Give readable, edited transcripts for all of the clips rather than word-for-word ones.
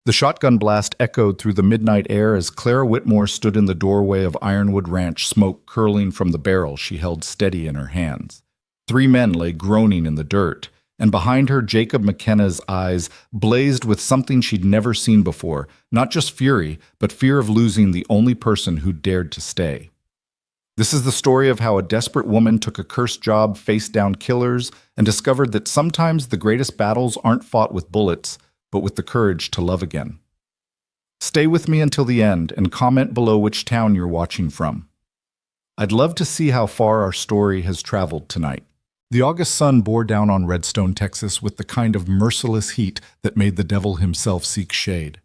The shotgun blast echoed through the midnight air as Clara Whitmore stood in the doorway of Ironwood Ranch, smoke curling from the barrel she held steady in her hands. Three men lay groaning in the dirt, and behind her Jacob McKenna's eyes blazed with something she'd never seen before, not just fury, but fear of losing the only person who dared to stay. This is the story of how a desperate woman took a cursed job, faced down killers, and discovered that sometimes the greatest battles aren't fought with bullets, but with the courage to love again. Stay with me until the end and comment below which town you're watching from. I'd love to see how far our story has traveled tonight. The August sun bore down on Redstone, Texas with the kind of merciless heat that made the devil himself seek shade.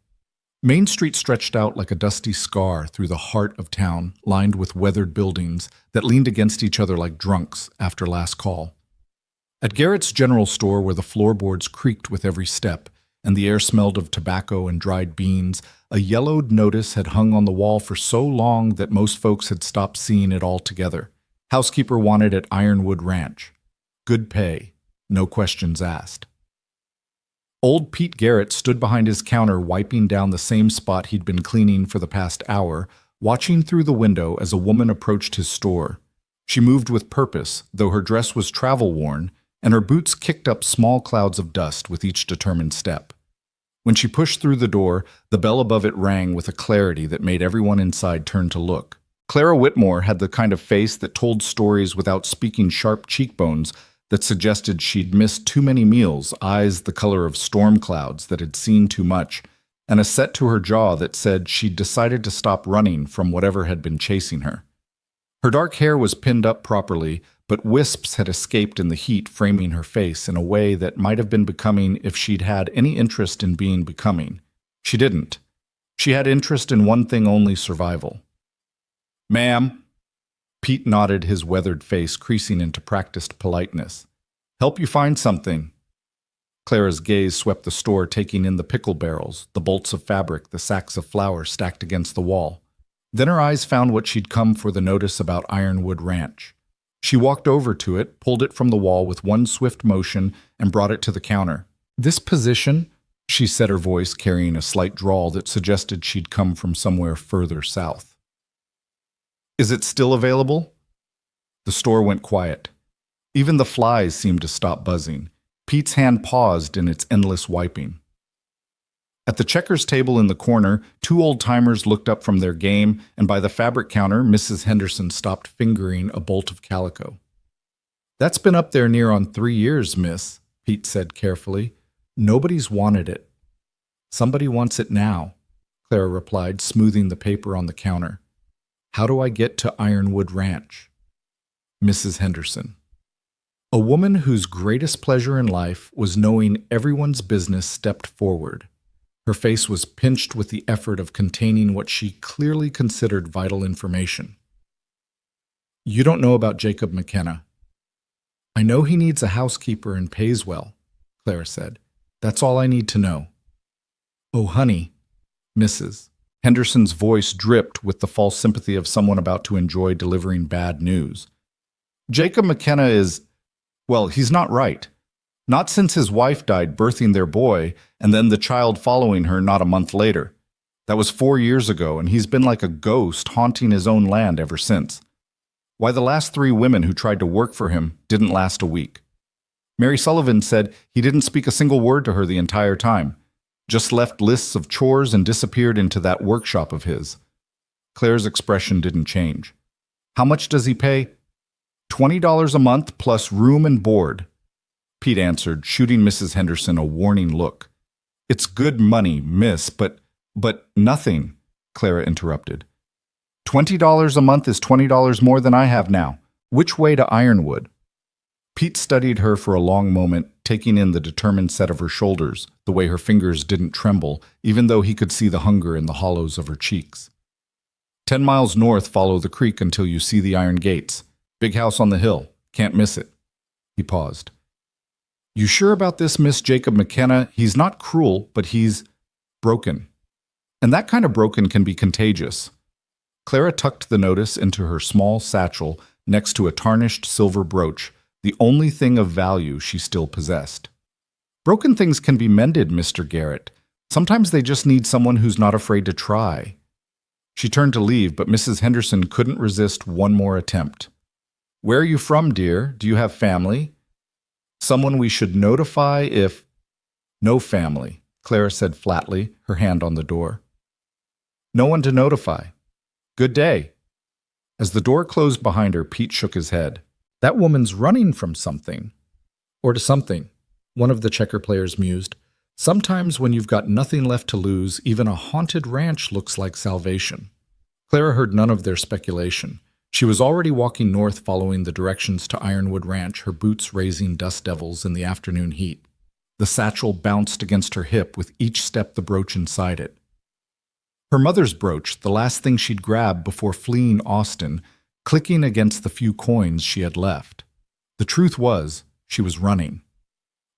Main Street stretched out like a dusty scar through the heart of town, lined with weathered buildings that leaned against each other like drunks after last call. At Garrett's General Store, where the floorboards creaked with every step, and the air smelled of tobacco and dried beans, a yellowed notice had hung on the wall for so long that most folks had stopped seeing it altogether. Housekeeper wanted at Ironwood Ranch. Good pay, no questions asked. Old Pete Garrett stood behind his counter, wiping down the same spot he'd been cleaning for the past hour, watching through the window as a woman approached his store. She moved with purpose, though her dress was travel-worn, and her boots kicked up small clouds of dust with each determined step. When she pushed through the door, the bell above it rang with a clarity that made everyone inside turn to look. Clara Whitmore had the kind of face that told stories without speaking, sharp cheekbones that suggested she'd missed too many meals, eyes the color of storm clouds that had seen too much, and a set to her jaw that said she'd decided to stop running from whatever had been chasing her. Her dark hair was pinned up properly, but wisps had escaped in the heat, framing her face in a way that might have been becoming if she'd had any interest in being becoming. She didn't. She had interest in one thing only: survival. "Ma'am." Pete nodded, his weathered face creasing into practiced politeness. "Help you find something." Clara's gaze swept the store, taking in the pickle barrels, the bolts of fabric, the sacks of flour stacked against the wall. Then her eyes found what she'd come for, the notice about Ironwood Ranch. She walked over to it, pulled it from the wall with one swift motion, and brought it to the counter. "This position," she said, her voice carrying a slight drawl that suggested she'd come from somewhere further south. "Is it still available?" The store went quiet. Even the flies seemed to stop buzzing. Pete's hand paused in its endless wiping. At the checkers table in the corner, two old-timers looked up from their game, and by the fabric counter, Mrs. Henderson stopped fingering a bolt of calico. "That's been up there near on 3 years, miss," Pete said carefully. "Nobody's wanted it." "Somebody wants it now," Clara replied, smoothing the paper on the counter. "How do I get to Ironwood Ranch?" Mrs. Henderson. A woman whose greatest pleasure in life was knowing everyone's business stepped forward. Her face was pinched with the effort of containing what she clearly considered vital information. "You don't know about Jacob McKenna." "I know he needs a housekeeper and pays well," Clara said. "That's all I need to know." "Oh, honey," Mrs. Henderson's voice dripped with the false sympathy of someone about to enjoy delivering bad news. "Jacob McKenna is, well, he's not right. Not since his wife died birthing their boy, and then the child following her not a month later. That was 4 years ago, and he's been like a ghost haunting his own land ever since. Why, the last 3 women who tried to work for him didn't last a week. Mary Sullivan said he didn't speak a single word to her the entire time. Just left lists of chores and disappeared into that workshop of his." Claire's expression didn't change. "How much does he pay?" $20 a month plus room and board," Pete answered, shooting Mrs. Henderson a warning look. "It's good money, miss, but nothing," Clara interrupted. $20 a month is $20 more than I have now. Which way to Ironwood?" Pete studied her for a long moment, taking in the determined set of her shoulders, the way her fingers didn't tremble, even though he could see the hunger in the hollows of her cheeks. 10 miles north, follow the creek until you see the iron gates. Big house on the hill. Can't miss it." He paused. "You sure about this, Miss Jacob McKenna? He's not cruel, but he's broken. And that kind of broken can be contagious." Clara tucked the notice into her small satchel next to a tarnished silver brooch, the only thing of value she still possessed. "Broken things can be mended, Mr. Garrett. Sometimes they just need someone who's not afraid to try. She turned to leave, but Mrs. Henderson couldn't resist one more attempt. Where are you from, dear? Do you have family? Someone we should notify if... No family, Clara said flatly, her hand on the door. No one to notify. Good day. As the door closed behind her, Pete shook his head. That woman's running from something. Or to something, one of the checker players mused. Sometimes when you've got nothing left to lose, even a haunted ranch looks like salvation. Clara heard none of their speculation. She was already walking north following the directions to Ironwood Ranch, her boots raising dust devils in the afternoon heat. The satchel bounced against her hip with each step the brooch inside it. Her mother's brooch, the last thing she'd grabbed before fleeing Austin, clicking against the few coins she had left. The truth was, she was running.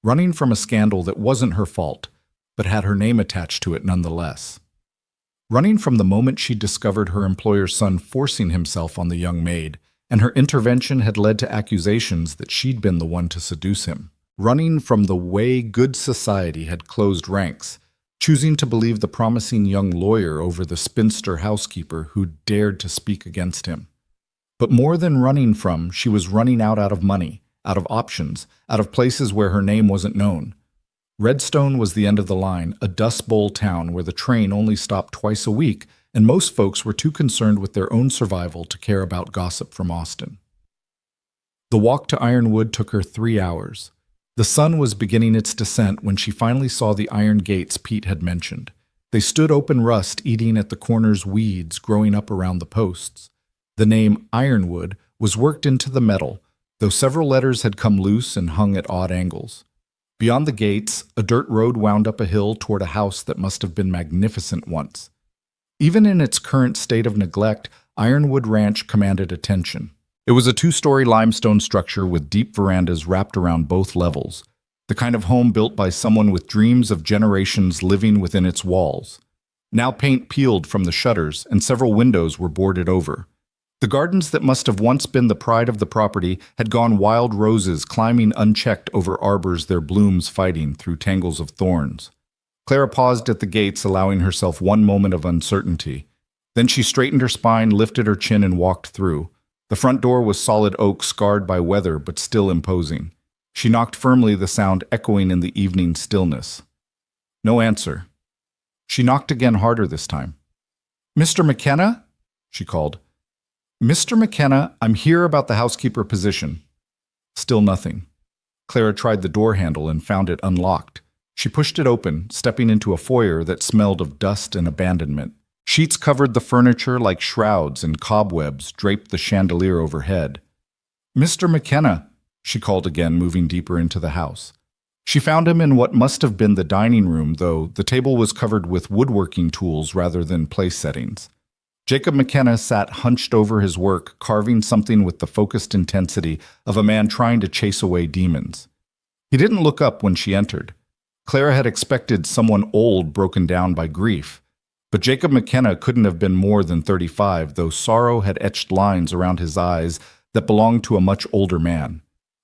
Running from a scandal that wasn't her fault, but had her name attached to it nonetheless. Running from the moment she discovered her employer's son forcing himself on the young maid, and her intervention had led to accusations that she'd been the one to seduce him. Running from the way good society had closed ranks, choosing to believe the promising young lawyer over the spinster housekeeper who dared to speak against him. But more than running from, she was running out of money, out of options, out of places where her name wasn't known. Redstone was the end of the line, a Dust Bowl town where the train only stopped twice a week, and most folks were too concerned with their own survival to care about gossip from Austin. The walk to Ironwood took her 3 hours. The sun was beginning its descent when she finally saw the iron gates Pete had mentioned. They stood open rust, eating at the corner's weeds growing up around the posts. The name Ironwood was worked into the metal, though several letters had come loose and hung at odd angles. Beyond the gates, a dirt road wound up a hill toward a house that must have been magnificent once. Even in its current state of neglect, Ironwood Ranch commanded attention. It was a 2-story limestone structure with deep verandas wrapped around both levels, the kind of home built by someone with dreams of generations living within its walls. Now paint peeled from the shutters, and several windows were boarded over. The gardens that must have once been the pride of the property had gone wild roses climbing unchecked over arbors, their blooms fighting through tangles of thorns. Clara paused at the gates, allowing herself one moment of uncertainty. Then she straightened her spine, lifted her chin, and walked through. The front door was solid oak, scarred by weather, but still imposing. She knocked firmly, the sound echoing in the evening stillness. No answer. She knocked again, harder this time. "Mr. McKenna?" she called. "Mr. McKenna, I'm here about the housekeeper position." Still nothing. Clara tried the door handle and found it unlocked. She pushed it open, stepping into a foyer that smelled of dust and abandonment. Sheets covered the furniture like shrouds, and cobwebs draped the chandelier overhead. "Mr. McKenna," she called again, moving deeper into the house. She found him in what must have been the dining room, though the table was covered with woodworking tools rather than place settings. Jacob McKenna sat hunched over his work, carving something with the focused intensity of a man trying to chase away demons. He didn't look up when she entered. Clara had expected someone old, broken down by grief. But Jacob McKenna couldn't have been more than 35, though sorrow had etched lines around his eyes that belonged to a much older man.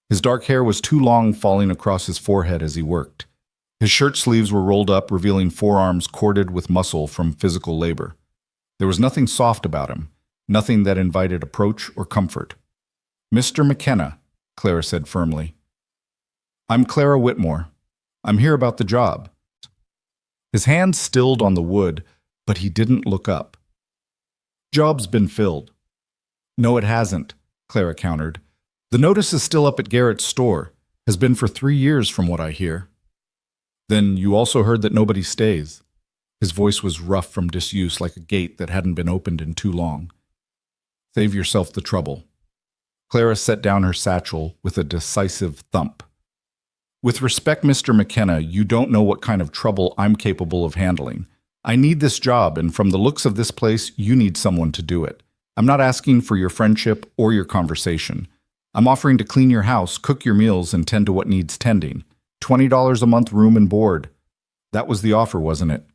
His dark hair was too long, falling across his forehead as he worked. His shirt sleeves were rolled up, revealing forearms corded with muscle from physical labor. There was nothing soft about him, nothing that invited approach or comfort. "Mr. McKenna," Clara said firmly. "I'm Clara Whitmore. I'm here about the job." His hand stilled on the wood, but he didn't look up. "Job's been filled." "No, it hasn't," Clara countered. "The notice is still up at Garrett's store. Has been for 3 years from what I hear." "Then you also heard that nobody stays." His voice was rough from disuse, like a gate that hadn't been opened in too long. "Save yourself the trouble." Clara set down her satchel with a decisive thump. "With respect, Mr. McKenna, you don't know what kind of trouble I'm capable of handling. I need this job, and from the looks of this place, you need someone to do it. I'm not asking for your friendship or your conversation. I'm offering to clean your house, cook your meals, and tend to what needs tending. $20 a month, room and board." That was the offer, wasn't it?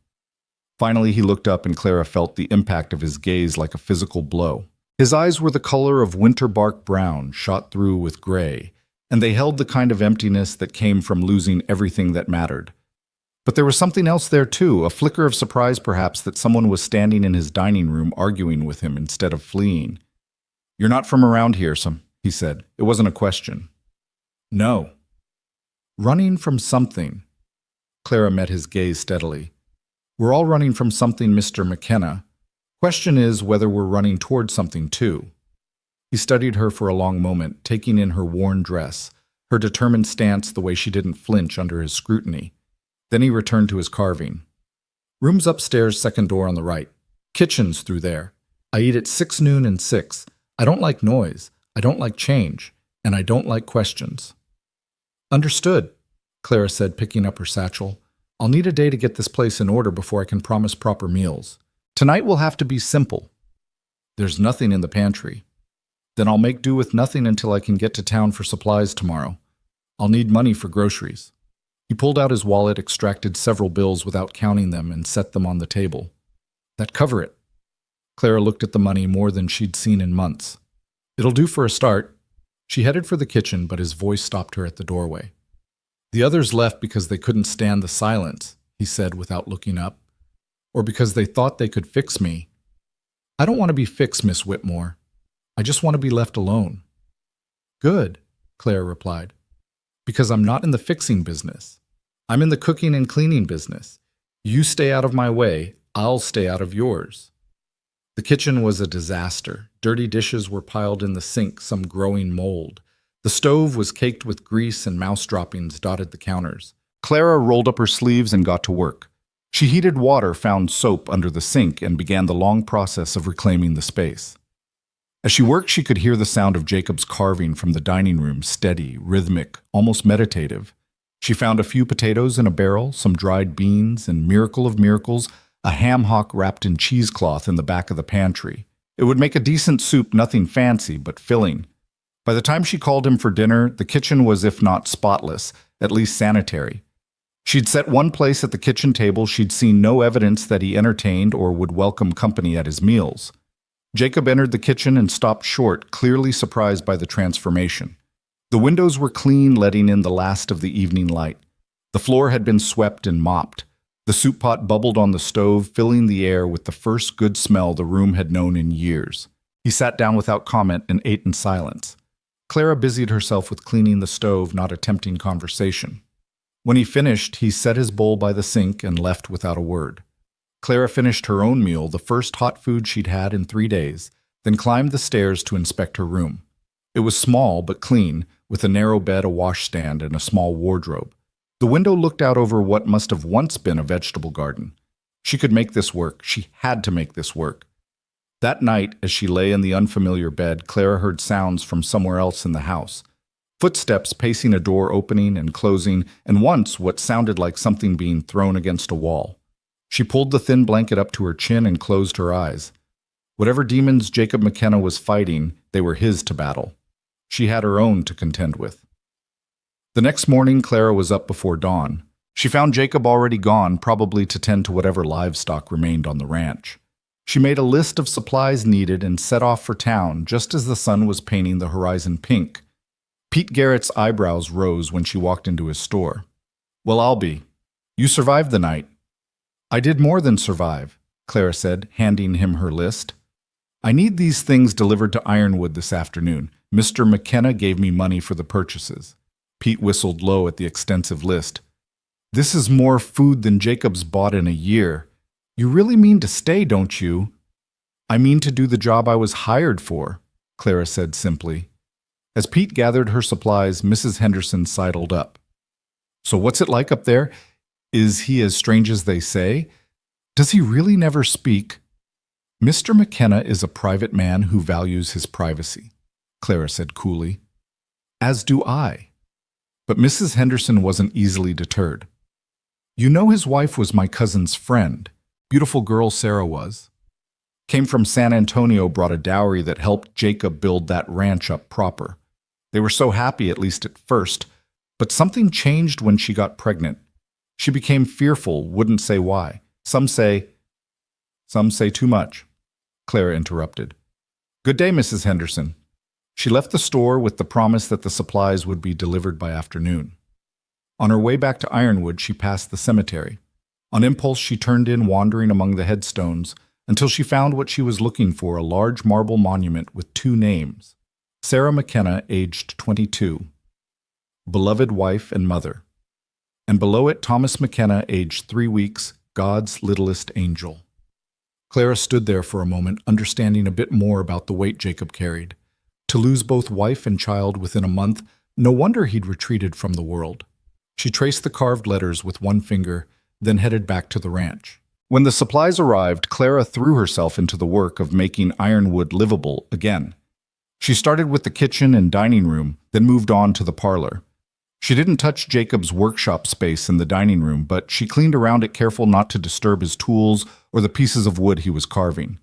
Finally, he looked up, and Clara felt the impact of his gaze like a physical blow. His eyes were the color of winter bark brown, shot through with gray, and they held the kind of emptiness that came from losing everything that mattered. But there was something else there too, a flicker of surprise perhaps that someone was standing in his dining room arguing with him instead of fleeing. "You're not from around here, he said. It wasn't a question. "No." Running from something. Clara met his gaze steadily. "We're all running from something, Mr. McKenna. Question is whether we're running toward something too." He studied her for a long moment, taking in her worn dress, her determined stance, the way she didn't flinch under his scrutiny. Then he returned to his carving. "Room's upstairs, second door on the right. Kitchen's through there. I eat at 6 noon and 6. I don't like noise. I don't like change. And I don't like questions." "Understood," Clara said, picking up her satchel. "I'll need a day to get this place in order before I can promise proper meals. Tonight will have to be simple." "There's nothing in the pantry." "Then I'll make do with nothing until I can get to town for supplies tomorrow. I'll need money for groceries." He pulled out his wallet, extracted several bills without counting them, and set them on the table. "That cover it." Clara looked at the money more than she'd seen in months. "It'll do for a start." She headed for the kitchen, but his voice stopped her at the doorway. "The others left because they couldn't stand the silence," he said without looking up. "Or because they thought they could fix me. I don't want to be fixed, Miss Whitmore. I just want to be left alone." "Good," Clara replied. "Because I'm not in the fixing business. I'm in the cooking and cleaning business. You stay out of my way, I'll stay out of yours." The kitchen was a disaster. Dirty dishes were piled in the sink, some growing mold. The stove was caked with grease and mouse droppings dotted the counters. Clara rolled up her sleeves and got to work. She heated water, found soap under the sink, and began the long process of reclaiming the space. As she worked, she could hear the sound of Jacob's carving from the dining room, steady, rhythmic, almost meditative. She found a few potatoes in a barrel, some dried beans, and, miracle of miracles, a ham hock wrapped in cheesecloth in the back of the pantry. It would make a decent soup, nothing fancy, but filling. By the time she called him for dinner, the kitchen was, if not spotless, at least sanitary. She'd set one place at the kitchen table. She'd seen no evidence that he entertained or would welcome company at his meals. Jacob entered the kitchen and stopped short, clearly surprised by the transformation. The windows were clean, letting in the last of the evening light. The floor had been swept and mopped. The soup pot bubbled on the stove, filling the air with the first good smell the room had known in years. He sat down without comment and ate in silence. Clara busied herself with cleaning the stove, not attempting conversation. When he finished, he set his bowl by the sink and left without a word. Clara finished her own meal, the first hot food she'd had in 3 days, then climbed the stairs to inspect her room. It was small but clean, with a narrow bed, a washstand, and a small wardrobe. The window looked out over what must have once been a vegetable garden. She could make this work. She had to make this work. That night, as she lay in the unfamiliar bed, Clara heard sounds from somewhere else in the house. Footsteps pacing a door opening and closing, and once what sounded like something being thrown against a wall. She pulled the thin blanket up to her chin and closed her eyes. Whatever demons Jacob McKenna was fighting, they were his to battle. She had her own to contend with. The next morning, Clara was up before dawn. She found Jacob already gone, probably to tend to whatever livestock remained on the ranch. She made a list of supplies needed and set off for town just as the sun was painting the horizon pink. Pete Garrett's eyebrows rose when she walked into his store. "Well, I'll be. You survived the night." "I did more than survive," Clara said, handing him her list. "I need these things delivered to Ironwood this afternoon. Mr. McKenna gave me money for the purchases." Pete whistled low at the extensive list. "This is more food than Jacob's bought in a year. You really mean to stay, don't you?" "I mean to do the job I was hired for," Clara said simply. As Pete gathered her supplies, Mrs. Henderson sidled up. "So what's it like up there? Is he as strange as they say? Does he really never speak?" "Mr. McKenna is a private man who values his privacy," Clara said coolly. "As do I." But Mrs. Henderson wasn't easily deterred. "You know his wife was my cousin's friend. Beautiful girl Sarah was. Came from San Antonio, brought a dowry that helped Jacob build that ranch up proper. They were so happy, at least at first, but something changed when she got pregnant. She became fearful, wouldn't say why. Some say too much," Clara interrupted. "Good day, Mrs. Henderson." She left the store with the promise that the supplies would be delivered by afternoon. On her way back to Ironwood, she passed the cemetery. On impulse, she turned in, wandering among the headstones, until she found what she was looking for, a large marble monument with two names. Sarah McKenna, aged 22. Beloved wife and mother. And below it, Thomas McKenna, aged 3 weeks, God's littlest angel. Clara stood there for a moment, understanding a bit more about the weight Jacob carried. To lose both wife and child within a month, no wonder he'd retreated from the world. She traced the carved letters with one finger, then headed back to the ranch. When the supplies arrived, Clara threw herself into the work of making Ironwood livable again. She started with the kitchen and dining room, then moved on to the parlor. She didn't touch Jacob's workshop space in the dining room, but she cleaned around it, careful not to disturb his tools or the pieces of wood he was carving.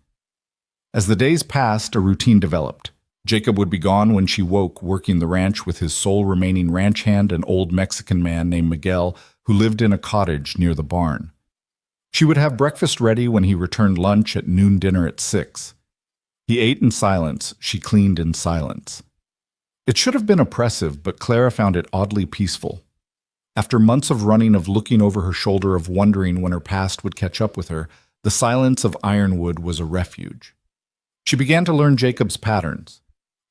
As the days passed, a routine developed. Jacob would be gone when she woke, working the ranch with his sole remaining ranch hand, an old Mexican man named Miguel, who lived in a cottage near the barn. She would have breakfast ready when he returned lunch, at noon dinner at 6. He ate in silence, she cleaned in silence. It should have been oppressive, but Clara found it oddly peaceful. After months of running, of looking over her shoulder, of wondering when her past would catch up with her, the silence of Ironwood was a refuge. She began to learn Jacob's patterns.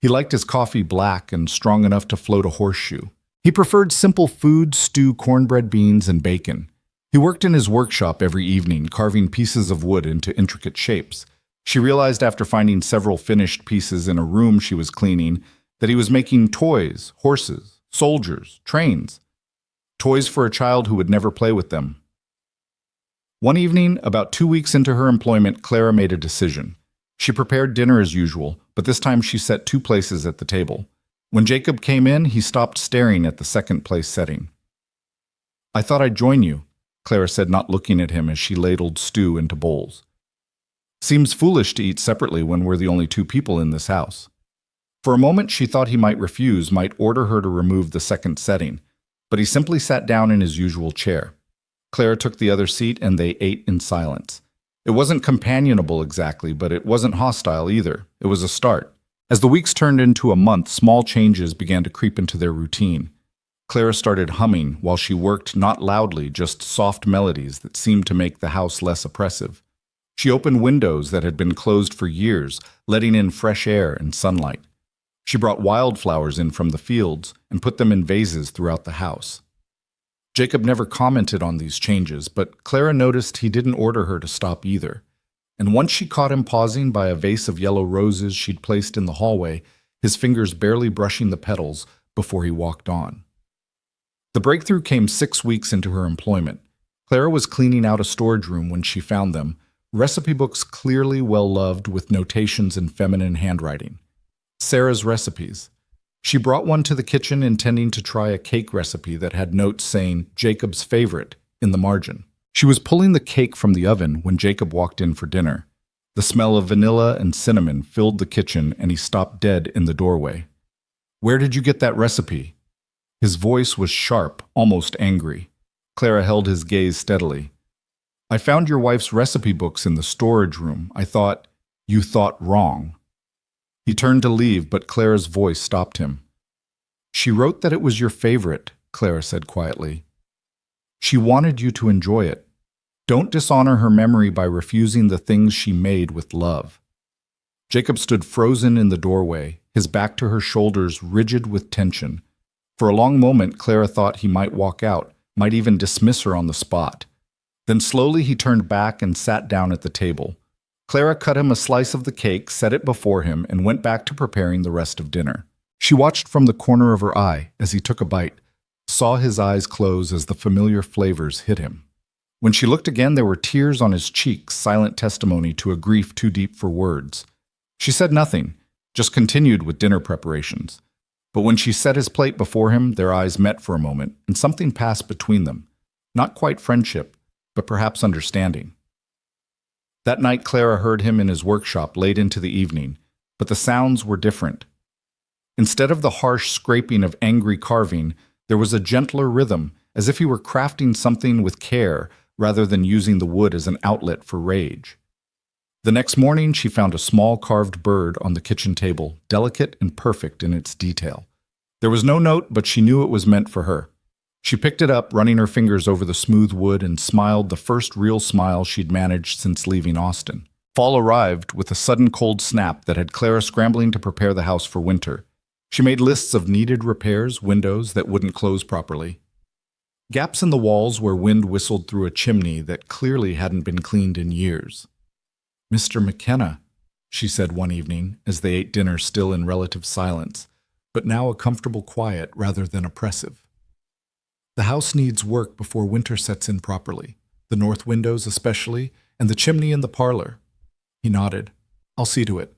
He liked his coffee black and strong enough to float a horseshoe. He preferred simple food, stew, cornbread, beans, and bacon. He worked in his workshop every evening, carving pieces of wood into intricate shapes. She realized after finding several finished pieces in a room she was cleaning that he was making toys, horses, soldiers, trains. Toys for a child who would never play with them. One evening, about 2 weeks into her employment, Clara made a decision. She prepared dinner as usual, but this time she set 2 places at the table. When Jacob came in, he stopped staring at the second place setting. "I thought I'd join you," Clara said, not looking at him as she ladled stew into bowls. "Seems foolish to eat separately when we're the only 2 people in this house." For a moment she thought he might refuse, might order her to remove the second setting, but he simply sat down in his usual chair. Clara took the other seat and they ate in silence. It wasn't companionable exactly, but it wasn't hostile either. It was a start. As the weeks turned into a month, small changes began to creep into their routine. Clara started humming while she worked, not loudly, just soft melodies that seemed to make the house less oppressive. She opened windows that had been closed for years, letting in fresh air and sunlight. She brought wildflowers in from the fields and put them in vases throughout the house. Jacob never commented on these changes, but Clara noticed he didn't order her to stop either. And once she caught him pausing by a vase of yellow roses she'd placed in the hallway, his fingers barely brushing the petals before he walked on. The breakthrough came 6 weeks into her employment. Clara was cleaning out a storage room when she found them, recipe books clearly well-loved with notations in feminine handwriting. Sarah's recipes. She brought one to the kitchen, intending to try a cake recipe that had notes saying Jacob's favorite in the margin. She was pulling the cake from the oven when Jacob walked in for dinner. The smell of vanilla and cinnamon filled the kitchen, and he stopped dead in the doorway. "Where did you get that recipe?" His voice was sharp, almost angry. Clara held his gaze steadily. "I found your wife's recipe books in the storage room. I thought, you thought wrong." He turned to leave, but Clara's voice stopped him. "She wrote that it was your favorite," Clara said quietly. "She wanted you to enjoy it. Don't dishonor her memory by refusing the things she made with love." Jacob stood frozen in the doorway, his back to her shoulders, rigid with tension. For a long moment, Clara thought he might walk out, might even dismiss her on the spot. Then slowly he turned back and sat down at the table. Clara cut him a slice of the cake, set it before him, and went back to preparing the rest of dinner. She watched from the corner of her eye as he took a bite, saw his eyes close as the familiar flavors hit him. When she looked again, there were tears on his cheeks, silent testimony to a grief too deep for words. She said nothing, just continued with dinner preparations. But when she set his plate before him, their eyes met for a moment, and something passed between them. Not quite friendship, but perhaps understanding. That night, Clara heard him in his workshop late into the evening, but the sounds were different. Instead of the harsh scraping of angry carving, there was a gentler rhythm, as if he were crafting something with care rather than using the wood as an outlet for rage. The next morning, she found a small carved bird on the kitchen table, delicate and perfect in its detail. There was no note, but she knew it was meant for her. She picked it up, running her fingers over the smooth wood, and smiled the first real smile she'd managed since leaving Austin. Fall arrived with a sudden cold snap that had Clara scrambling to prepare the house for winter. She made lists of needed repairs, windows that wouldn't close properly, gaps in the walls where wind whistled through a chimney that clearly hadn't been cleaned in years. "Mr. McKenna," she said one evening as they ate dinner still in relative silence, but now a comfortable quiet rather than oppressive. "The house needs work before winter sets in properly, the north windows especially, and the chimney in the parlor." He nodded. "I'll see to it."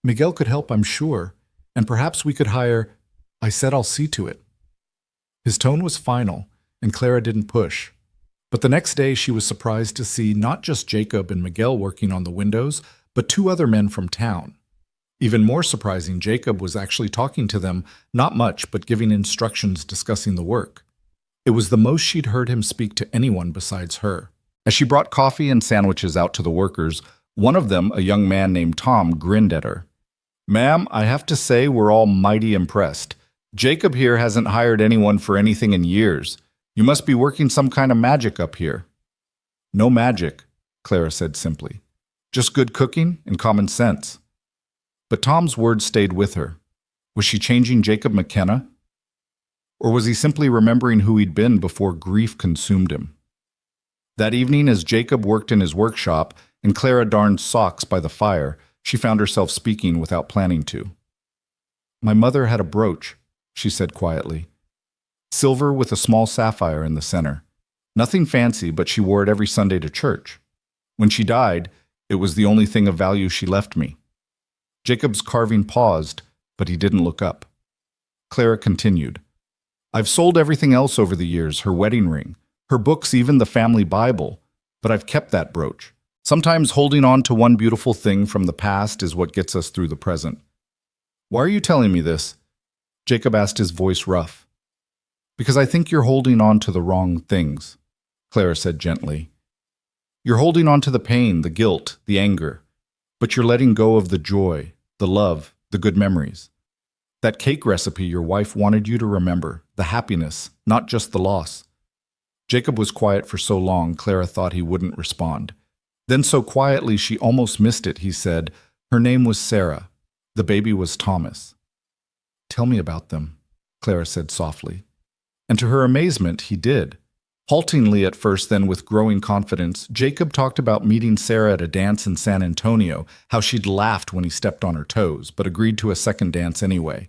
"Miguel could help, I'm sure, and perhaps we could hire—" "I said I'll see to it." His tone was final, and Clara didn't push. But the next day she was surprised to see not just Jacob and Miguel working on the windows, but two other men from town. Even more surprising, Jacob was actually talking to them, not much, but giving instructions discussing the work. It was the most she'd heard him speak to anyone besides her. As she brought coffee and sandwiches out to the workers, one of them, a young man named Tom, grinned at her. "Ma'am, I have to say we're all mighty impressed. Jacob here hasn't hired anyone for anything in years. You must be working some kind of magic up here." "No magic," Clara said simply. "Just good cooking and common sense." But Tom's words stayed with her. Was she changing Jacob McKenna? Or was he simply remembering who he'd been before grief consumed him? That evening, as Jacob worked in his workshop and Clara darned socks by the fire, she found herself speaking without planning to. "My mother had a brooch," she said quietly. "Silver with a small sapphire in the center. Nothing fancy, but she wore it every Sunday to church. When she died, it was the only thing of value she left me." Jacob's carving paused, but he didn't look up. Clara continued. "I've sold everything else over the years, her wedding ring, her books, even the family Bible, but I've kept that brooch. Sometimes holding on to one beautiful thing from the past is what gets us through the present." "Why are you telling me this?" Jacob asked, his voice rough. "Because I think you're holding on to the wrong things," Clara said gently. "You're holding on to the pain, the guilt, the anger, but you're letting go of the joy, the love, the good memories. That cake recipe your wife wanted you to remember, the happiness, not just the loss." Jacob was quiet for so long, Clara thought he wouldn't respond. Then so quietly she almost missed it, he said, "Her name was Sarah. The baby was Thomas." "Tell me about them," Clara said softly. And to her amazement, he did. Haltingly at first, then with growing confidence, Jacob talked about meeting Sarah at a dance in San Antonio, how she'd laughed when he stepped on her toes, but agreed to a second dance anyway.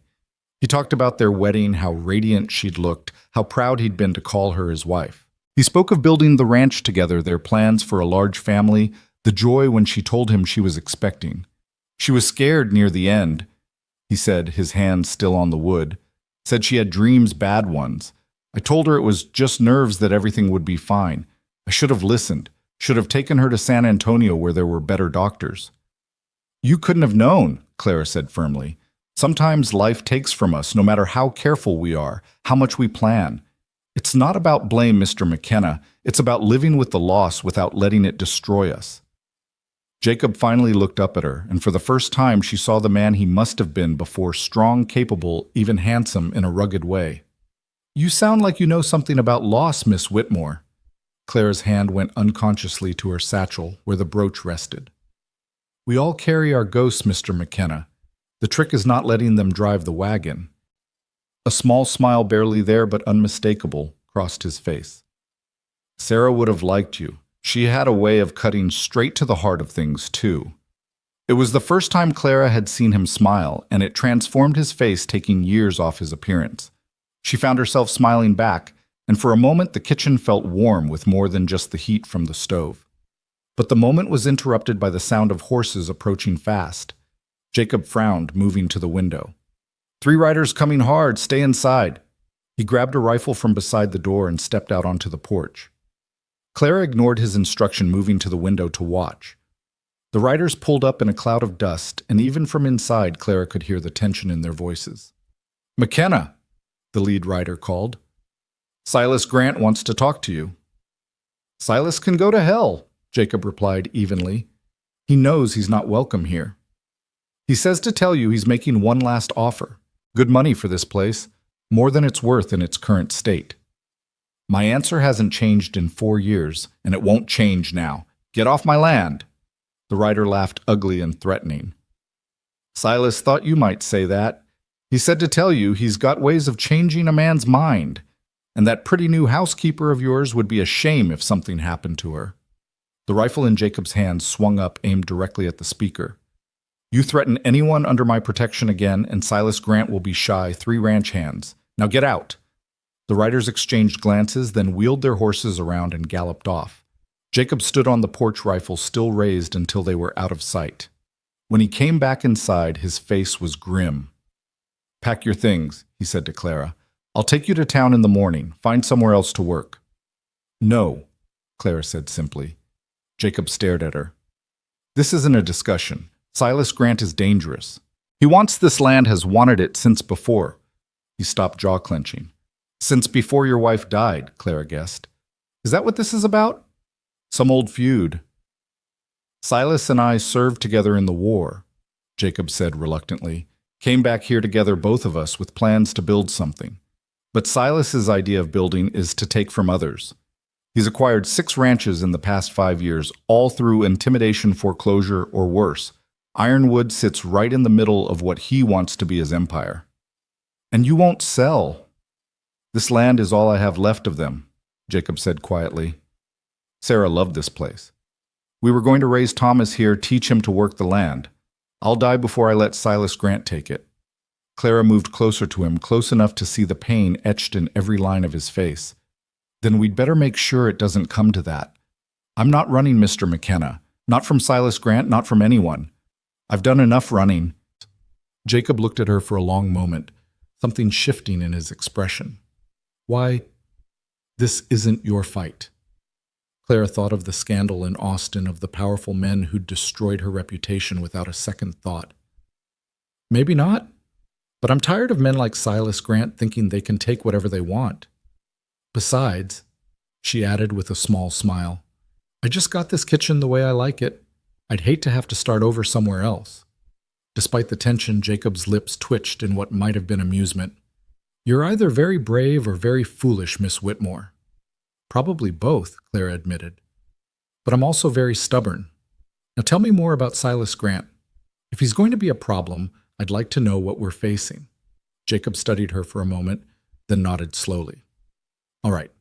He talked about their wedding, how radiant she'd looked, how proud he'd been to call her his wife. He spoke of building the ranch together, their plans for a large family, the joy when she told him she was expecting. She was scared near the end, he said, his hands still on the wood. Said she had dreams, bad ones. I told her it was just nerves, that everything would be fine. I should have listened, should have taken her to San Antonio where there were better doctors. "You couldn't have known," Clara said firmly. "Sometimes life takes from us, no matter how careful we are, how much we plan. It's not about blame, Mr. McKenna. It's about living with the loss without letting it destroy us." Jacob finally looked up at her, and for the first time she saw the man he must have been before, strong, capable, even handsome in a rugged way. "You sound like you know something about loss, Miss Whitmore." Clara's hand went unconsciously to her satchel, where the brooch rested. "We all carry our ghosts, Mr. McKenna. The trick is not letting them drive the wagon." A small smile, barely there but unmistakable, crossed his face. "Sarah would have liked you. She had a way of cutting straight to the heart of things, too." It was the first time Clara had seen him smile, and it transformed his face, taking years off his appearance. She found herself smiling back, and for a moment the kitchen felt warm with more than just the heat from the stove. But the moment was interrupted by the sound of horses approaching fast. Jacob frowned, moving to the window. "3 riders coming hard, stay inside." He grabbed a rifle from beside the door and stepped out onto the porch. Clara ignored his instruction, moving to the window to watch. The riders pulled up in a cloud of dust, and even from inside Clara could hear the tension in their voices. "McKenna," the lead rider called. "Silas Grant wants to talk to you." "Silas can go to hell," Jacob replied evenly. "He knows he's not welcome here. He says to tell you he's making one last offer. Good money for this place, more than it's worth in its current state." My answer hasn't changed in 4 years, and it won't change now. Get off my land." The rider laughed ugly and threatening. "Silas thought you might say that. He said to tell you he's got ways of changing a man's mind, and that pretty new housekeeper of yours would be a shame if something happened to her." The rifle in Jacob's hand swung up, aimed directly at the speaker. "You threaten anyone under my protection again, and Silas Grant will be shy 3 ranch hands. Now get out." The riders exchanged glances, then wheeled their horses around and galloped off. Jacob stood on the porch, rifle still raised, until they were out of sight. When he came back inside, his face was grim. "Pack your things," he said to Clara. "I'll take you to town in the morning. Find somewhere else to work." "No," Clara said simply. Jacob stared at her. "This isn't a discussion. Silas Grant is dangerous. He wants this land, has wanted it since before." He stopped, jaw-clenching. "Since before your wife died," Clara guessed. "Is that what this is about?" "Some old feud." "Silas and I served together in the war," Jacob said reluctantly. "Came back here together, both of us, with plans to build something. But Silas's idea of building is to take from others. He's acquired 6 ranches in the past 5 years, all through intimidation, foreclosure, or worse. Ironwood sits right in the middle of what he wants to be his empire. And you won't sell." "This land is all I have left of them," Jacob said quietly. "Sarah loved this place. We were going to raise Thomas here, teach him to work the land. I'll die before I let Silas Grant take it." Clara moved closer to him, close enough to see the pain etched in every line of his face. "Then we'd better make sure it doesn't come to that. I'm not running Mr. McKenna. Not from Silas Grant, not from anyone. I've done enough running." Jacob looked at her for a long moment, something shifting in his expression. "Why, this isn't your fight." Clara thought of the scandal in Austin, of the powerful men who'd destroyed her reputation without a second thought. "Maybe not, but I'm tired of men like Silas Grant thinking they can take whatever they want. Besides," she added with a small smile, "I just got this kitchen the way I like it. I'd hate to have to start over somewhere else." Despite the tension, Jacob's lips twitched in what might have been amusement. "You're either very brave or very foolish, Miss Whitmore." "Probably both," Clara admitted. "But I'm also very stubborn. Now tell me more about Silas Grant. If he's going to be a problem, I'd like to know what we're facing." Jacob studied her for a moment, then nodded slowly. "All right.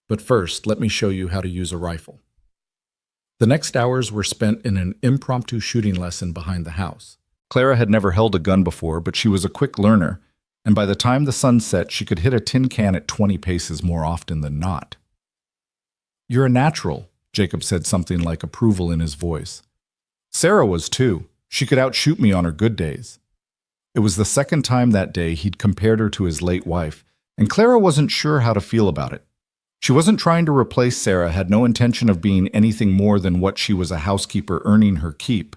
But first, let me show you how to use a rifle." The next hours were spent in an impromptu shooting lesson behind the house. Clara had never held a gun before, but she was a quick learner, and by the time the sun set, she could hit a tin can at 20 paces more often than not. "You're a natural," Jacob said, something like approval in his voice. "Sarah was too. She could outshoot me on her good days." It was the second time that day he'd compared her to his late wife, and Clara wasn't sure how to feel about it. She wasn't trying to replace Sarah, had no intention of being anything more than what she was, a housekeeper earning her keep.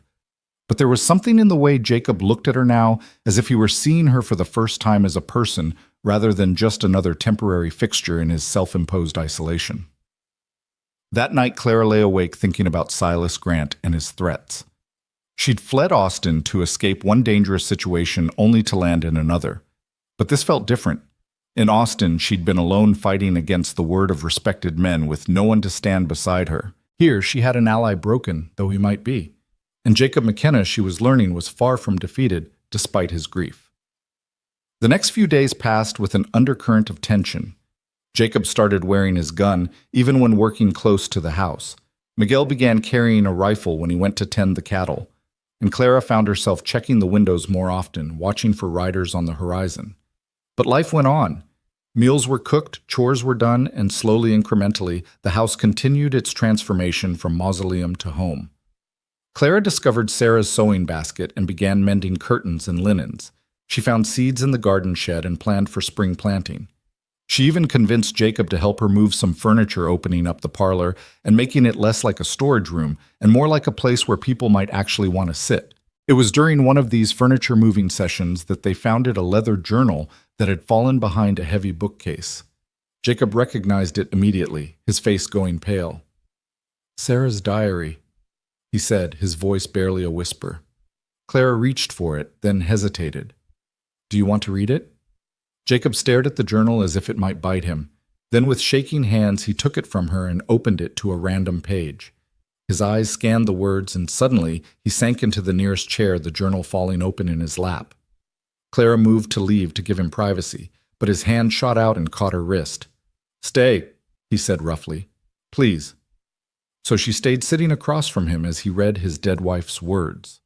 But there was something in the way Jacob looked at her now, as if he were seeing her for the first time as a person, rather than just another temporary fixture in his self-imposed isolation. That night, Clara lay awake thinking about Silas Grant and his threats. She'd fled Austin to escape one dangerous situation only to land in another. But this felt different. In Austin, she'd been alone fighting against the word of respected men with no one to stand beside her. Here, she had an ally, broken though he might be. And Jacob McKenna, she was learning, was far from defeated, despite his grief. The next few days passed with an undercurrent of tension. Jacob started wearing his gun, even when working close to the house. Miguel began carrying a rifle when he went to tend the cattle. And Clara found herself checking the windows more often, watching for riders on the horizon. But life went on. Meals were cooked, chores were done, and slowly, incrementally, the house continued its transformation from mausoleum to home. Clara discovered Sarah's sewing basket and began mending curtains and linens. She found seeds in the garden shed and planned for spring planting. She even convinced Jacob to help her move some furniture, opening up the parlor and making it less like a storage room and more like a place where people might actually want to sit. It was during one of these furniture moving sessions that they found a leather journal that had fallen behind a heavy bookcase. Jacob recognized it immediately, his face going pale. "Sarah's diary," he said, his voice barely a whisper. Clara reached for it, then hesitated. "Do you want to read it?" Jacob stared at the journal as if it might bite him. Then with shaking hands, he took it from her and opened it to a random page. His eyes scanned the words, and suddenly he sank into the nearest chair, the journal falling open in his lap. Clara moved to leave to give him privacy, but his hand shot out and caught her wrist. "Stay," he said roughly. "Please." So she stayed sitting across from him as he read his dead wife's words.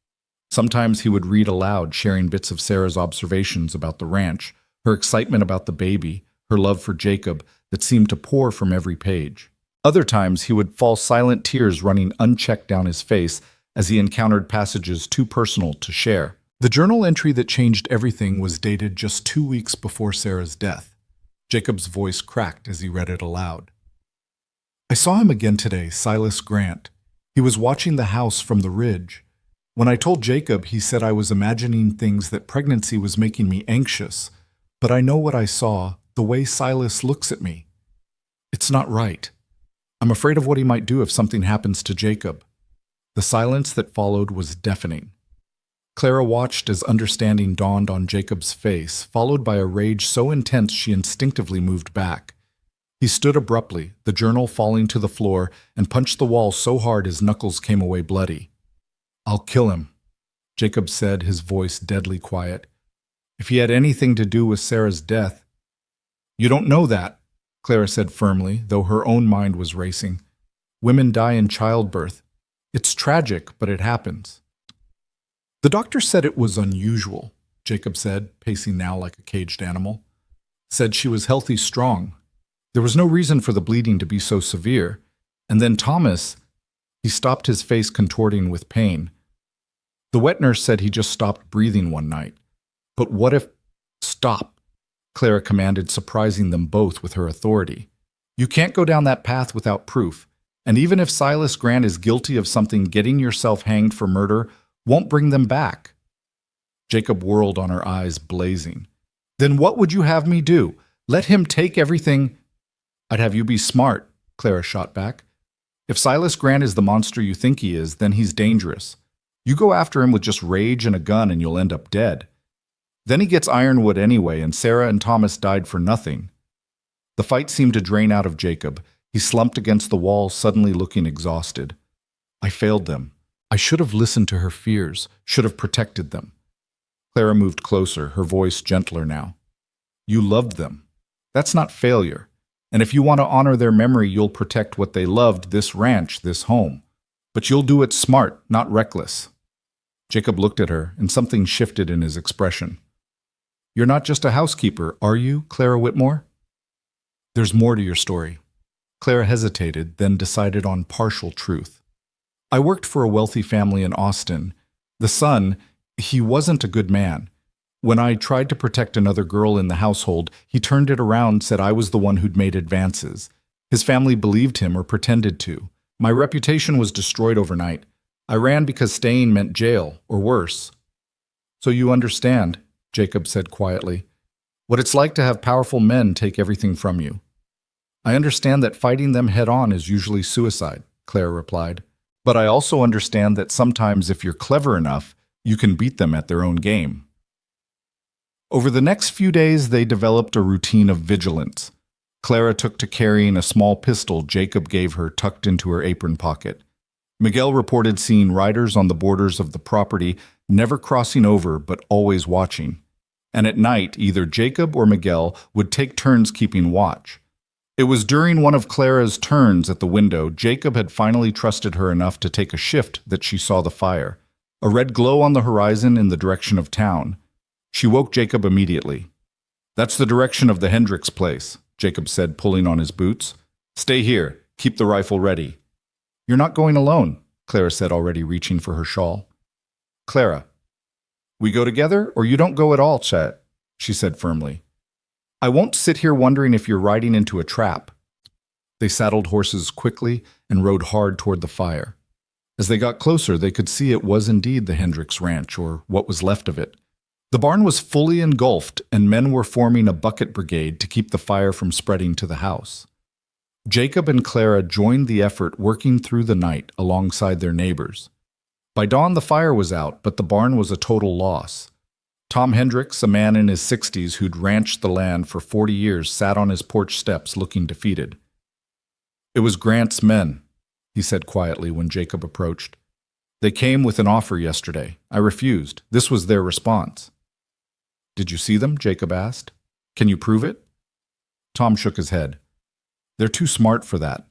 Sometimes he would read aloud, sharing bits of Sarah's observations about the ranch, her excitement about the baby, her love for Jacob that seemed to pour from every page. Other times he would fall silent, tears running unchecked down his face as he encountered passages too personal to share. The journal entry that changed everything was dated just 2 weeks before Sarah's death. Jacob's voice cracked as he read it aloud. "I saw him again today, Silas Grant. He was watching the house from the ridge. When I told Jacob, he said I was imagining things, that pregnancy was making me anxious. But I know what I saw, the way Silas looks at me. It's not right. I'm afraid of what he might do if something happens to Jacob." The silence that followed was deafening. Clara watched as understanding dawned on Jacob's face, followed by a rage so intense she instinctively moved back. He stood abruptly, the journal falling to the floor, and punched the wall so hard his knuckles came away bloody. "I'll kill him," Jacob said, his voice deadly quiet. "If he had anything to do with Sarah's death." "You don't know that," Clara said firmly, though her own mind was racing. "Women die in childbirth. It's tragic, but it happens." "The doctor said it was unusual," Jacob said, pacing now like a caged animal. "Said she was healthy, strong. There was no reason for the bleeding to be so severe. And then Thomas," he stopped, his face contorting with pain. "The wet nurse said he just stopped breathing one night. But what if—" "Stop," Clara commanded, surprising them both with her authority. "You can't go down that path without proof. And even if Silas Grant is guilty of something, getting yourself hanged for murder won't bring them back." Jacob whirled on her, eyes blazing. "Then what would you have me do? Let him take everything—" "I'd have you be smart," Clara shot back. "If Silas Grant is the monster you think he is, then he's dangerous. You go after him with just rage and a gun and you'll end up dead. Then he gets Ironwood anyway, and Sarah and Thomas died for nothing." The fight seemed to drain out of Jacob. He slumped against the wall, suddenly looking exhausted. "I failed them. I should have listened to her fears, should have protected them." Clara moved closer, her voice gentler now. "You loved them. That's not failure. And if you want to honor their memory, you'll protect what they loved, this ranch, this home. But you'll do it smart, not reckless." Jacob looked at her, and something shifted in his expression. "You're not just a housekeeper, are you, Clara Whitmore?" "There's more to your story." Clara hesitated, then decided on partial truth. "I worked for a wealthy family in Austin. The son, he wasn't a good man. When I tried to protect another girl in the household, he turned it around, said I was the one who'd made advances. His family believed him, or pretended to. My reputation was destroyed overnight. I ran because staying meant jail, or worse." "So you understand," Jacob said quietly, "what it's like to have powerful men take everything from you." "I understand that fighting them head-on is usually suicide," Clara replied. "But I also understand that sometimes if you're clever enough, you can beat them at their own game." Over the next few days, they developed a routine of vigilance. Clara took to carrying a small pistol Jacob gave her tucked into her apron pocket. Miguel reported seeing riders on the borders of the property, never crossing over but always watching. And at night, either Jacob or Miguel would take turns keeping watch. It was during one of Clara's turns at the window, Jacob had finally trusted her enough to take a shift, that she saw the fire. A red glow on the horizon in the direction of town. She woke Jacob immediately. "That's the direction of the Hendricks place," Jacob said, pulling on his boots. "Stay here. Keep the rifle ready." "You're not going alone," Clara said, already reaching for her shawl. "Clara, we go together, or you don't go at all, Chet," she said firmly. "I won't sit here wondering if you're riding into a trap." They saddled horses quickly and rode hard toward the fire. As they got closer, they could see it was indeed the Hendricks ranch, or what was left of it. The barn was fully engulfed, and men were forming a bucket brigade to keep the fire from spreading to the house. Jacob and Clara joined the effort, working through the night alongside their neighbors. By dawn, the fire was out, but the barn was a total loss. Tom Hendricks, a man in his 60s who'd ranched the land for 40 years, sat on his porch steps looking defeated. "It was Grant's men," he said quietly when Jacob approached. "They came with an offer yesterday. I refused. This was their response." "Did you see them?" Jacob asked. "Can you prove it?" Tom shook his head. "They're too smart for that.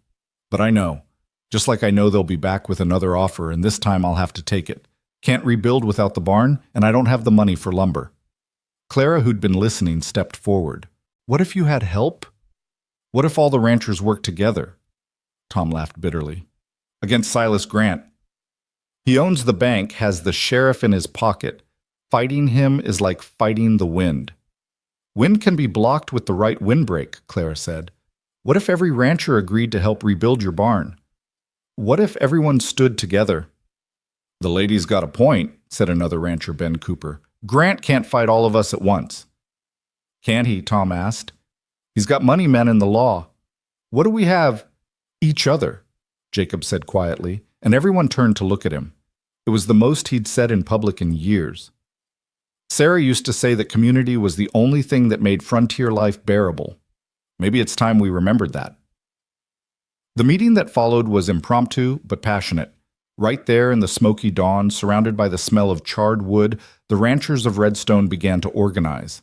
But I know. Just like I know they'll be back with another offer, and this time I'll have to take it. Can't rebuild without the barn, and I don't have the money for lumber." Clara, who'd been listening, stepped forward. "What if you had help? What if all the ranchers worked together?" Tom laughed bitterly. "Against Silas Grant. He owns the bank, has the sheriff in his pocket. Fighting him is like fighting the wind." "Wind can be blocked with the right windbreak," Clara said. "What if every rancher agreed to help rebuild your barn? What if everyone stood together?" "The lady's got a point," said another rancher, Ben Cooper. "Grant can't fight all of us at once." "Can't he?" Tom asked. "He's got money men in the law. What do we have?" "Each other," Jacob said quietly, and everyone turned to look at him. It was the most he'd said in public in years. Sarah used to say that community was the only thing that made frontier life bearable. Maybe it's time we remembered that. The meeting that followed was impromptu but passionate. Right there in the smoky dawn, surrounded by the smell of charred wood, the ranchers of Redstone began to organize.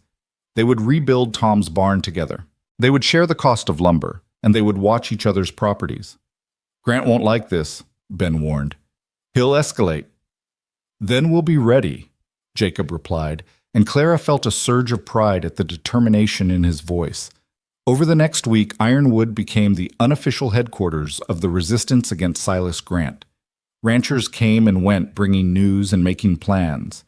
They would rebuild Tom's barn together. They would share the cost of lumber, and they would watch each other's properties. "Grant won't like this," Ben warned. "He'll escalate." "Then we'll be ready," Jacob replied, and Clara felt a surge of pride at the determination in his voice. Over the next week, Ironwood became the unofficial headquarters of the resistance against Silas Grant. Ranchers came and went, bringing news and making plans.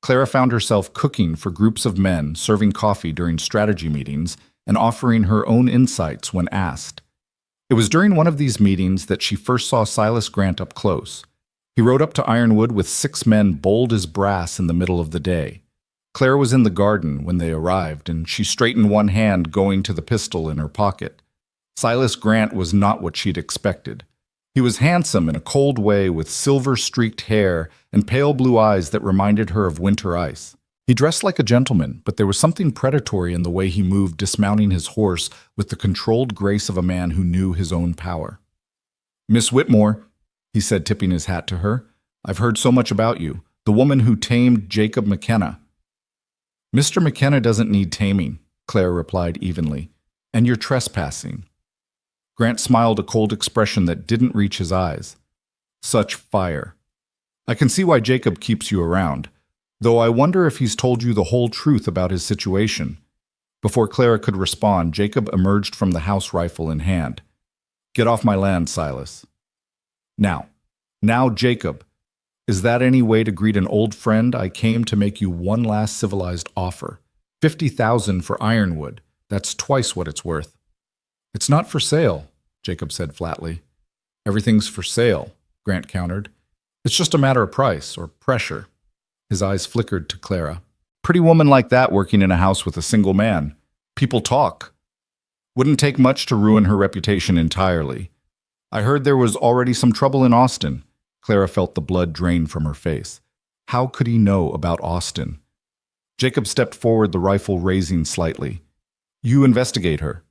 Clara found herself cooking for groups of men, serving coffee during strategy meetings, and offering her own insights when asked. It was during one of these meetings that she first saw Silas Grant up close. He rode up to Ironwood with 6 men bold as brass in the middle of the day. Clara was in the garden when they arrived, and she straightened one hand, going to the pistol in her pocket. Silas Grant was not what she'd expected. He was handsome in a cold way, with silver-streaked hair and pale blue eyes that reminded her of winter ice. He dressed like a gentleman, but there was something predatory in the way he moved, dismounting his horse with the controlled grace of a man who knew his own power. "Miss Whitmore," he said, tipping his hat to her, "I've heard so much about you, the woman who tamed Jacob McKenna." "Mr. McKenna doesn't need taming," Clara replied evenly, "and you're trespassing." Grant smiled, a cold expression that didn't reach his eyes. "Such fire. I can see why Jacob keeps you around, though I wonder if he's told you the whole truth about his situation." Before Clara could respond, Jacob emerged from the house, rifle in hand. "Get off my land, Silas." Now, Jacob, is that any way to greet an old friend? I came to make you one last civilized offer. 50,000 for Ironwood. That's twice what it's worth." "It's not for sale," Jacob said flatly. "Everything's for sale," Grant countered. "It's just a matter of price, or pressure." His eyes flickered to Clara. "Pretty woman like that working in a house with a single man. People talk. Wouldn't take much to ruin her reputation entirely. I heard there was already some trouble in Austin." Clara felt the blood drain from her face. How could he know about Austin? Jacob stepped forward, the rifle raising slightly. "You investigate her.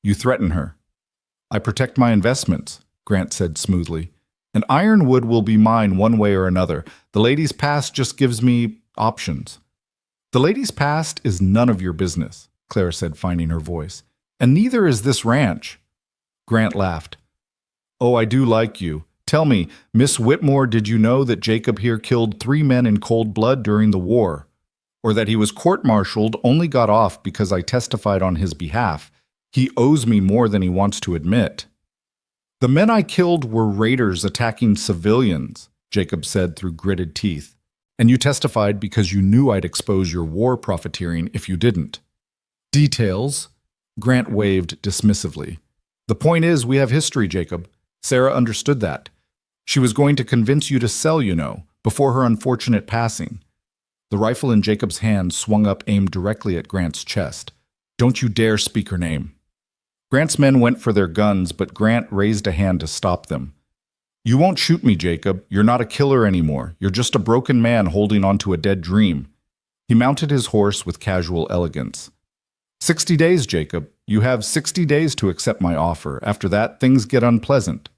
You threaten her." "I protect my investments," Grant said smoothly. "And Ironwood will be mine one way or another. The lady's past just gives me options." "The lady's past is none of your business," Clara said, finding her voice. "And neither is this ranch." Grant laughed. "Oh, I do like you. Tell me, Miss Whitmore, did you know that Jacob here killed 3 men in cold blood during the war? Or that he was court-martialed, only got off because I testified on his behalf? He owes me more than he wants to admit." "The men I killed were raiders attacking civilians," Jacob said through gritted teeth. "And you testified because you knew I'd expose your war profiteering if you didn't." "Details," Grant waved dismissively. "The point is, we have history, Jacob. Sarah understood that. She was going to convince you to sell, you know, before her unfortunate passing." The rifle in Jacob's hand swung up, aimed directly at Grant's chest. "Don't you dare speak her name." Grant's men went for their guns, but Grant raised a hand to stop them. "You won't shoot me, Jacob. You're not a killer anymore. You're just a broken man holding on to a dead dream." He mounted his horse with casual elegance. 60 days, Jacob. You have 60 days to accept my offer. After that, things get unpleasant.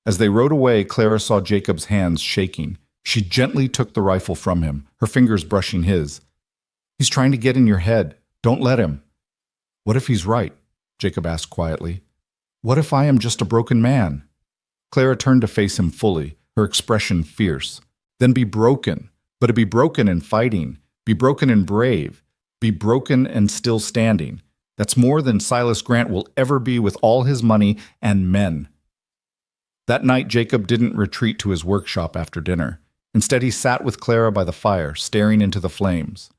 As they rode away, Clara saw Jacob's hands shaking. She gently took the rifle from him, her fingers brushing his. He's trying to get in your head. Don't let him. What if he's right? Jacob asked quietly. What if I am just a broken man? Clara turned to face him fully, her expression fierce. Then be broken. But to be broken and fighting, be broken and brave, be broken and still standing. That's more than Silas Grant will ever be with all his money and men. That night, Jacob didn't retreat to his workshop after dinner. Instead, he sat with Clara by the fire, staring into the flames.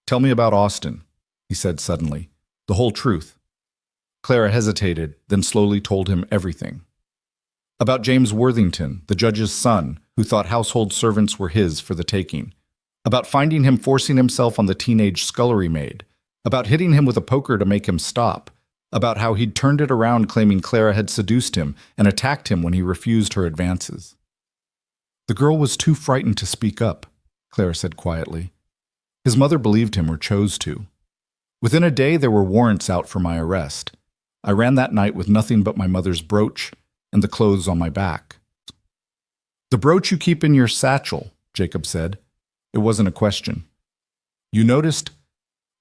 Tell me about Austin, he said suddenly. The whole truth. Clara hesitated, then slowly told him everything. About James Worthington, the judge's son, who thought household servants were his for the taking. About finding him forcing himself on the teenage scullery maid. About hitting him with a poker to make him stop. About how he'd turned it around claiming Clara had seduced him and attacked him when he refused her advances. The girl was too frightened to speak up, Clara said quietly. His mother believed him or chose to. Within a day, there were warrants out for my arrest. I ran that night with nothing but my mother's brooch and the clothes on my back. The brooch you keep in your satchel, Jacob said. It wasn't a question. You noticed?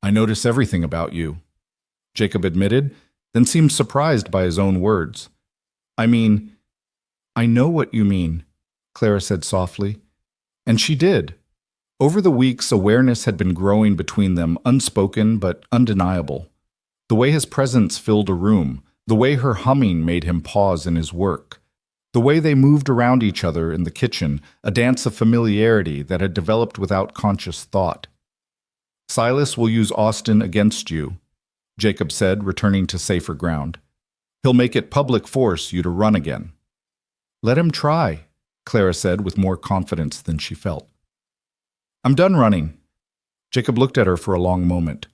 I notice everything about you, Jacob admitted, then seemed surprised by his own words. I know what you mean, Clara said softly. And she did. Over the weeks, awareness had been growing between them, unspoken but undeniable. The way his presence filled a room, the way her humming made him pause in his work, the way they moved around each other in the kitchen, a dance of familiarity that had developed without conscious thought. Silas will use Austin against you, Jacob said, returning to safer ground. He'll make it public force you to run again. Let him try, Clara said with more confidence than she felt. I'm done running. Jacob looked at her for a long moment.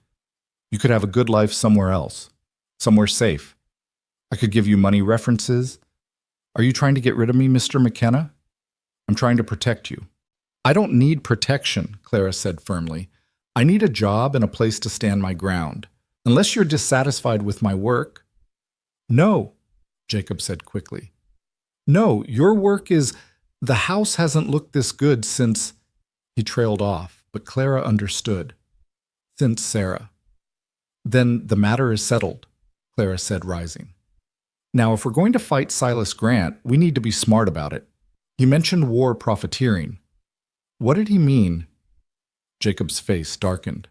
You could have a good life somewhere else, somewhere safe. I could give you money references. Are you trying to get rid of me, Mr. McKenna? I'm trying to protect you. I don't need protection, Clara said firmly. I need a job and a place to stand my ground. Unless you're dissatisfied with my work. No, Jacob said quickly. No, your work is... The house hasn't looked this good since... He trailed off, but Clara understood. Since Sarah. Then the matter is settled, Clara said, rising. Now, if we're going to fight Silas Grant, we need to be smart about it. He mentioned war profiteering. What did he mean? Jacob's face darkened.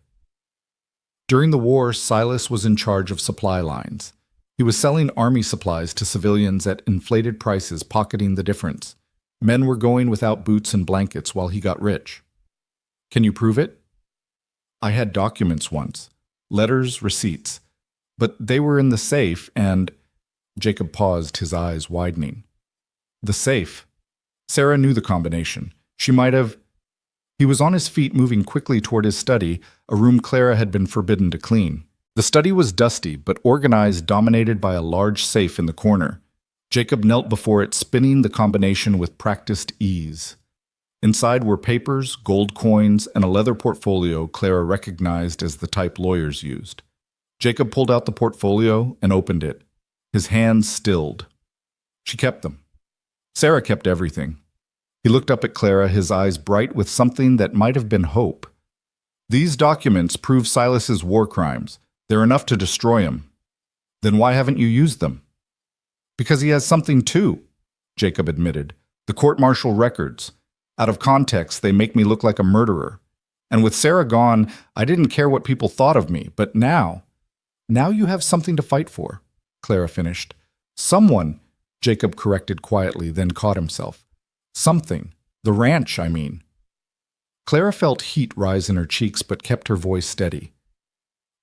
During the war, Silas was in charge of supply lines. He was selling army supplies to civilians at inflated prices, pocketing the difference. Men were going without boots and blankets while he got rich. Can you prove it? I had documents once. Letters, receipts. But they were in the safe and... Jacob paused, his eyes widening. The safe. Sarah knew the combination. She might have... He was on his feet, moving quickly toward his study, a room Clara had been forbidden to clean. The study was dusty, but organized, dominated by a large safe in the corner. Jacob knelt before it, spinning the combination with practiced ease. Inside were papers, gold coins, and a leather portfolio Clara recognized as the type lawyers used. Jacob pulled out the portfolio and opened it. His hands stilled. She kept them. Sarah kept everything. He looked up at Clara, his eyes bright with something that might have been hope. These documents prove Silas's war crimes. They're enough to destroy him. Then why haven't you used them? Because he has something too, Jacob admitted. The court-martial records. Out of context, they make me look like a murderer. And with Sarah gone, I didn't care what people thought of me. But now you have something to fight for, Clara finished. Someone, Jacob corrected quietly, then caught himself. Something. The ranch, I mean. Clara felt heat rise in her cheeks but kept her voice steady.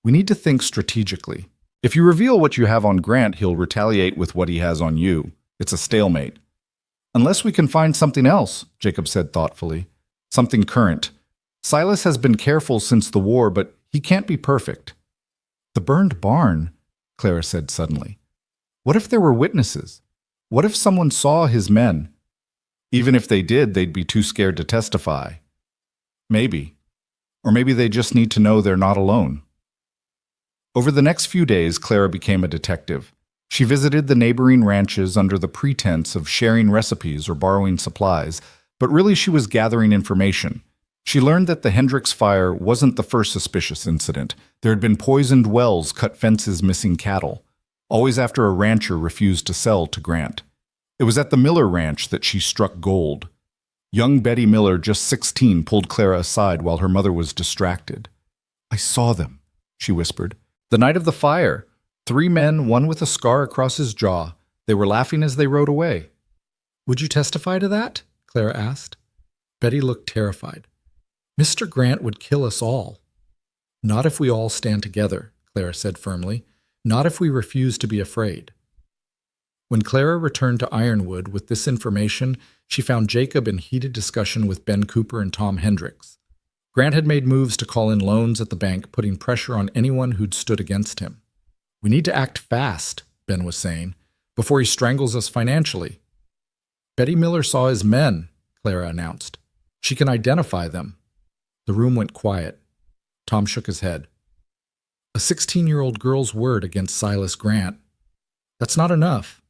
We need to think strategically. If you reveal what you have on Grant, he'll retaliate with what he has on you. It's a stalemate. Unless we can find something else, Jacob said thoughtfully. Something current. Silas has been careful since the war, but he can't be perfect. The burned barn, Clara said suddenly. What if there were witnesses? What if someone saw his men? Even if they did, they'd be too scared to testify. Maybe. Or maybe they just need to know they're not alone. Over the next few days, Clara became a detective. She visited the neighboring ranches under the pretense of sharing recipes or borrowing supplies, but really she was gathering information. She learned that the Hendricks fire wasn't the first suspicious incident. There had been poisoned wells, cut fences, missing cattle, always after a rancher refused to sell to Grant. It was at the Miller Ranch that she struck gold. Young Betty Miller, just 16, pulled Clara aside while her mother was distracted. "I saw them," she whispered. "The night of the fire. 3 men, one with a scar across his jaw. They were laughing as they rode away." "Would you testify to that?" Clara asked. Betty looked terrified. "Mr. Grant would kill us all." "Not if we all stand together," Clara said firmly. "Not if we refuse to be afraid." When Clara returned to Ironwood with this information, she found Jacob in heated discussion with Ben Cooper and Tom Hendricks. Grant had made moves to call in loans at the bank, putting pressure on anyone who'd stood against him. "We need to act fast," Ben was saying, "before he strangles us financially." "Betty Miller saw his men," Clara announced. "She can identify them." The room went quiet. Tom shook his head. "A 16-year-old girl's word against Silas Grant. That's not enough."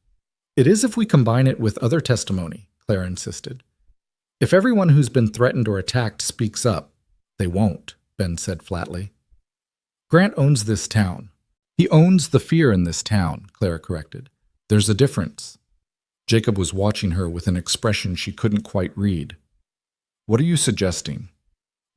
"It is if we combine it with other testimony," Clara insisted. "If everyone who's been threatened or attacked speaks up." "They won't," Ben said flatly. "Grant owns this town. He owns the fear in this town," Clara corrected. "There's a difference." Jacob was watching her with an expression she couldn't quite read. "What are you suggesting?"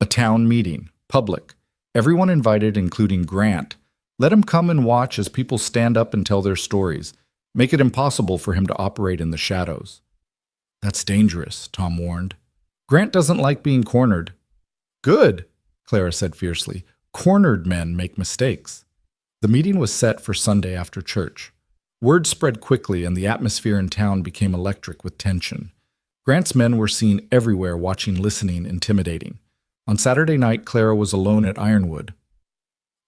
"A town meeting. Public. Everyone invited, including Grant. Let him come and watch as people stand up and tell their stories. Make it impossible for him to operate in the shadows." "That's dangerous," Tom warned. "Grant doesn't like being cornered." "Good," Clara said fiercely. "Cornered men make mistakes." The meeting was set for Sunday after church. Word spread quickly and the atmosphere in town became electric with tension. Grant's men were seen everywhere, watching, listening, intimidating. On Saturday night, Clara was alone at Ironwood.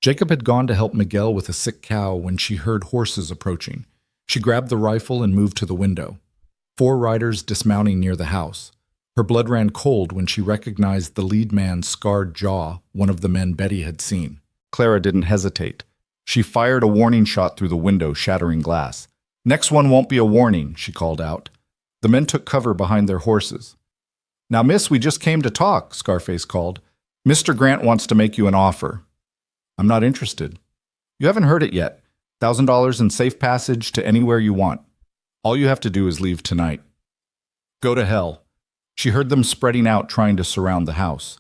Jacob had gone to help Miguel with a sick cow when she heard horses approaching. She grabbed the rifle and moved to the window. 4 riders dismounting near the house. Her blood ran cold when she recognized the lead man's scarred jaw, one of the men Betty had seen. Clara didn't hesitate. She fired a warning shot through the window, shattering glass. "Next one won't be a warning," she called out. The men took cover behind their horses. "Now, miss, we just came to talk," Scarface called. "Mr. Grant wants to make you an offer." "I'm not interested." "You haven't heard it yet. $1,000 in safe passage to anywhere you want. All you have to do is leave tonight." "Go to hell." She heard them spreading out, trying to surround the house.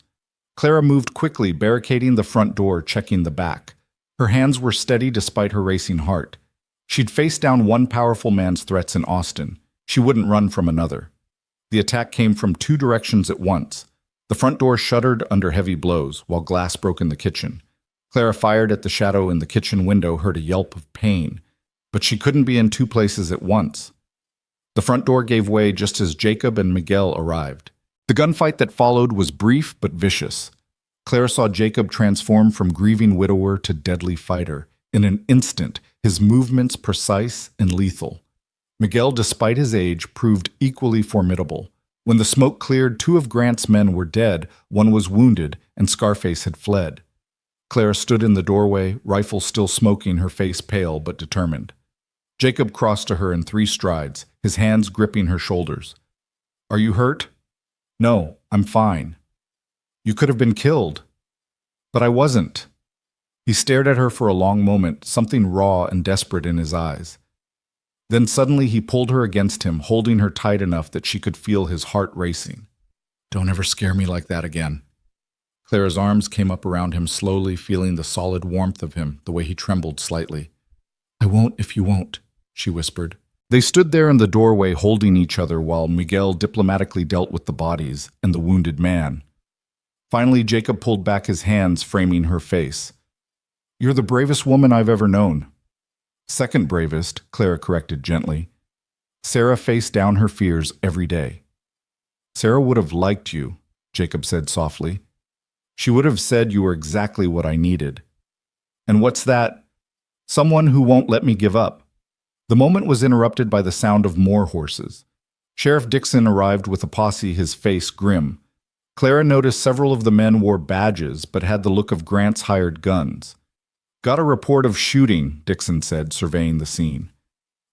Clara moved quickly, barricading the front door, checking the back. Her hands were steady despite her racing heart. She'd faced down one powerful man's threats in Austin. She wouldn't run from another. The attack came from 2 directions at once. The front door shuddered under heavy blows, while glass broke in the kitchen. Clara fired at the shadow in the kitchen window, heard a yelp of pain. But she couldn't be in 2 places at once. The front door gave way just as Jacob and Miguel arrived. The gunfight that followed was brief but vicious. Clara saw Jacob transform from grieving widower to deadly fighter. In an instant, his movements precise and lethal. Miguel, despite his age, proved equally formidable. When the smoke cleared, 2 of Grant's men were dead, 1 was wounded, and Scarface had fled. Clara stood in the doorway, rifle still smoking, her face pale but determined. Jacob crossed to her in 3 strides, his hands gripping her shoulders. "Are you hurt?" "No, I'm fine." "You could have been killed." "But I wasn't." He stared at her for a long moment, something raw and desperate in his eyes. Then suddenly he pulled her against him, holding her tight enough that she could feel his heart racing. "Don't ever scare me like that again." Clara's arms came up around him slowly, feeling the solid warmth of him, the way he trembled slightly. "I won't if you won't," she whispered. They stood there in the doorway holding each other while Miguel diplomatically dealt with the bodies and the wounded man. Finally, Jacob pulled back his hands, framing her face. "You're the bravest woman I've ever known." "Second bravest," Clara corrected gently. "Sarah faced down her fears every day." "Sarah would have liked you," Jacob said softly. "She would have said you were exactly what I needed." "And what's that?" "Someone who won't let me give up." The moment was interrupted by the sound of more horses. Sheriff Dixon arrived with a posse, his face grim. Clara noticed several of the men wore badges but had the look of Grant's hired guns. Got a report of shooting, Dixon said, surveying the scene.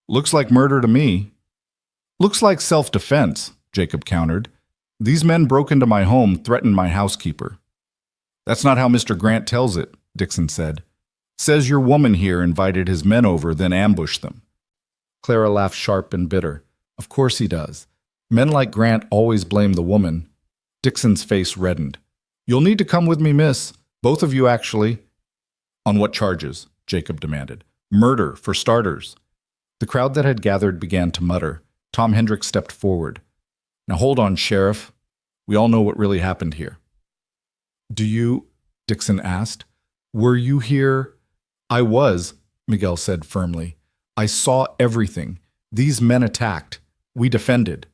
Looks like murder to me. Looks like self-defense, Jacob countered. These men broke into my home, threatened my housekeeper. That's not how Mr. Grant tells it, Dixon said. Says your woman here invited his men over, then ambushed them. Clara laughed sharp and bitter. Of course he does. Men like Grant always blame the woman. Dixon's face reddened. You'll need to come with me, miss. Both of you, actually. On what charges? Jacob demanded. Murder, for starters. The crowd that had gathered began to mutter. Tom Hendricks stepped forward. Now hold on, Sheriff. We all know what really happened here. Do you? Dixon asked. Were you here? I was, Miguel said firmly. I saw everything. These men attacked. We defended.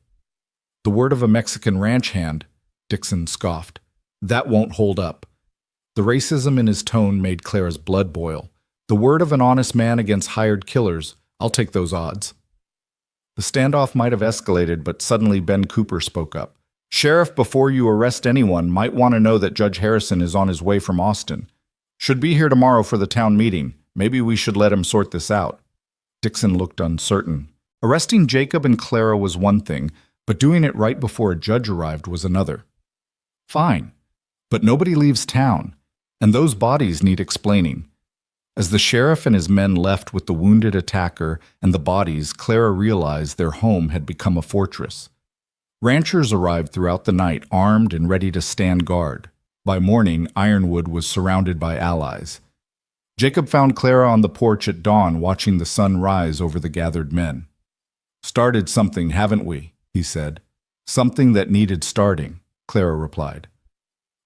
The word of a Mexican ranch hand, Dixon scoffed. That won't hold up. The racism in his tone made Clara's blood boil. The word of an honest man against hired killers. I'll take those odds. The standoff might have escalated, but suddenly Ben Cooper spoke up. Sheriff, before you arrest anyone, might want to know that Judge Harrison is on his way from Austin. Should be here tomorrow for the town meeting. Maybe we should let him sort this out. Dixon looked uncertain. Arresting Jacob and Clara was one thing, but doing it right before a judge arrived was another. Fine, but nobody leaves town, and those bodies need explaining. As the sheriff and his men left with the wounded attacker and the bodies, Clara realized their home had become a fortress. Ranchers arrived throughout the night, armed and ready to stand guard. By morning, Ironwood was surrounded by allies. Jacob found Clara on the porch at dawn, watching the sun rise over the gathered men. Started something, haven't we? He said. Something that needed starting, Clara replied.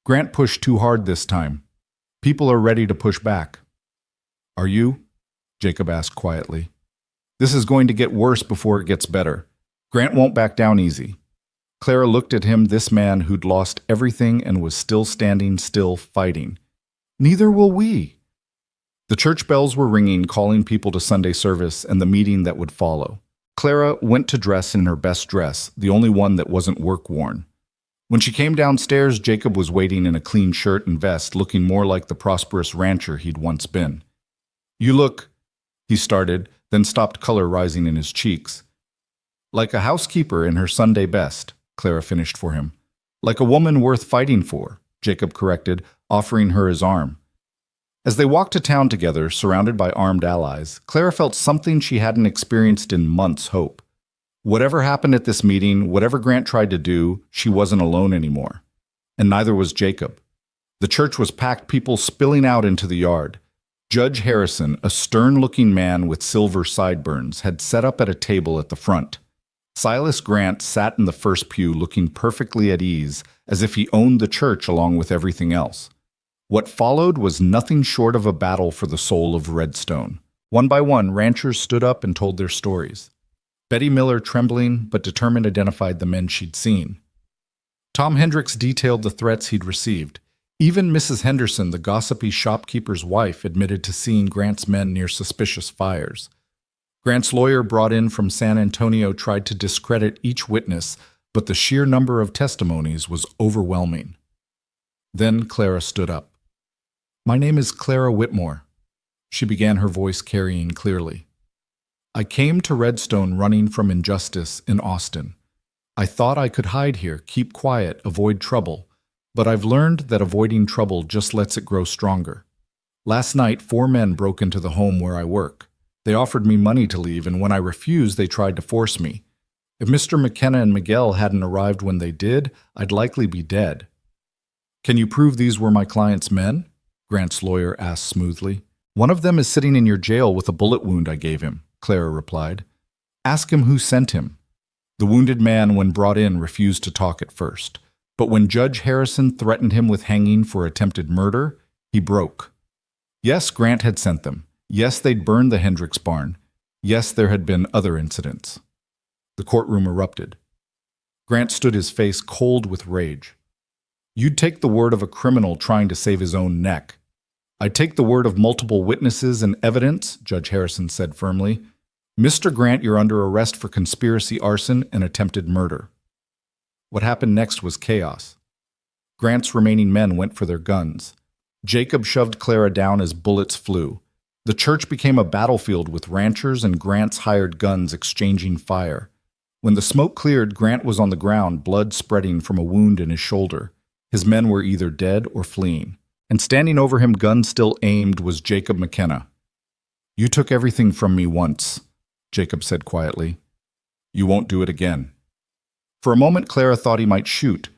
Grant pushed too hard this time. People are ready to push back. Are you? Jacob asked quietly. This is going to get worse before it gets better. Grant won't back down easy. Clara looked at him, this man who'd lost everything and was still standing still, fighting. Neither will we. The church bells were ringing, calling people to Sunday service and the meeting that would follow. Clara went to dress in her best dress, the only one that wasn't work-worn. When she came downstairs, Jacob was waiting in a clean shirt and vest, looking more like the prosperous rancher he'd once been. You look, he started, then stopped, color rising in his cheeks. Like a housekeeper in her Sunday best, Clara finished for him. Like a woman worth fighting for, Jacob corrected, offering her his arm. As they walked to town together, surrounded by armed allies, Clara felt something she hadn't experienced in months' hope. Whatever happened at this meeting, whatever Grant tried to do, she wasn't alone anymore. And neither was Jacob. The church was packed, people spilling out into the yard. Judge Harrison, a stern-looking man with silver sideburns, had set up at a table at the front. Silas Grant sat in the first pew looking perfectly at ease, as if he owned the church along with everything else. What followed was nothing short of a battle for the soul of Redstone. One by one, ranchers stood up and told their stories. Betty Miller, trembling but determined, identified the men she'd seen. Tom Hendricks detailed the threats he'd received. Even Mrs. Henderson, the gossipy shopkeeper's wife, admitted to seeing Grant's men near suspicious fires. Grant's lawyer, brought in from San Antonio, tried to discredit each witness, but the sheer number of testimonies was overwhelming. Then Clara stood up. My name is Clara Whitmore, she began, her voice carrying clearly. I came to Redstone running from injustice in Austin. I thought I could hide here, keep quiet, avoid trouble, but I've learned that avoiding trouble just lets it grow stronger. Last night, 4 men broke into the home where I work. They offered me money to leave, and when I refused, they tried to force me. If Mr. McKenna and Miguel hadn't arrived when they did, I'd likely be dead. Can you prove these were my client's men? Grant's lawyer asked smoothly. One of them is sitting in your jail with a bullet wound I gave him, Clara replied. Ask him who sent him. The wounded man, when brought in, refused to talk at first. But when Judge Harrison threatened him with hanging for attempted murder, he broke. Yes, Grant had sent them. Yes, they'd burned the Hendricks barn. Yes, there had been other incidents. The courtroom erupted. Grant stood, his face cold with rage. You'd take the word of a criminal trying to save his own neck. I'd take the word of multiple witnesses and evidence, Judge Harrison said firmly. Mr. Grant, you're under arrest for conspiracy, arson, and attempted murder. What happened next was chaos. Grant's remaining men went for their guns. Jacob shoved Clara down as bullets flew. The church became a battlefield with ranchers and Grant's hired guns exchanging fire. When the smoke cleared, Grant was on the ground, blood spreading from a wound in his shoulder. His men were either dead or fleeing. And standing over him, gun still aimed, was Jacob McKenna. "You took everything from me once," Jacob said quietly. "You won't do it again." For a moment, Clara thought he might shoot.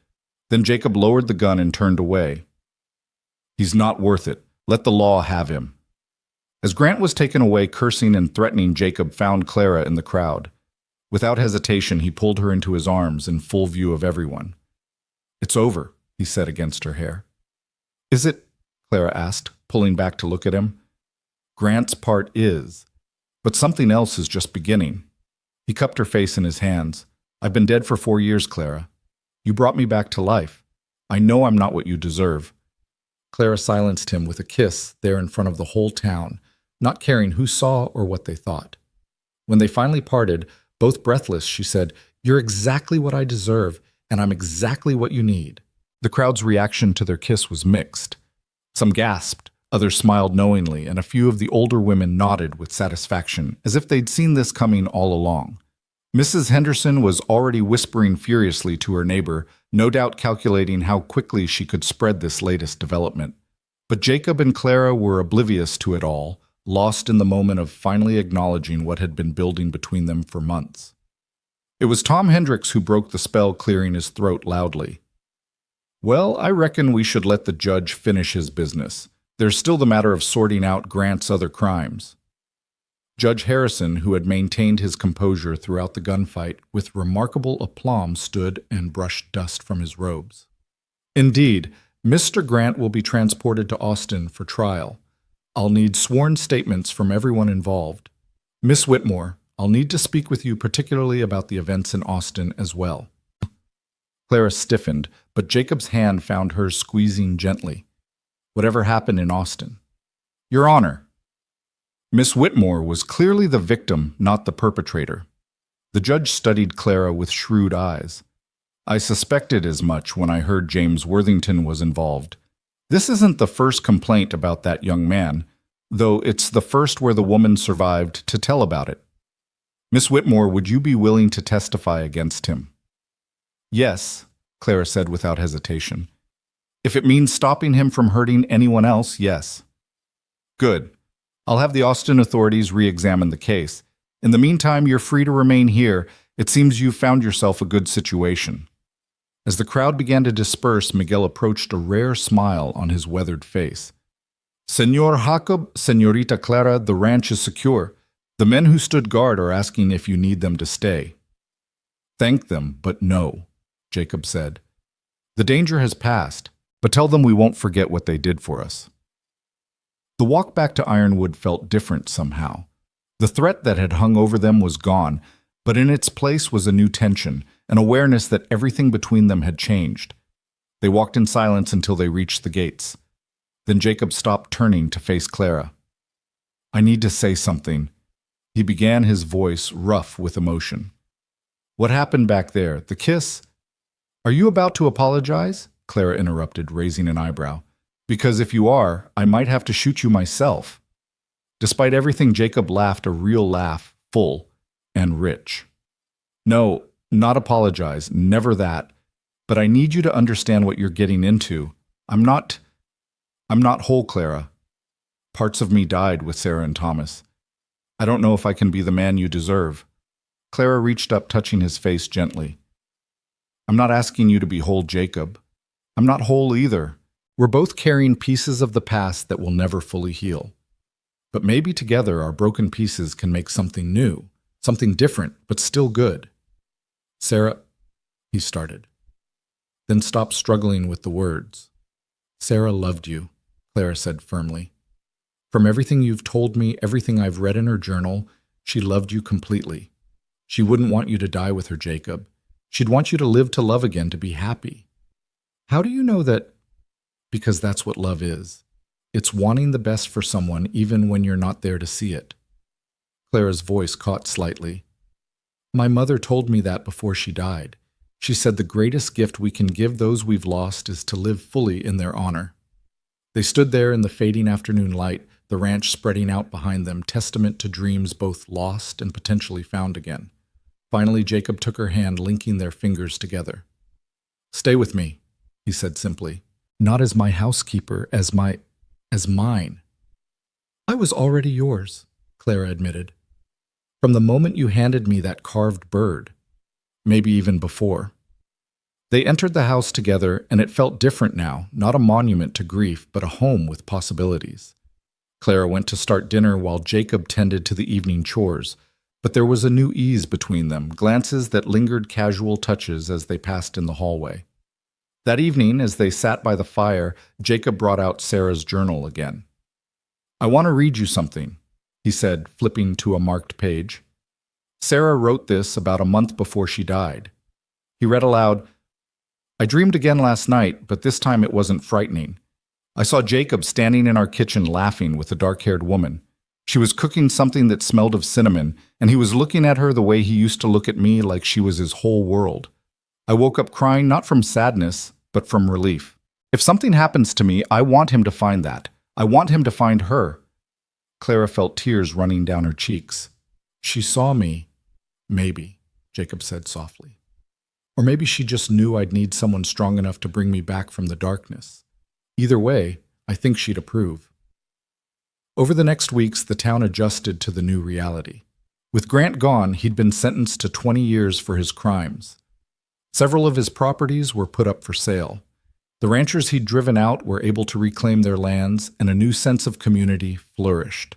Then Jacob lowered the gun and turned away. "He's not worth it. Let the law have him." As Grant was taken away, cursing and threatening, Jacob found Clara in the crowd. Without hesitation, he pulled her into his arms in full view of everyone. "It's over," he said against her hair. "Is it?" Clara asked, pulling back to look at him. "Grant's part is, but something else is just beginning." He cupped her face in his hands. "I've been dead for 4 years, Clara. You brought me back to life. I know I'm not what you deserve." Clara silenced him with a kiss there in front of the whole town, not caring who saw or what they thought. When they finally parted, both breathless, she said, "You're exactly what I deserve, and I'm exactly what you need." The crowd's reaction to their kiss was mixed. Some gasped, others smiled knowingly, and a few of the older women nodded with satisfaction, as if they'd seen this coming all along. Mrs. Henderson was already whispering furiously to her neighbor, no doubt calculating how quickly she could spread this latest development. But Jacob and Clara were oblivious to it all, lost in the moment of finally acknowledging what had been building between them for months. It was Tom Hendricks who broke the spell, clearing his throat loudly. "Well, I reckon we should let the judge finish his business. There's still the matter of sorting out Grant's other crimes." Judge Harrison, who had maintained his composure throughout the gunfight, with remarkable aplomb stood and brushed dust from his robes. "Indeed, Mr. Grant will be transported to Austin for trial. I'll need sworn statements from everyone involved. Miss Whitmore, I'll need to speak with you particularly about the events in Austin as well." Clara stiffened, but Jacob's hand found hers squeezing gently. "Whatever happened in Austin?" "Your Honor." Miss Whitmore was clearly the victim, not the perpetrator. The judge studied Clara with shrewd eyes. "I suspected as much when I heard James Worthington was involved. This isn't the first complaint about that young man, though it's the first where the woman survived to tell about it. Miss Whitmore, would you be willing to testify against him?" "Yes," Clara said without hesitation. "If it means stopping him from hurting anyone else, yes." "Good. I'll have the Austin authorities re-examine the case. In the meantime, you're free to remain here. It seems you've found yourself a good situation." As the crowd began to disperse, Miguel approached, a rare smile on his weathered face. "Senor Jacob, Senorita Clara, the ranch is secure. The men who stood guard are asking if you need them to stay." "Thank them, but no," Jacob said. "The danger has passed, but tell them we won't forget what they did for us." The walk back to Ironwood felt different somehow. The threat that had hung over them was gone, but in its place was a new tension, an awareness that everything between them had changed. They walked in silence until they reached the gates. Then Jacob stopped, turning to face Clara. "I need to say something." He began, his voice rough with emotion. "What happened back there? The kiss?" "Are you about to apologize?" Clara interrupted, raising an eyebrow. "Because if you are, I might have to shoot you myself." Despite everything, Jacob laughed, a real laugh, full and rich. "No, not apologize, never that. But I need you to understand what you're getting into. I'm not whole, Clara. Parts of me died with Sarah and Thomas. I don't know if I can be the man you deserve." Clara reached up, touching his face gently. "I'm not asking you to be whole, Jacob. I'm not whole either. We're both carrying pieces of the past that will never fully heal. But maybe together our broken pieces can make something new, something different, but still good." "Sarah," he started, then stopped, struggling with the words. "Sarah loved you," Clara said firmly. "From everything you've told me, everything I've read in her journal, she loved you completely. She wouldn't want you to die with her, Jacob. She'd want you to live to love again, to be happy. How do you know that? Because that's what love is. It's wanting the best for someone even when you're not there to see it." Clara's voice caught slightly. "My mother told me that before she died. She said the greatest gift we can give those we've lost is to live fully in their honor. They stood there in the fading afternoon light, the ranch spreading out behind them, testament to dreams both lost and potentially found again. Finally, Jacob took her hand, linking their fingers together. "Stay with me," he said simply. "Not as my housekeeper, as mine." "I was already yours," Clara admitted. "From the moment you handed me that carved bird. Maybe even before." They entered the house together, and it felt different now, not a monument to grief, but a home with possibilities. Clara went to start dinner while Jacob tended to the evening chores, but there was a new ease between them, glances that lingered, casual touches as they passed in the hallway. That evening, as they sat by the fire, Jacob brought out Sarah's journal again. "I want to read you something," he said, flipping to a marked page. Sarah wrote this about a month before she died. He read aloud, "I dreamed again last night, but this time it wasn't frightening. I saw Jacob standing in our kitchen laughing with a dark-haired woman. She was cooking something that smelled of cinnamon, and he was looking at her the way he used to look at me, like she was his whole world. I woke up crying not from sadness, but from relief. If something happens to me, I want him to find that. I want him to find her." Clara felt tears running down her cheeks. "She saw me, maybe," Jacob said softly. "Or maybe she just knew I'd need someone strong enough to bring me back from the darkness. Either way, I think she'd approve." Over the next weeks, the town adjusted to the new reality. With Grant gone, he'd been sentenced to 20 years for his crimes. Several of his properties were put up for sale. The ranchers he'd driven out were able to reclaim their lands, and a new sense of community flourished.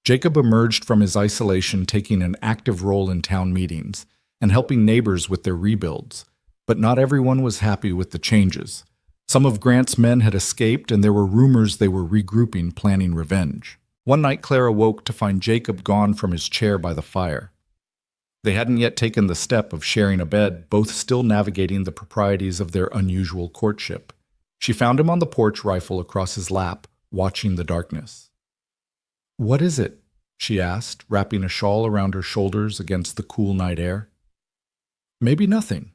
Jacob emerged from his isolation, taking an active role in town meetings and helping neighbors with their rebuilds. But not everyone was happy with the changes. Some of Grant's men had escaped, and there were rumors they were regrouping, planning revenge. One night, Clara woke to find Jacob gone from his chair by the fire. They hadn't yet taken the step of sharing a bed, both still navigating the proprieties of their unusual courtship. She found him on the porch, rifle across his lap, watching the darkness. "What is it?" she asked, wrapping a shawl around her shoulders against the cool night air. "Maybe nothing.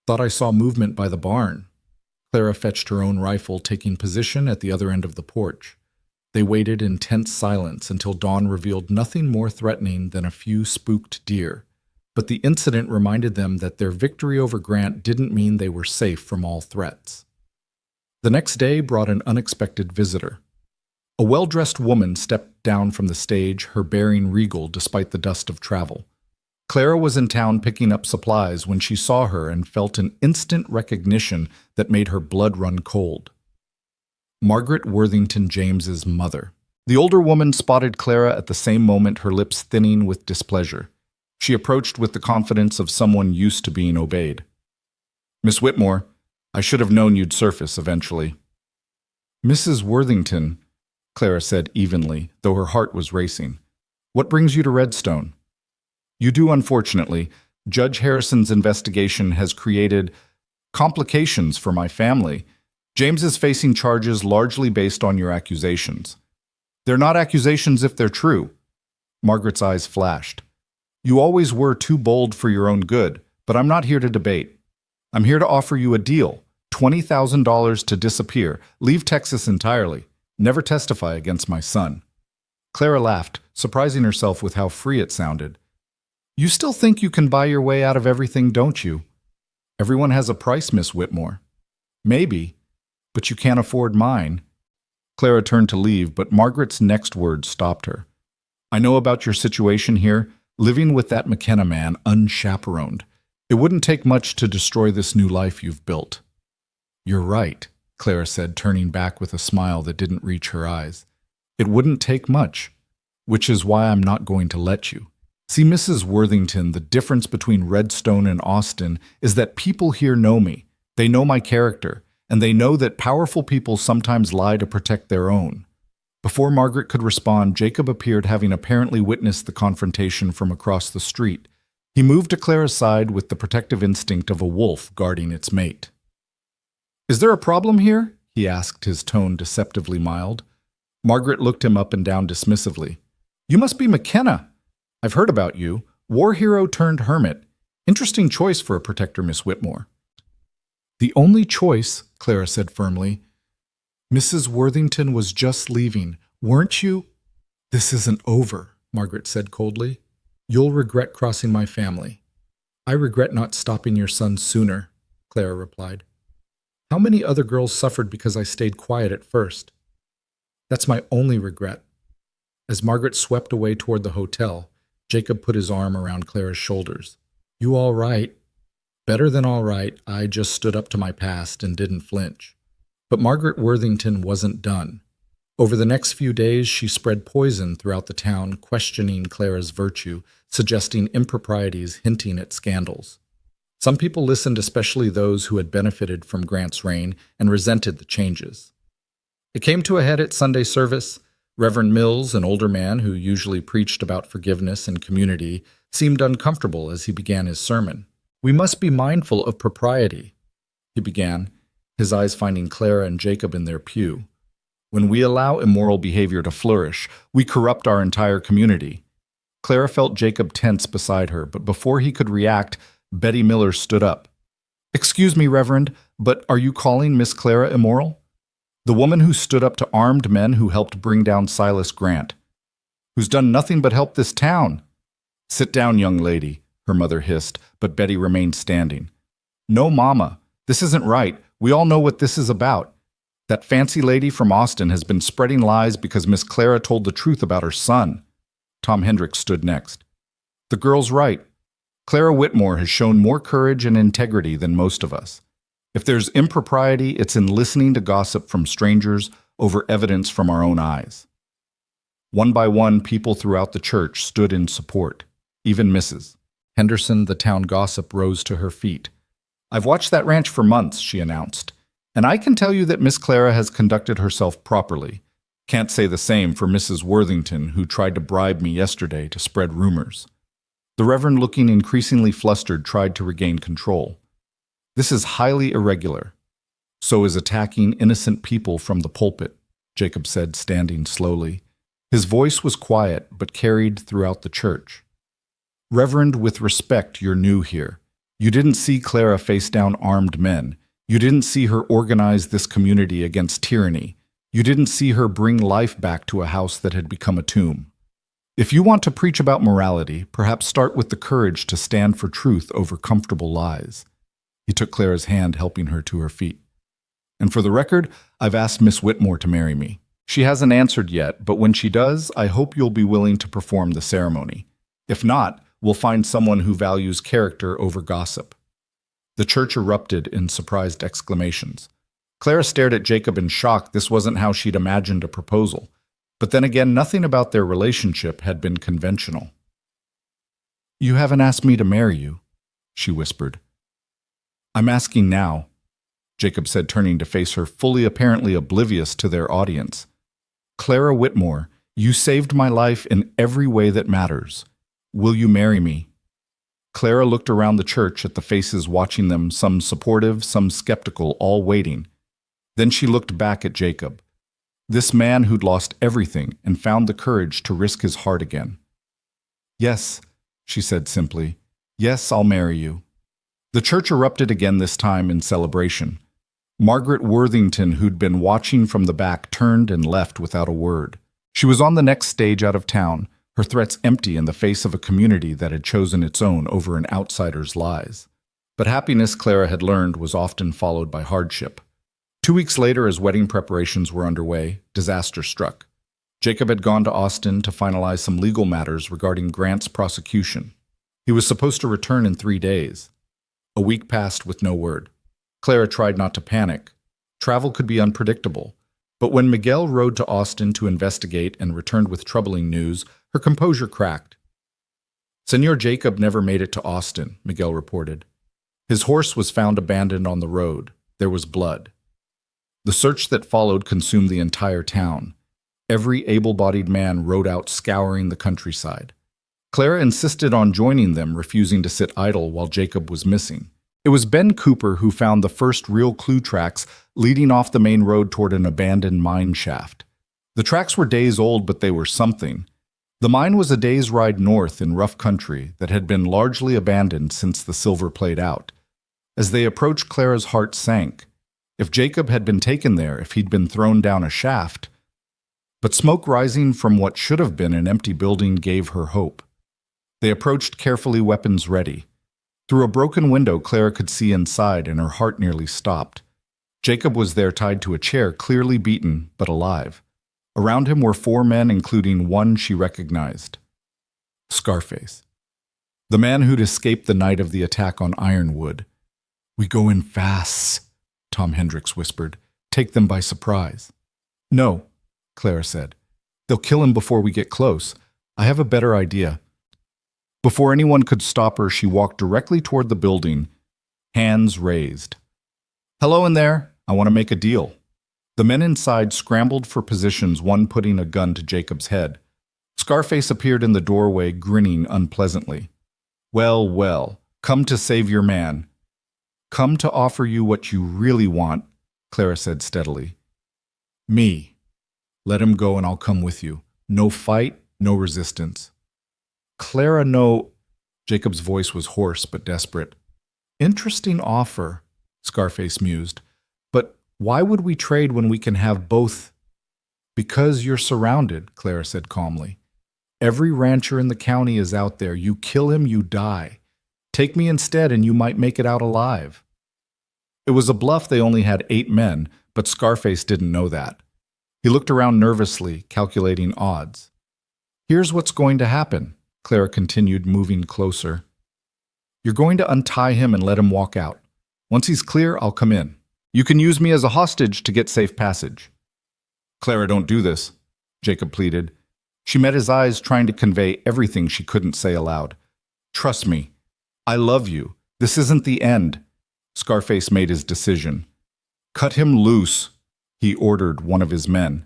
Thought I saw movement by the barn." Clara fetched her own rifle, taking position at the other end of the porch. They waited in tense silence until dawn revealed nothing more threatening than a few spooked deer. But the incident reminded them that their victory over Grant didn't mean they were safe from all threats. The next day brought an unexpected visitor. A well-dressed woman stepped down from the stage, her bearing regal despite the dust of travel. Clara was in town picking up supplies when she saw her and felt an instant recognition that made her blood run cold. Margaret Worthington James's mother. The older woman spotted Clara at the same moment, her lips thinning with displeasure. She approached with the confidence of someone used to being obeyed. "Miss Whitmore, I should have known you'd surface eventually." "Mrs. Worthington," Clara said evenly, though her heart was racing. "What brings you to Redstone?" "You do, unfortunately. Judge Harrison's investigation has created complications for my family. James is facing charges largely based on your accusations." "They're not accusations if they're true." Margaret's eyes flashed. "You always were too bold for your own good, but I'm not here to debate. I'm here to offer you a deal. $20,000 to disappear, leave Texas entirely, never testify against my son." Clara laughed, surprising herself with how free it sounded. "You still think you can buy your way out of everything, don't you?" "Everyone has a price, Miss Whitmore." "Maybe, but you can't afford mine." Clara turned to leave, but Margaret's next words stopped her. "I know about your situation here, living with that McKenna man unchaperoned. It wouldn't take much to destroy this new life you've built." "You're right," Clara said, turning back with a smile that didn't reach her eyes. "It wouldn't take much, which is why I'm not going to let you. See, Mrs. Worthington, the difference between Redstone and Austin is that people here know me. They know my character, and they know that powerful people sometimes lie to protect their own." Before Margaret could respond, Jacob appeared, having apparently witnessed the confrontation from across the street. He moved to Clara's side with the protective instinct of a wolf guarding its mate. "Is there a problem here?" he asked, his tone deceptively mild. Margaret looked him up and down dismissively. "You must be McKenna. I've heard about you. War hero turned hermit. Interesting choice for a protector, Miss Whitmore. The only choice, Clara said firmly. Mrs. Worthington was just leaving, weren't you? This isn't over, Margaret said coldly. You'll regret crossing my family. I regret not stopping your son sooner, Clara replied. How many other girls suffered because I stayed quiet at first? That's my only regret. As Margaret swept away toward the hotel, Jacob put his arm around Clara's shoulders. You all right? Better than all right, I just stood up to my past and didn't flinch. But Margaret Worthington wasn't done. Over the next few days, she spread poison throughout the town, questioning Clara's virtue, suggesting improprieties, hinting at scandals. Some people listened, especially those who had benefited from Grant's reign and resented the changes. It came to a head at Sunday service. Reverend Mills, an older man who usually preached about forgiveness and community, seemed uncomfortable as he began his sermon. We must be mindful of propriety, he began, his eyes finding Clara and Jacob in their pew. When we allow immoral behavior to flourish, we corrupt our entire community. Clara felt Jacob tense beside her, but before he could react, Betty Miller stood up. Excuse me, Reverend, but are you calling Miss Clara immoral? The woman who stood up to armed men who helped bring down Silas Grant, who's done nothing but help this town. Sit down, young lady, her mother hissed, but Betty remained standing. No, Mama, this isn't right. We all know what this is about. That fancy lady from Austin has been spreading lies because Miss Clara told the truth about her son. Tom Hendricks stood next. The girl's right. Clara Whitmore has shown more courage and integrity than most of us. If there's impropriety, it's in listening to gossip from strangers over evidence from our own eyes. One by one, people throughout the church stood in support, even Mrs. Henderson, the town gossip, rose to her feet. I've watched that ranch for months, she announced, and I can tell you that Miss Clara has conducted herself properly. Can't say the same for Mrs. Worthington, who tried to bribe me yesterday to spread rumors. The Reverend, looking increasingly flustered, tried to regain control. This is highly irregular. So is attacking innocent people from the pulpit, Jacob said, standing slowly. His voice was quiet, but carried throughout the church. Reverend, with respect, you're new here. You didn't see Clara face down armed men. You didn't see her organize this community against tyranny. You didn't see her bring life back to a house that had become a tomb. If you want to preach about morality, perhaps start with the courage to stand for truth over comfortable lies. He took Clara's hand, helping her to her feet. And for the record, I've asked Miss Whitmore to marry me. She hasn't answered yet, but when she does, I hope you'll be willing to perform the ceremony. If not, we'll find someone who values character over gossip. The church erupted in surprised exclamations. Clara stared at Jacob in shock. This wasn't how she'd imagined a proposal. But then again, nothing about their relationship had been conventional. You haven't asked me to marry you, she whispered. I'm asking now, Jacob said, turning to face her, fully apparently oblivious to their audience. Clara Whitmore, you saved my life in every way that matters. Will you marry me? Clara looked around the church at the faces watching them, some supportive, some skeptical, all waiting. Then she looked back at Jacob, this man who'd lost everything and found the courage to risk his heart again. Yes, she said simply. Yes, I'll marry you. The church erupted again, this time in celebration. Margaret Worthington, who'd been watching from the back, turned and left without a word. She was on the next stage out of town, her threats empty in the face of a community that had chosen its own over an outsider's lies. But happiness, Clara had learned, was often followed by hardship. 2 weeks later, as wedding preparations were underway, disaster struck. Jacob had gone to Austin to finalize some legal matters regarding Grant's prosecution. He was supposed to return in 3 days. A week passed with no word. Clara tried not to panic. Travel could be unpredictable. But when Miguel rode to Austin to investigate and returned with troubling news, her composure cracked. Senor Jacob never made it to Austin, Miguel reported. His horse was found abandoned on the road. There was blood. The search that followed consumed the entire town. Every able-bodied man rode out, scouring the countryside. Clara insisted on joining them, refusing to sit idle while Jacob was missing. It was Ben Cooper who found the first real clue tracks leading off the main road toward an abandoned mine shaft. The tracks were days old, but they were something. The mine was a day's ride north in rough country that had been largely abandoned since the silver played out. As they approached, Clara's heart sank. If Jacob had been taken there, if he'd been thrown down a shaft. But smoke rising from what should have been an empty building gave her hope. They approached carefully, weapons ready. Through a broken window, Clara could see inside, and her heart nearly stopped. Jacob was there tied to a chair, clearly beaten, but alive. Around him were 4 men, including one she recognized. Scarface. The man who'd escaped the night of the attack on Ironwood. "We go in fast," Tom Hendricks whispered. "Take them by surprise." "No," Clara said. "They'll kill him before we get close. I have a better idea." Before anyone could stop her, she walked directly toward the building, hands raised. "Hello in there. I want to make a deal." The men inside scrambled for positions, one putting a gun to Jacob's head. Scarface appeared in the doorway, grinning unpleasantly. "Well, well, come to save your man. Come to offer you what you really want," Clara said steadily. "Me. Let him go and I'll come with you. No fight, no resistance." "Clara, no." Jacob's voice was hoarse but desperate. "Interesting offer," Scarface mused. "But why would we trade when we can have both?" "Because you're surrounded," Clara said calmly. "Every rancher in the county is out there. You kill him, you die. Take me instead and you might make it out alive." It was a bluff. They only had 8 men, but Scarface didn't know that. He looked around nervously, calculating odds. "Here's what's going to happen," Clara continued, moving closer. "You're going to untie him and let him walk out. Once he's clear, I'll come in. You can use me as a hostage to get safe passage." "Clara, don't do this," Jacob pleaded. She met his eyes, trying to convey everything she couldn't say aloud. "Trust me. I love you. This isn't the end." Scarface made his decision. "Cut him loose," he ordered one of his men.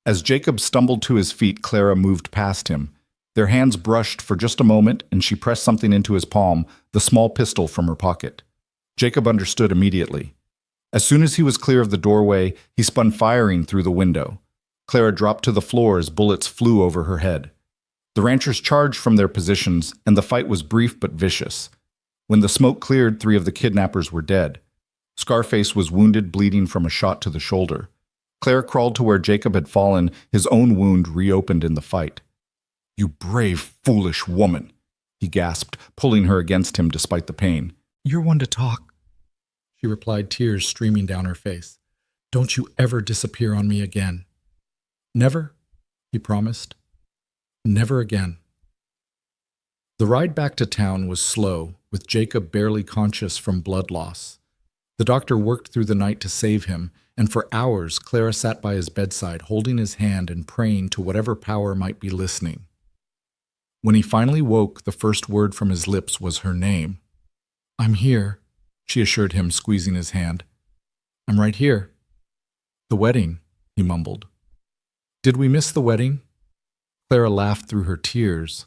As Jacob stumbled to his feet, Clara moved past him. Their hands brushed for just a moment, and she pressed something into his palm, the small pistol from her pocket. Jacob understood immediately. As soon as he was clear of the doorway, he spun firing through the window. Clara dropped to the floor as bullets flew over her head. The ranchers charged from their positions, and the fight was brief but vicious. When the smoke cleared, 3 of the kidnappers were dead. Scarface was wounded, bleeding from a shot to the shoulder. Clara crawled to where Jacob had fallen, his own wound reopened in the fight. "You brave, foolish woman," he gasped, pulling her against him despite the pain. "You're one to talk," she replied, tears streaming down her face. "Don't you ever disappear on me again." "Never," he promised. "Never again." The ride back to town was slow, with Jacob barely conscious from blood loss. The doctor worked through the night to save him, and for hours Clara sat by his bedside, holding his hand and praying to whatever power might be listening. When he finally woke, the first word from his lips was her name. "I'm here," she assured him, squeezing his hand. "I'm right here." "The wedding," he mumbled. "Did we miss the wedding?" Clara laughed through her tears.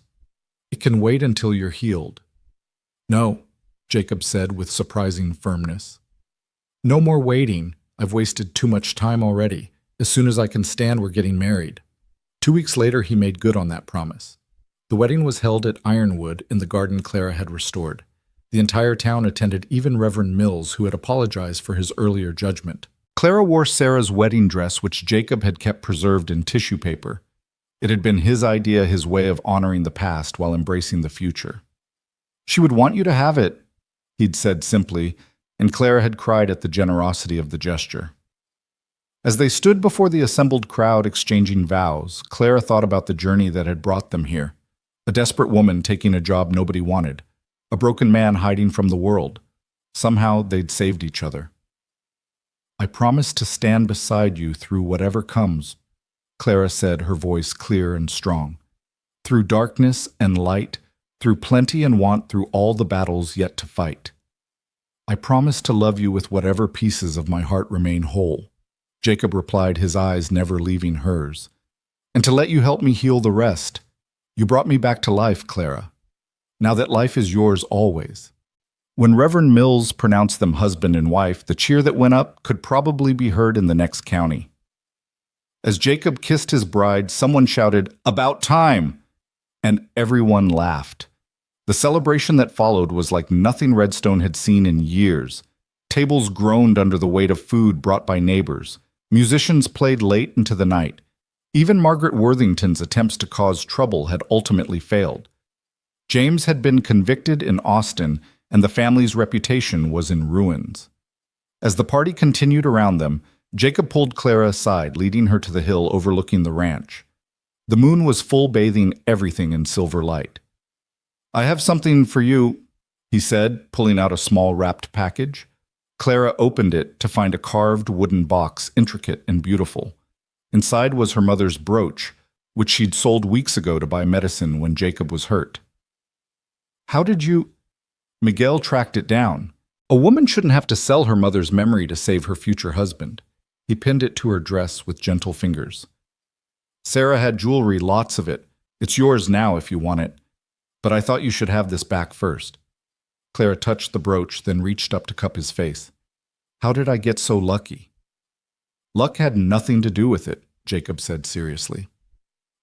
"It can wait until you're healed." "No," Jacob said with surprising firmness. "No more waiting. I've wasted too much time already. As soon as I can stand, we're getting married." 2 weeks later, he made good on that promise. The wedding was held at Ironwood in the garden Clara had restored. The entire town attended, even Reverend Mills, who had apologized for his earlier judgment. Clara wore Sarah's wedding dress, which Jacob had kept preserved in tissue paper. It had been his idea, his way of honoring the past while embracing the future. "She would want you to have it," he'd said simply, and Clara had cried at the generosity of the gesture. As they stood before the assembled crowd exchanging vows, Clara thought about the journey that had brought them here. A desperate woman taking a job nobody wanted. A broken man hiding from the world. Somehow they'd saved each other. "I promise to stand beside you through whatever comes," Clara said, her voice clear and strong. "Through darkness and light, through plenty and want, through all the battles yet to fight. I promise to love you with whatever pieces of my heart remain whole," Jacob replied, his eyes never leaving hers. "And to let you help me heal the rest. You brought me back to life, Clara. Now that life is yours always." When Reverend Mills pronounced them husband and wife, the cheer that went up could probably be heard in the next county. As Jacob kissed his bride, someone shouted, "About time!" And everyone laughed. The celebration that followed was like nothing Redstone had seen in years. Tables groaned under the weight of food brought by neighbors. Musicians played late into the night. Even Margaret Worthington's attempts to cause trouble had ultimately failed. James had been convicted in Austin, and the family's reputation was in ruins. As the party continued around them, Jacob pulled Clara aside, leading her to the hill overlooking the ranch. The moon was full, bathing everything in silver light. "I have something for you," he said, pulling out a small wrapped package. Clara opened it to find a carved wooden box, intricate and beautiful. Inside was her mother's brooch, which she'd sold weeks ago to buy medicine when Jacob was hurt. "How did you—" Miguel tracked it down. A woman shouldn't have to sell her mother's memory to save her future husband. He pinned it to her dress with gentle fingers. "Sarah had jewelry, lots of it. It's yours now if you want it. But I thought you should have this back first." Clara touched the brooch, then reached up to cup his face. "How did I get so lucky?" "Luck had nothing to do with it," Jacob said seriously.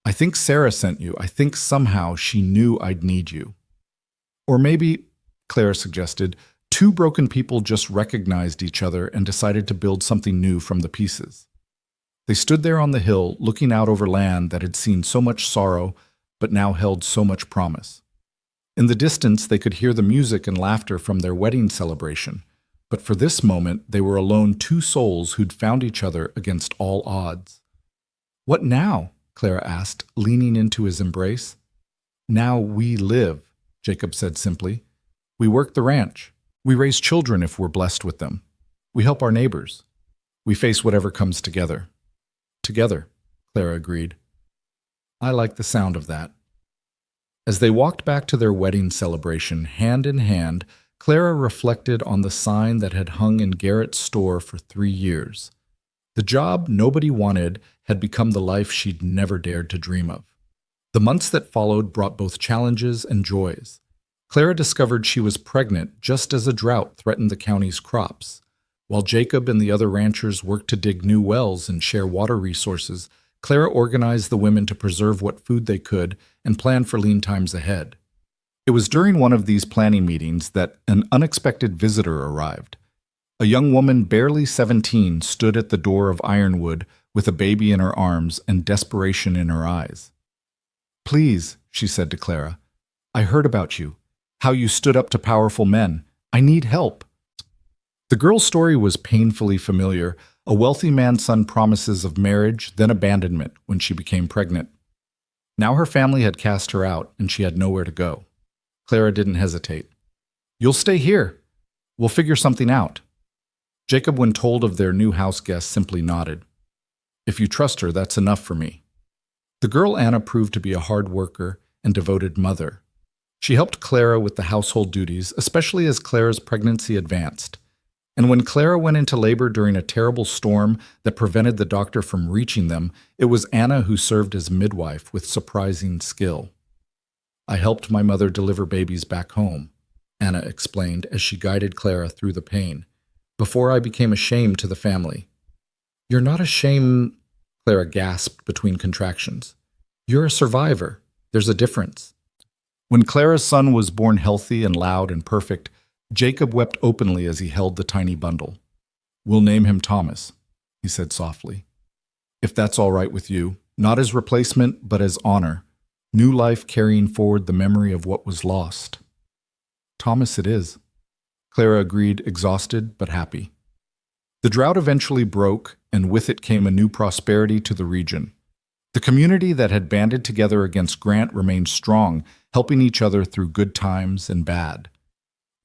"I think Sarah sent you. I think somehow she knew I'd need you." Or maybe, Clara suggested, two broken people just recognized each other and decided to build something new from the pieces. They stood there on the hill, looking out over land that had seen so much sorrow, but now held so much promise. In the distance, they could hear the music and laughter from their wedding celebration, but for this moment, they were alone, two souls who'd found each other against all odds. "What now?" Clara asked, leaning into his embrace. "Now we live," Jacob said simply. "We work the ranch. We raise children if we're blessed with them. We help our neighbors. We face whatever comes together." "Together," Clara agreed. "I like the sound of that." As they walked back to their wedding celebration, hand in hand, Clara reflected on the sign that had hung in Garrett's store for 3 years. The job nobody wanted had become the life she'd never dared to dream of. The months that followed brought both challenges and joys. Clara discovered she was pregnant just as a drought threatened the county's crops. While Jacob and the other ranchers worked to dig new wells and share water resources, Clara organized the women to preserve what food they could and plan for lean times ahead. It was during one of these planning meetings that an unexpected visitor arrived. A young woman barely 17 stood at the door of Ironwood with a baby in her arms and desperation in her eyes. "Please," she said to Clara, "I heard about you, how you stood up to powerful men. I need help." The girl's story was painfully familiar. A wealthy man's son promises of marriage, then abandonment when she became pregnant. Now her family had cast her out, and she had nowhere to go. Clara didn't hesitate. "You'll stay here. We'll figure something out." Jacob, when told of their new house guest, simply nodded. "If you trust her, that's enough for me." The girl Anna proved to be a hard worker and devoted mother. She helped Clara with the household duties, especially as Clara's pregnancy advanced. And when Clara went into labor during a terrible storm that prevented the doctor from reaching them, it was Anna who served as midwife with surprising skill. "I helped my mother deliver babies back home," Anna explained as she guided Clara through the pain, "before I became a shame to the family." "You're not a shame," Clara gasped between contractions. "You're a survivor. There's a difference." When Clara's son was born healthy and loud and perfect, Jacob wept openly as he held the tiny bundle. "We'll name him Thomas," he said softly. "If that's all right with you, not as replacement, but as honor. New life carrying forward the memory of what was lost." "Thomas it is," Clara agreed, exhausted but happy. The drought eventually broke, and with it came a new prosperity to the region. The community that had banded together against Grant remained strong, helping each other through good times and bad.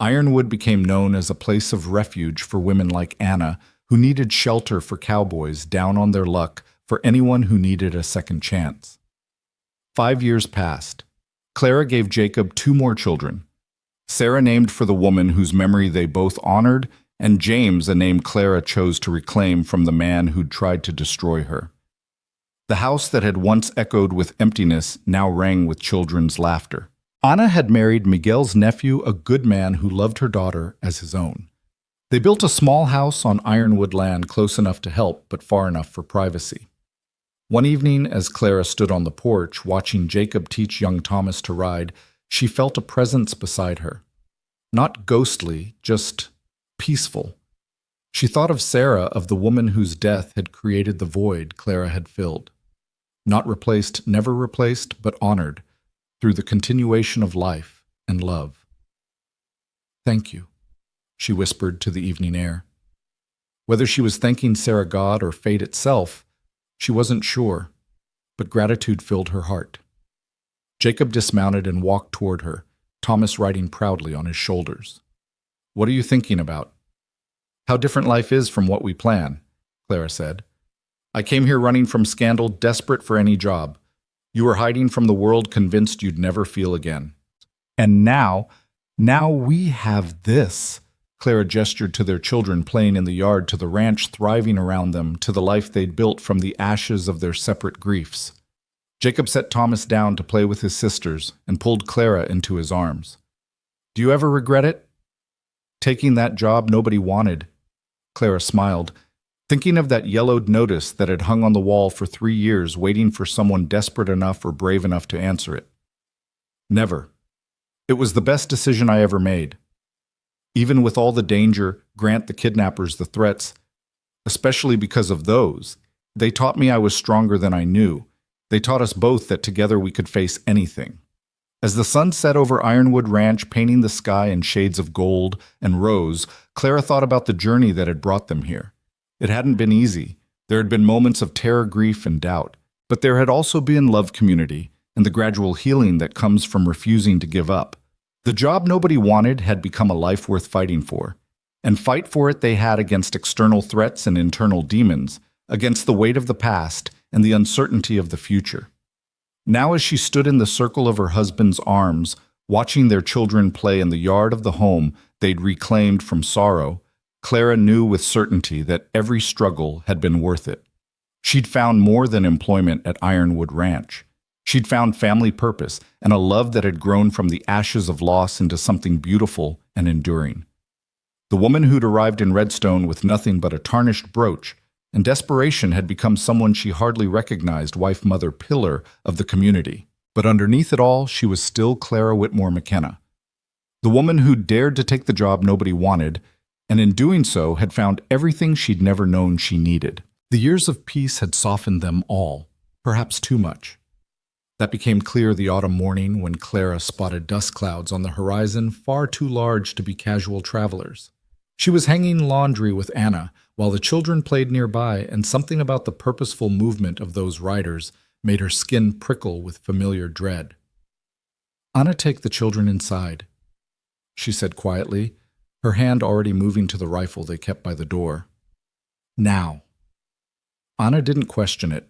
Ironwood became known as a place of refuge for women like Anna, who needed shelter for cowboys down on their luck, for anyone who needed a second chance. 5 years passed. Clara gave Jacob 2 more children. Sarah, named for the woman whose memory they both honored, and James, a name Clara chose to reclaim from the man who'd tried to destroy her. The house that had once echoed with emptiness now rang with children's laughter. Anna had married Miguel's nephew, a good man who loved her daughter as his own. They built a small house on Ironwood land close enough to help, but far enough for privacy. One evening, as Clara stood on the porch watching Jacob teach young Thomas to ride, she felt a presence beside her. Not ghostly, just peaceful. She thought of Sarah, of the woman whose death had created the void Clara had filled. Not replaced, never replaced, but honored through the continuation of life and love. "Thank you," she whispered to the evening air. Whether she was thanking Sarah God or fate itself, she wasn't sure, but gratitude filled her heart. Jacob dismounted and walked toward her, Thomas riding proudly on his shoulders. "What are you thinking about?" "How different life is from what we plan," Clara said. "I came here running from scandal, desperate for any job. You were hiding from the world, convinced you'd never feel again. And now we have this." Clara gestured to their children playing in the yard, to the ranch thriving around them, to the life they'd built from the ashes of their separate griefs. Jacob set Thomas down to play with his sisters and pulled Clara into his arms. "Do you ever regret it? Taking that job nobody wanted?" Clara smiled, thinking of that yellowed notice that had hung on the wall for 3 years, waiting for someone desperate enough or brave enough to answer it. "Never. It was the best decision I ever made. Even with all the danger, Grant, the kidnappers, the threats, especially because of those, they taught me I was stronger than I knew. They taught us both that together we could face anything." As the sun set over Ironwood Ranch, painting the sky in shades of gold and rose, Clara thought about the journey that had brought them here. It hadn't been easy. There had been moments of terror, grief, and doubt. But there had also been love, community, and the gradual healing that comes from refusing to give up. The job nobody wanted had become a life worth fighting for. And fight for it they had against external threats and internal demons, against the weight of the past and the uncertainty of the future. Now as she stood in the circle of her husband's arms, watching their children play in the yard of the home they'd reclaimed from sorrow, Clara knew with certainty that every struggle had been worth it. She'd found more than employment at Ironwood Ranch. She'd found family purpose and a love that had grown from the ashes of loss into something beautiful and enduring. The woman who'd arrived in Redstone with nothing but a tarnished brooch and desperation had become someone she hardly recognized, wife, mother, pillar of the community. But underneath it all, she was still Clara Whitmore McKenna. The woman who'd dared to take the job nobody wanted, and in doing so had found everything she'd never known she needed. The years of peace had softened them all, perhaps too much. That became clear the autumn morning when Clara spotted dust clouds on the horizon far too large to be casual travelers. She was hanging laundry with Anna while the children played nearby, and something about the purposeful movement of those riders made her skin prickle with familiar dread. "Anna, take the children inside," she said quietly, her hand already moving to the rifle they kept by the door. "Now." Anna didn't question it.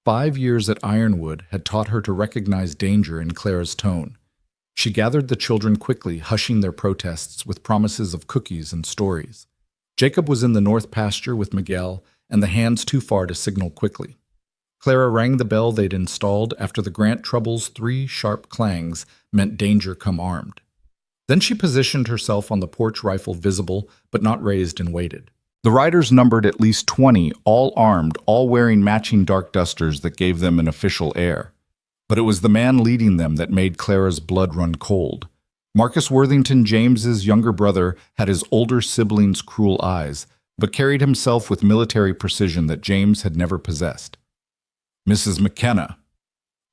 5 years at Ironwood had taught her to recognize danger in Clara's tone. She gathered the children quickly, hushing their protests with promises of cookies and stories. Jacob was in the north pasture with Miguel, and the hands too far to signal quickly. Clara rang the bell they'd installed after the Grant trouble's 3 sharp clangs meant danger come armed. Then she positioned herself on the porch, rifle visible but not raised, and waited. The riders numbered at least 20, all armed, all wearing matching dark dusters that gave them an official air. But it was the man leading them that made Clara's blood run cold. Marcus Worthington, James's younger brother, had his older sibling's cruel eyes, but carried himself with military precision that James had never possessed. "Mrs. McKenna,"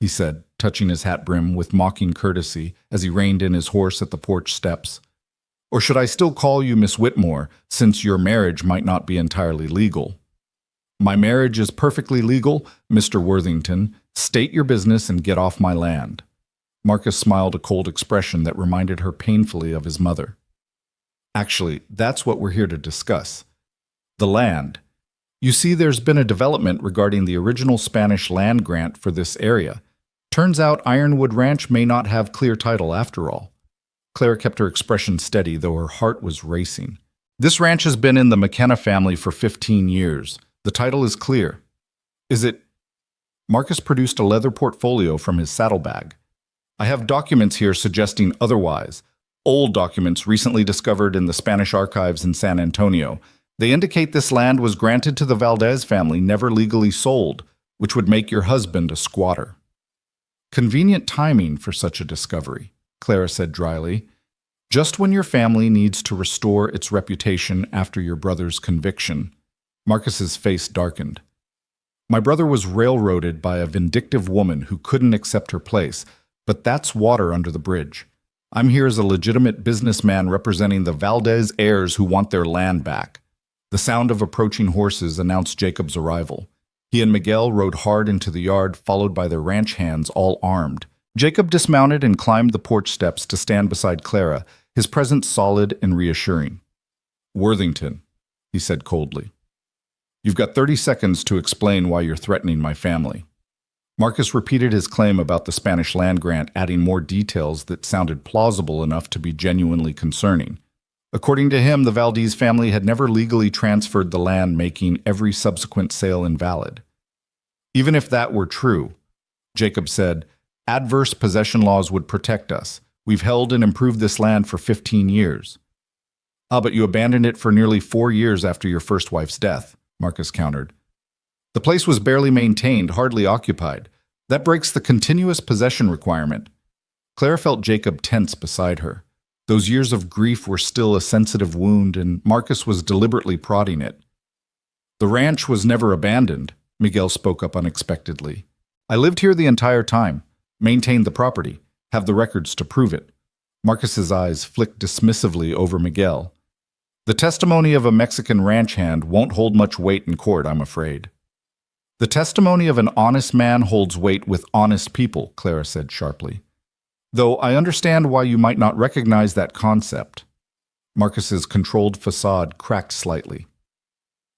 he said, touching his hat brim with mocking courtesy as he reined in his horse at the porch steps. "Or should I still call you Miss Whitmore, since your marriage might not be entirely legal?" "My marriage is perfectly legal, Mr. Worthington. State your business and get off my land." Marcus smiled a cold expression that reminded her painfully of his mother. "Actually, that's what we're here to discuss. The land. You see, there's been a development regarding the original Spanish land grant for this area. Turns out Ironwood Ranch may not have clear title after all." Clara kept her expression steady, though her heart was racing. "This ranch has been in the McKenna family for 15 years. The title is clear." "Is it?" Marcus produced a leather portfolio from his saddlebag. "I have documents here suggesting otherwise. Old documents recently discovered in the Spanish archives in San Antonio. They indicate this land was granted to the Valdez family, never legally sold. which would make your husband a squatter. Convenient timing for such a discovery, Clara said dryly. Just when your family needs to restore its reputation after your brother's conviction. Marcus's face darkened. My brother was railroaded by a vindictive woman who couldn't accept her place, but that's water under the bridge. I'm here as a legitimate businessman representing the Valdez heirs who want their land back. The sound of approaching horses announced Jacob's arrival. He and Miguel rode hard into the yard, followed by their ranch hands, all armed. Jacob dismounted and climbed the porch steps to stand beside Clara, his presence solid and reassuring. Worthington, he said coldly. You've got 30 seconds to explain why you're threatening my family. Marcus repeated his claim about the Spanish land grant, adding more details that sounded plausible enough to be genuinely concerning. According to him, the Valdez family had never legally transferred the land, making every subsequent sale invalid. Even if that were true, Jacob said, adverse possession laws would protect us. We've held and improved this land for 15 years. But you abandoned it for nearly 4 years after your first wife's death, Marcus countered. The place was barely maintained, hardly occupied. That breaks the continuous possession requirement. Clara felt Jacob tense beside her. Those years of grief were still a sensitive wound, and Marcus was deliberately prodding it. The ranch was never abandoned, Miguel spoke up unexpectedly. I lived here the entire time, maintained the property, have the records to prove it. Marcus's eyes flicked dismissively over Miguel. The testimony of a Mexican ranch hand won't hold much weight in court, I'm afraid. The testimony of an honest man holds weight with honest people, Clara said sharply. Though I understand why you might not recognize that concept. Marcus's controlled facade cracked slightly.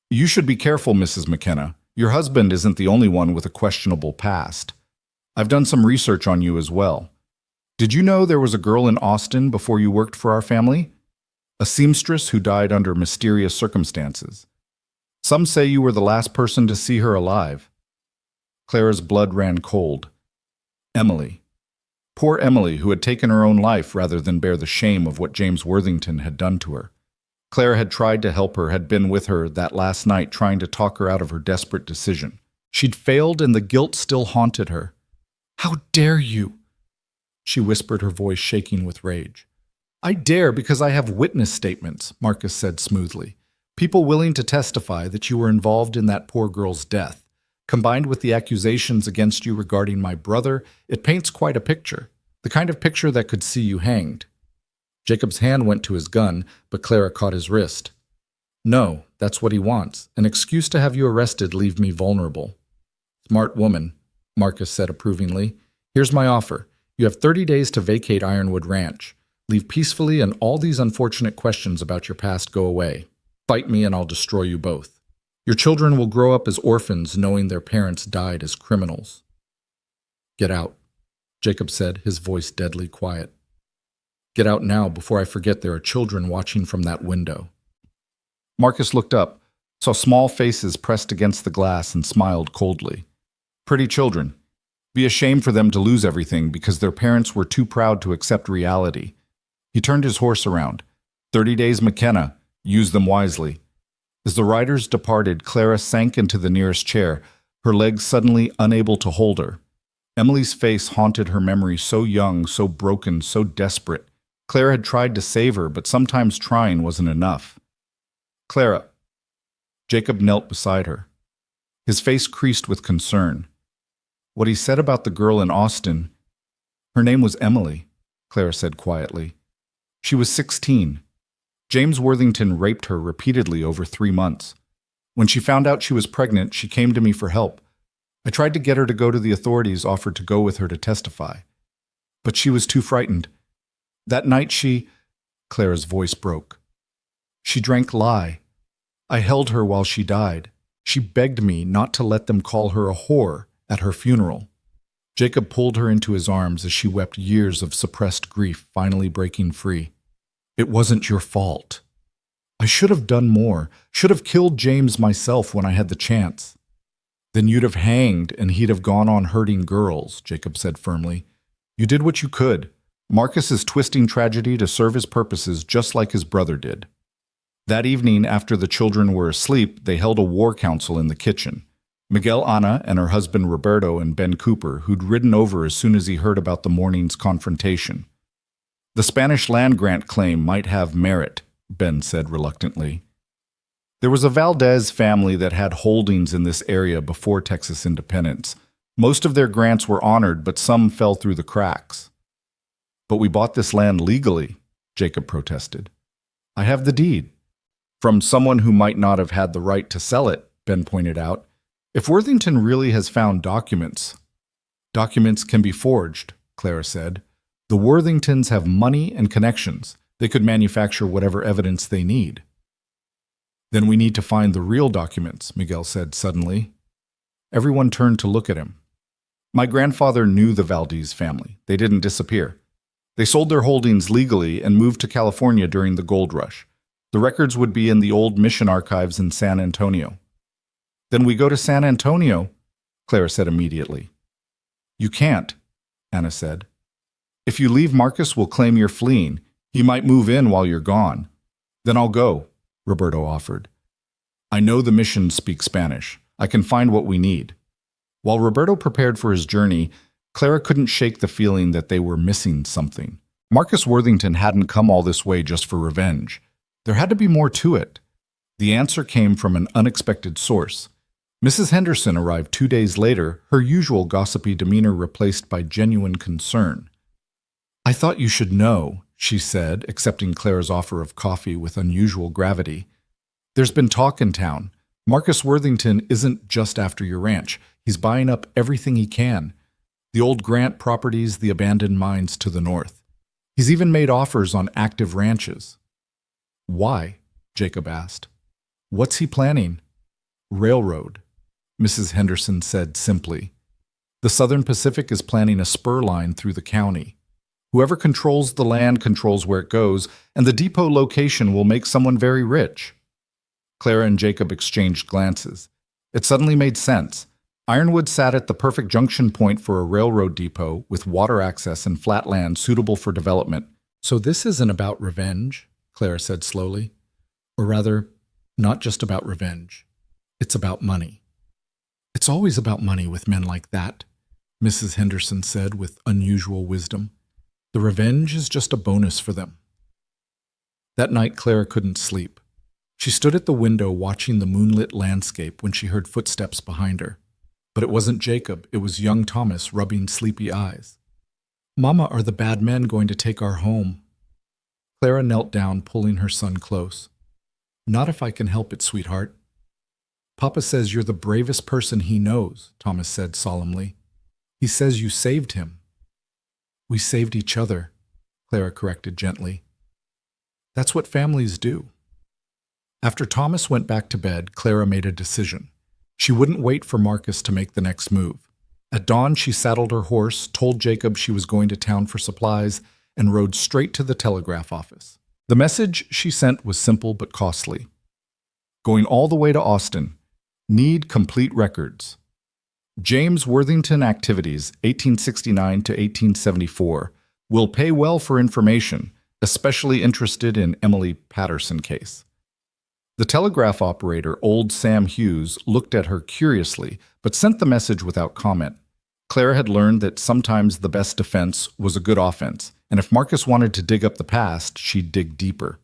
You should be careful, Mrs. McKenna. Your husband isn't the only one with a questionable past. I've done some research on you as well. Did you know there was a girl in Austin before you worked for our family? A seamstress who died under mysterious circumstances. Some say you were the last person to see her alive. Clara's blood ran cold. Emily. Poor Emily, who had taken her own life rather than bear the shame of what James Worthington had done to her. Clara had tried to help her, had been with her that last night trying to talk her out of her desperate decision. She'd failed and the guilt still haunted her. How dare you? She whispered, her voice shaking with rage. I dare because I have witness statements, Marcus said smoothly. People willing to testify that you were involved in that poor girl's death. Combined with the accusations against you regarding my brother, it paints quite a picture, the kind of picture that could see you hanged. Jacob's hand went to his gun, but Clara caught his wrist. No, that's what he wants. An excuse to have you arrested, leave me vulnerable. Smart woman, Marcus said approvingly. Here's my offer. You have 30 days to vacate Ironwood Ranch. Leave peacefully and all these unfortunate questions about your past go away. Fight me and I'll destroy you both. Your children will grow up as orphans knowing their parents died as criminals. Get out, Jacob said, his voice deadly quiet. Get out now before I forget there are children watching from that window. Marcus looked up, saw small faces pressed against the glass and smiled coldly. Pretty children. Be a shame for them to lose everything because their parents were too proud to accept reality. He turned his horse around. 30 days McKenna. Use them wisely. As the riders departed, Clara sank into the nearest chair, her legs suddenly unable to hold her. Emily's face haunted her memory, so young, so broken, so desperate. Clara had tried to save her, but sometimes trying wasn't enough. Clara. Jacob knelt beside her. His face creased with concern. What he said about the girl in Austin. Her name was Emily, Clara said quietly. She was 16. James Worthington raped her repeatedly over 3 months. When she found out she was pregnant, she came to me for help. I tried to get her to go to the authorities, offered to go with her to testify. But she was too frightened. That night Clara's voice broke. She drank lye. I held her while she died. She begged me not to let them call her a whore at her funeral. Jacob pulled her into his arms as she wept, years of suppressed grief finally breaking free. It wasn't your fault. I should have done more, should have killed James myself when I had the chance. Then you'd have hanged and he'd have gone on hurting girls, Jacob said firmly. You did what you could. Marcus is twisting tragedy to serve his purposes just like his brother did. That evening, after the children were asleep, they held a war council in the kitchen. Miguel Ana and her husband Roberto and Ben Cooper, who'd ridden over as soon as he heard about the morning's confrontation. The Spanish land grant claim might have merit, Ben said reluctantly. There was a Valdez family that had holdings in this area before Texas independence. Most of their grants were honored, but some fell through the cracks. But we bought this land legally, Jacob protested. I have the deed. From someone who might not have had the right to sell it, Ben pointed out. If Worthington really has found documents. Documents can be forged, Clara said. The Worthingtons have money and connections. They could manufacture whatever evidence they need. Then we need to find the real documents, Miguel said suddenly. Everyone turned to look at him. My grandfather knew the Valdez family. They didn't disappear. They sold their holdings legally and moved to California during the gold rush. The records would be in the old mission archives in San Antonio. Then we go to San Antonio, Clara said immediately. You can't, Anna said. If you leave, Marcus will claim you're fleeing. He might move in while you're gone. Then I'll go, Roberto offered. I know the mission speaks Spanish. I can find what we need. While Roberto prepared for his journey, Clara couldn't shake the feeling that they were missing something. Marcus Worthington hadn't come all this way just for revenge. There had to be more to it. The answer came from an unexpected source. Mrs. Henderson arrived 2 days later, her usual gossipy demeanor replaced by genuine concern. I thought you should know, she said, accepting Clara's offer of coffee with unusual gravity. There's been talk in town. Marcus Worthington isn't just after your ranch. He's buying up everything he can. The old Grant properties, the abandoned mines to the north. He's even made offers on active ranches. Why? Jacob asked. What's he planning? Railroad, Mrs. Henderson said simply. The Southern Pacific is planning a spur line through the county. Whoever controls the land controls where it goes, and the depot location will make someone very rich. Clara and Jacob exchanged glances. It suddenly made sense. Ironwood sat at the perfect junction point for a railroad depot with water access and flat land suitable for development. So this isn't about revenge, Clara said slowly. Or rather, not just about revenge. It's about money. It's always about money with men like that, Mrs. Henderson said with unusual wisdom. The revenge is just a bonus for them. That night, Clara couldn't sleep. She stood at the window watching the moonlit landscape when she heard footsteps behind her. But it wasn't Jacob, it was young Thomas rubbing sleepy eyes. Mama, are the bad men going to take our home? Clara knelt down, pulling her son close. Not if I can help it, sweetheart. Papa says you're the bravest person he knows, Thomas said solemnly. He says you saved him. We saved each other, Clara corrected gently. That's what families do. After Thomas went back to bed, Clara made a decision. She wouldn't wait for Marcus to make the next move. At dawn, she saddled her horse, told Jacob she was going to town for supplies, and rode straight to the telegraph office. The message she sent was simple but costly. Going all the way to Austin. Need complete records. James Worthington Activities, 1869 to 1874, will pay well for information, especially interested in Emily Patterson case. The telegraph operator, old Sam Hughes, looked at her curiously, but sent the message without comment. Clara had learned that sometimes the best defense was a good offense, and if Marcus wanted to dig up the past, she'd dig deeper.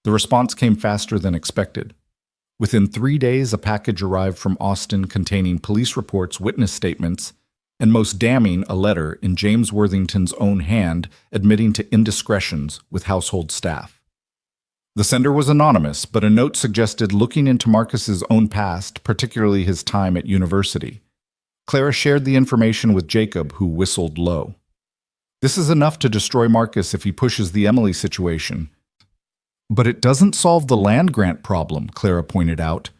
The response came faster than expected. Within 3 days, a package arrived from Austin containing police reports, witness statements, and most damning, a letter in James Worthington's own hand admitting to indiscretions with household staff. The sender was anonymous, but a note suggested looking into Marcus's own past, particularly his time at university. Clara shared the information with Jacob, who whistled low. This is enough to destroy Marcus if he pushes the Emily situation. But it doesn't solve the land grant problem, Clara pointed out.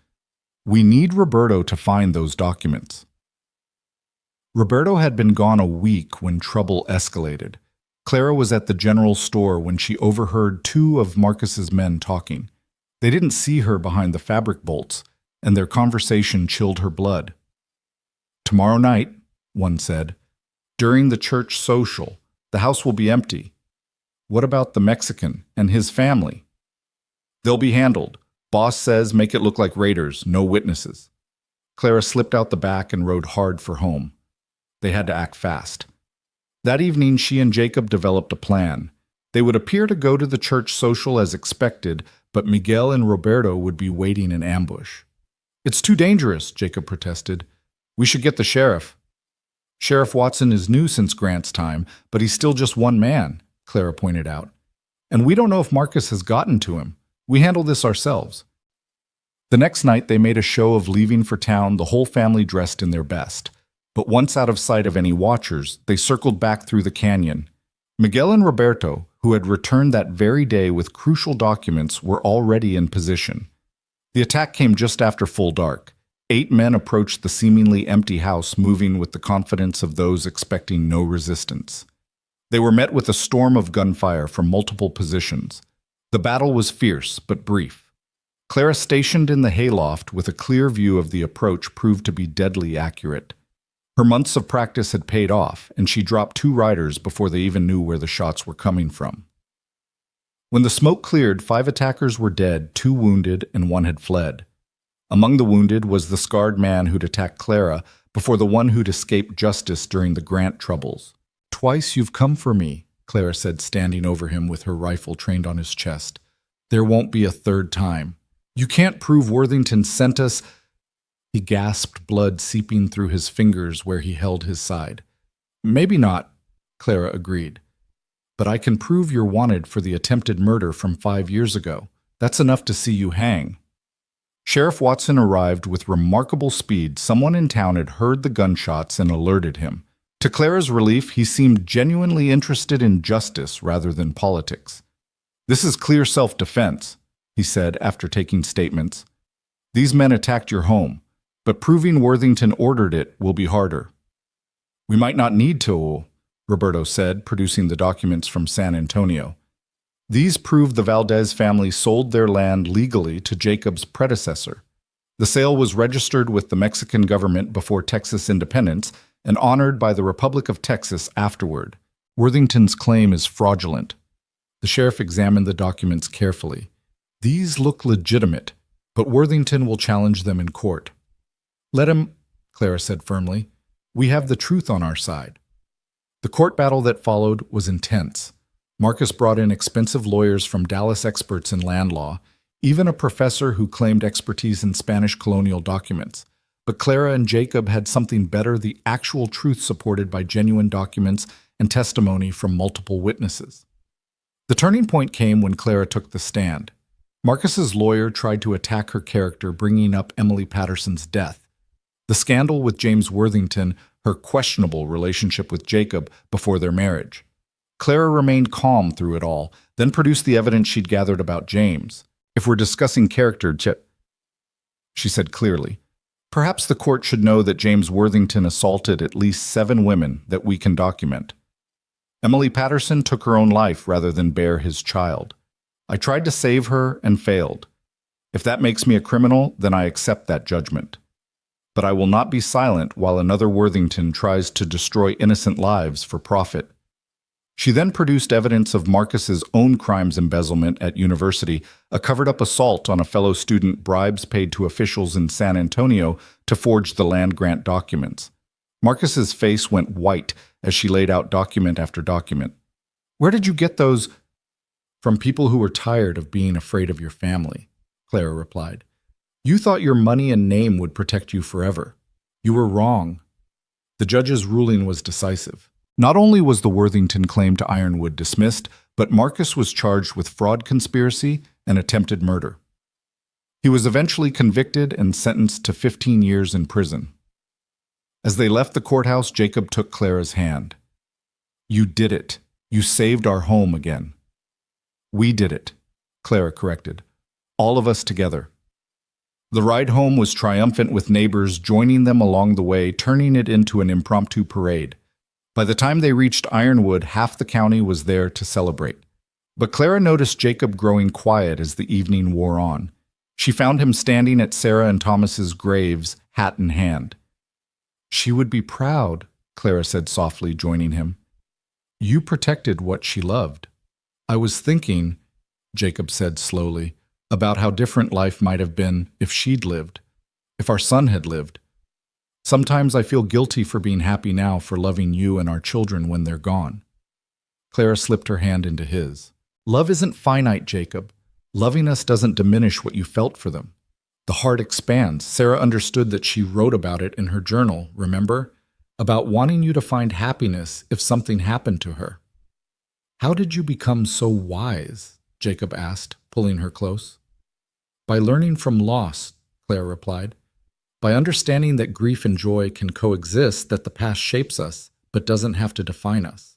We need Roberto to find those documents. Roberto had been gone a week when trouble escalated. Clara was at the general store when she overheard 2 of Marcus's men talking. They didn't see her behind the fabric bolts, and their conversation chilled her blood. Tomorrow night, one said, during the church social, the house will be empty. What about the Mexican and his family? They'll be handled. Boss says make it look like raiders, no witnesses. Clara slipped out the back and rode hard for home. They had to act fast. That evening, she and Jacob developed a plan. They would appear to go to the church social as expected, but Miguel and Roberto would be waiting in ambush. "It's too dangerous," Jacob protested. "We should get the sheriff." "Sheriff Watson is new since Grant's time, but he's still just one man," Clara pointed out. "And we don't know if Marcus has gotten to him. We handle this ourselves." The next night, they made a show of leaving for town, the whole family dressed in their best. But once out of sight of any watchers, they circled back through the canyon. Miguel and Roberto, who had returned that very day with crucial documents, were already in position. The attack came just after full dark. 8 men approached the seemingly empty house, moving with the confidence of those expecting no resistance. They were met with a storm of gunfire from multiple positions. The battle was fierce, but brief. Clara, stationed in the hayloft with a clear view of the approach, proved to be deadly accurate. Her months of practice had paid off, and she dropped 2 riders before they even knew where the shots were coming from. When the smoke cleared, 5 attackers were dead, 2 wounded, and 1 had fled. Among the wounded was the scarred man who'd attacked Clara before the one who'd escaped justice during the Grant troubles. "Twice you've come for me," Clara said, standing over him with her rifle trained on his chest. "There won't be a third time. You can't prove Worthington sent us—" He gasped, blood seeping through his fingers where he held his side. "Maybe not," Clara agreed. "But I can prove you're wanted for the attempted murder from 5 years ago. That's enough to see you hang." Sheriff Watson arrived with remarkable speed. Someone in town had heard the gunshots and alerted him. To Clara's relief, he seemed genuinely interested in justice rather than politics. "This is clear self-defense," he said after taking statements. "These men attacked your home, but proving Worthington ordered it will be harder." "We might not need to," Roberto said, producing the documents from San Antonio. These prove the Valdez family sold their land legally to Jacob's predecessor. The sale was registered with the Mexican government before Texas independence and honored by the Republic of Texas afterward. Worthington's claim is fraudulent. The sheriff examined the documents carefully. "These look legitimate, but Worthington will challenge them in court." "Let him," Clara said firmly. "We have the truth on our side." The court battle that followed was intense. Marcus brought in expensive lawyers from Dallas, experts in land law, even a professor who claimed expertise in Spanish colonial documents. But Clara and Jacob had something better: the actual truth supported by genuine documents and testimony from multiple witnesses. The turning point came when Clara took the stand. Marcus's lawyer tried to attack her character, bringing up Emily Patterson's death, the scandal with James Worthington, her questionable relationship with Jacob before their marriage. Clara remained calm through it all, then produced the evidence she'd gathered about James. "If we're discussing character, she said clearly, perhaps the court should know that James Worthington assaulted at least 7 women that we can document. Emily Patterson took her own life rather than bear his child. I tried to save her and failed. If that makes me a criminal, then I accept that judgment. But I will not be silent while another Worthington tries to destroy innocent lives for profit." She then produced evidence of Marcus's own crimes: embezzlement at university, a covered-up assault on a fellow student, bribes paid to officials in San Antonio to forge the land grant documents. Marcus's face went white as she laid out document after document. "Where did you get those?" "From people who were tired of being afraid of your family," Clara replied. "You thought your money and name would protect you forever. You were wrong." The judge's ruling was decisive. Not only was the Worthington claim to Ironwood dismissed, but Marcus was charged with fraud, conspiracy, and attempted murder. He was eventually convicted and sentenced to 15 years in prison. As they left the courthouse, Jacob took Clara's hand. "You did it. You saved our home again." "We did it," Clara corrected. "All of us together." The ride home was triumphant, with neighbors joining them along the way, turning it into an impromptu parade. By the time they reached Ironwood, half the county was there to celebrate. But Clara noticed Jacob growing quiet as the evening wore on. She found him standing at Sarah and Thomas's graves, hat in hand. "She would be proud," Clara said softly, joining him. "You protected what she loved." "I was thinking," Jacob said slowly, "about how different life might have been if she'd lived, if our son had lived. Sometimes I feel guilty for being happy now, for loving you and our children when they're gone." Clara slipped her hand into his. "Love isn't finite, Jacob. Loving us doesn't diminish what you felt for them. The heart expands." Sarah understood that she wrote about it in her journal, remember? About wanting you to find happiness if something happened to her. "How did you become so wise?" Jacob asked, pulling her close. "By learning from loss," Clara replied. "By understanding that grief and joy can coexist, that the past shapes us, but doesn't have to define us."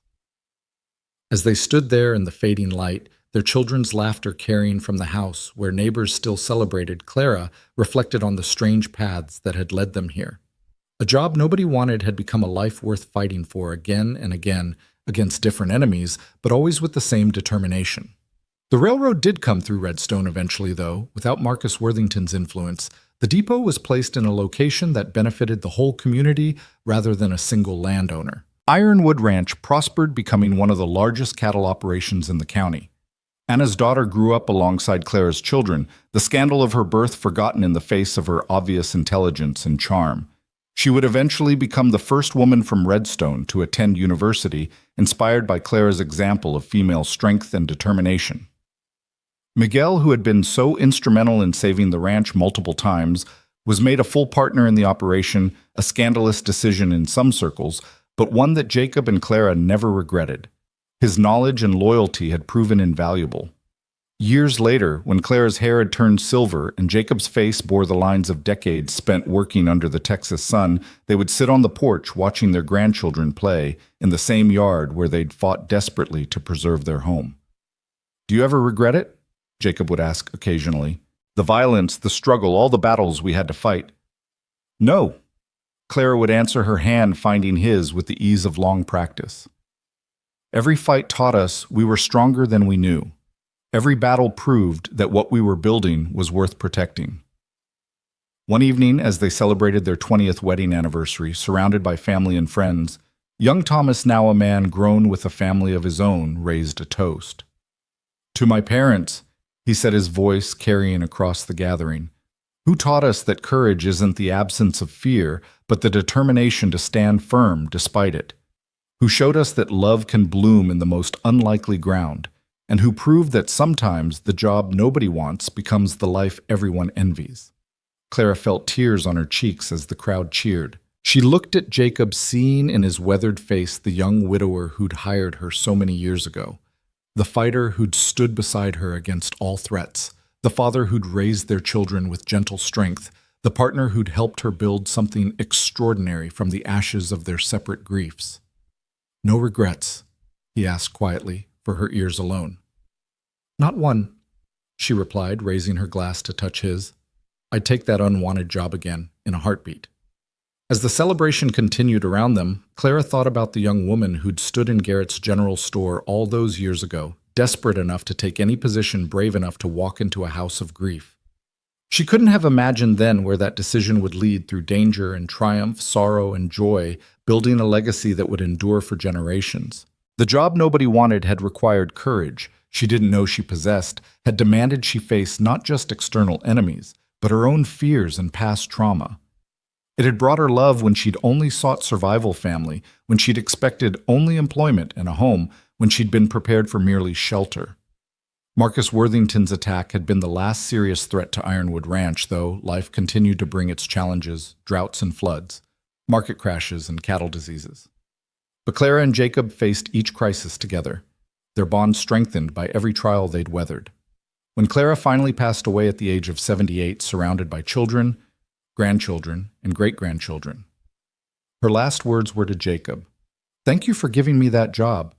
As they stood there in the fading light, their children's laughter carrying from the house where neighbors still celebrated, Clara reflected on the strange paths that had led them here. A job nobody wanted had become a life worth fighting for again and again, against different enemies, but always with the same determination. The railroad did come through Redstone eventually, though, without Marcus Worthington's influence. The depot was placed in a location that benefited the whole community rather than a single landowner. Ironwood Ranch prospered, becoming one of the largest cattle operations in the county. Anna's daughter grew up alongside Clara's children, the scandal of her birth forgotten in the face of her obvious intelligence and charm. She would eventually become the first woman from Redstone to attend university, inspired by Clara's example of female strength and determination. Miguel, who had been so instrumental in saving the ranch multiple times, was made a full partner in the operation, a scandalous decision in some circles, but one that Jacob and Clara never regretted. His knowledge and loyalty had proven invaluable. Years later, when Clara's hair had turned silver and Jacob's face bore the lines of decades spent working under the Texas sun, they would sit on the porch watching their grandchildren play in the same yard where they'd fought desperately to preserve their home. "Do you ever regret it?" Jacob would ask occasionally. "The violence, the struggle, all the battles we had to fight." "No," Clara would answer, her hand finding his with the ease of long practice. "Every fight taught us we were stronger than we knew. Every battle proved that what we were building was worth protecting." One evening, as they celebrated their 20th wedding anniversary, surrounded by family and friends, young Thomas, now a man grown with a family of his own, raised a toast. "To my parents," he said, his voice carrying across the gathering, "who taught us that courage isn't the absence of fear, but the determination to stand firm despite it. Who showed us that love can bloom in the most unlikely ground, and who proved that sometimes the job nobody wants becomes the life everyone envies." Clara felt tears on her cheeks as the crowd cheered. She looked at Jacob, seeing in his weathered face the young widower who'd hired her so many years ago, the fighter who'd stood beside her against all threats, the father who'd raised their children with gentle strength, the partner who'd helped her build something extraordinary from the ashes of their separate griefs. "No regrets?" he asked quietly, for her ears alone. "Not one," she replied, raising her glass to touch his. "I'd take that unwanted job again, in a heartbeat." As the celebration continued around them, Clara thought about the young woman who'd stood in Garrett's general store all those years ago, desperate enough to take any position, brave enough to walk into a house of grief. She couldn't have imagined then where that decision would lead, through danger and triumph, sorrow and joy, building a legacy that would endure for generations. The job nobody wanted had required courage she didn't know she possessed, had demanded she face not just external enemies, but her own fears and past trauma. It had brought her love when she'd only sought survival family, when she'd expected only employment and a home, when she'd been prepared for merely shelter. Marcus Worthington's attack had been the last serious threat to Ironwood Ranch, though life continued to bring its challenges, droughts and floods, market crashes and cattle diseases. But Clara and Jacob faced each crisis together, their bond strengthened by every trial they'd weathered. When Clara finally passed away at the age of 78, surrounded by children, grandchildren, and great-grandchildren, her last words were to Jacob, "Thank you for giving me that job."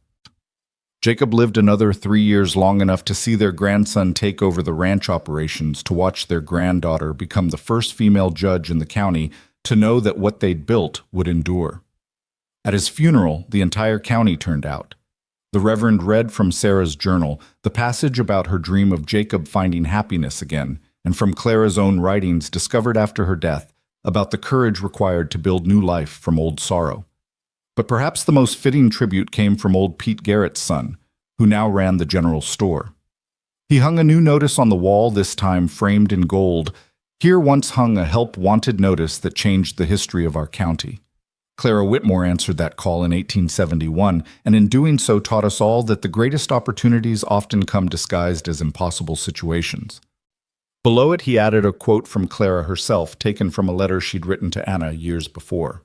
Jacob lived another 3 years, long enough to see their grandson take over the ranch operations, to watch their granddaughter become the first female judge in the county, to know that what they'd built would endure. At his funeral, the entire county turned out. The Reverend read from Sarah's journal the passage about her dream of Jacob finding happiness again, and from Clara's own writings discovered after her death about the courage required to build new life from old sorrow. But perhaps the most fitting tribute came from old Pete Garrett's son, who now ran the general store. He hung a new notice on the wall, this time framed in gold, Here once hung a help-wanted notice that changed the history of our county. Clara Whitmore answered that call in 1871, and in doing so taught us all that the greatest opportunities often come disguised as impossible situations. Below it, he added a quote from Clara herself, taken from a letter she'd written to Anna years before.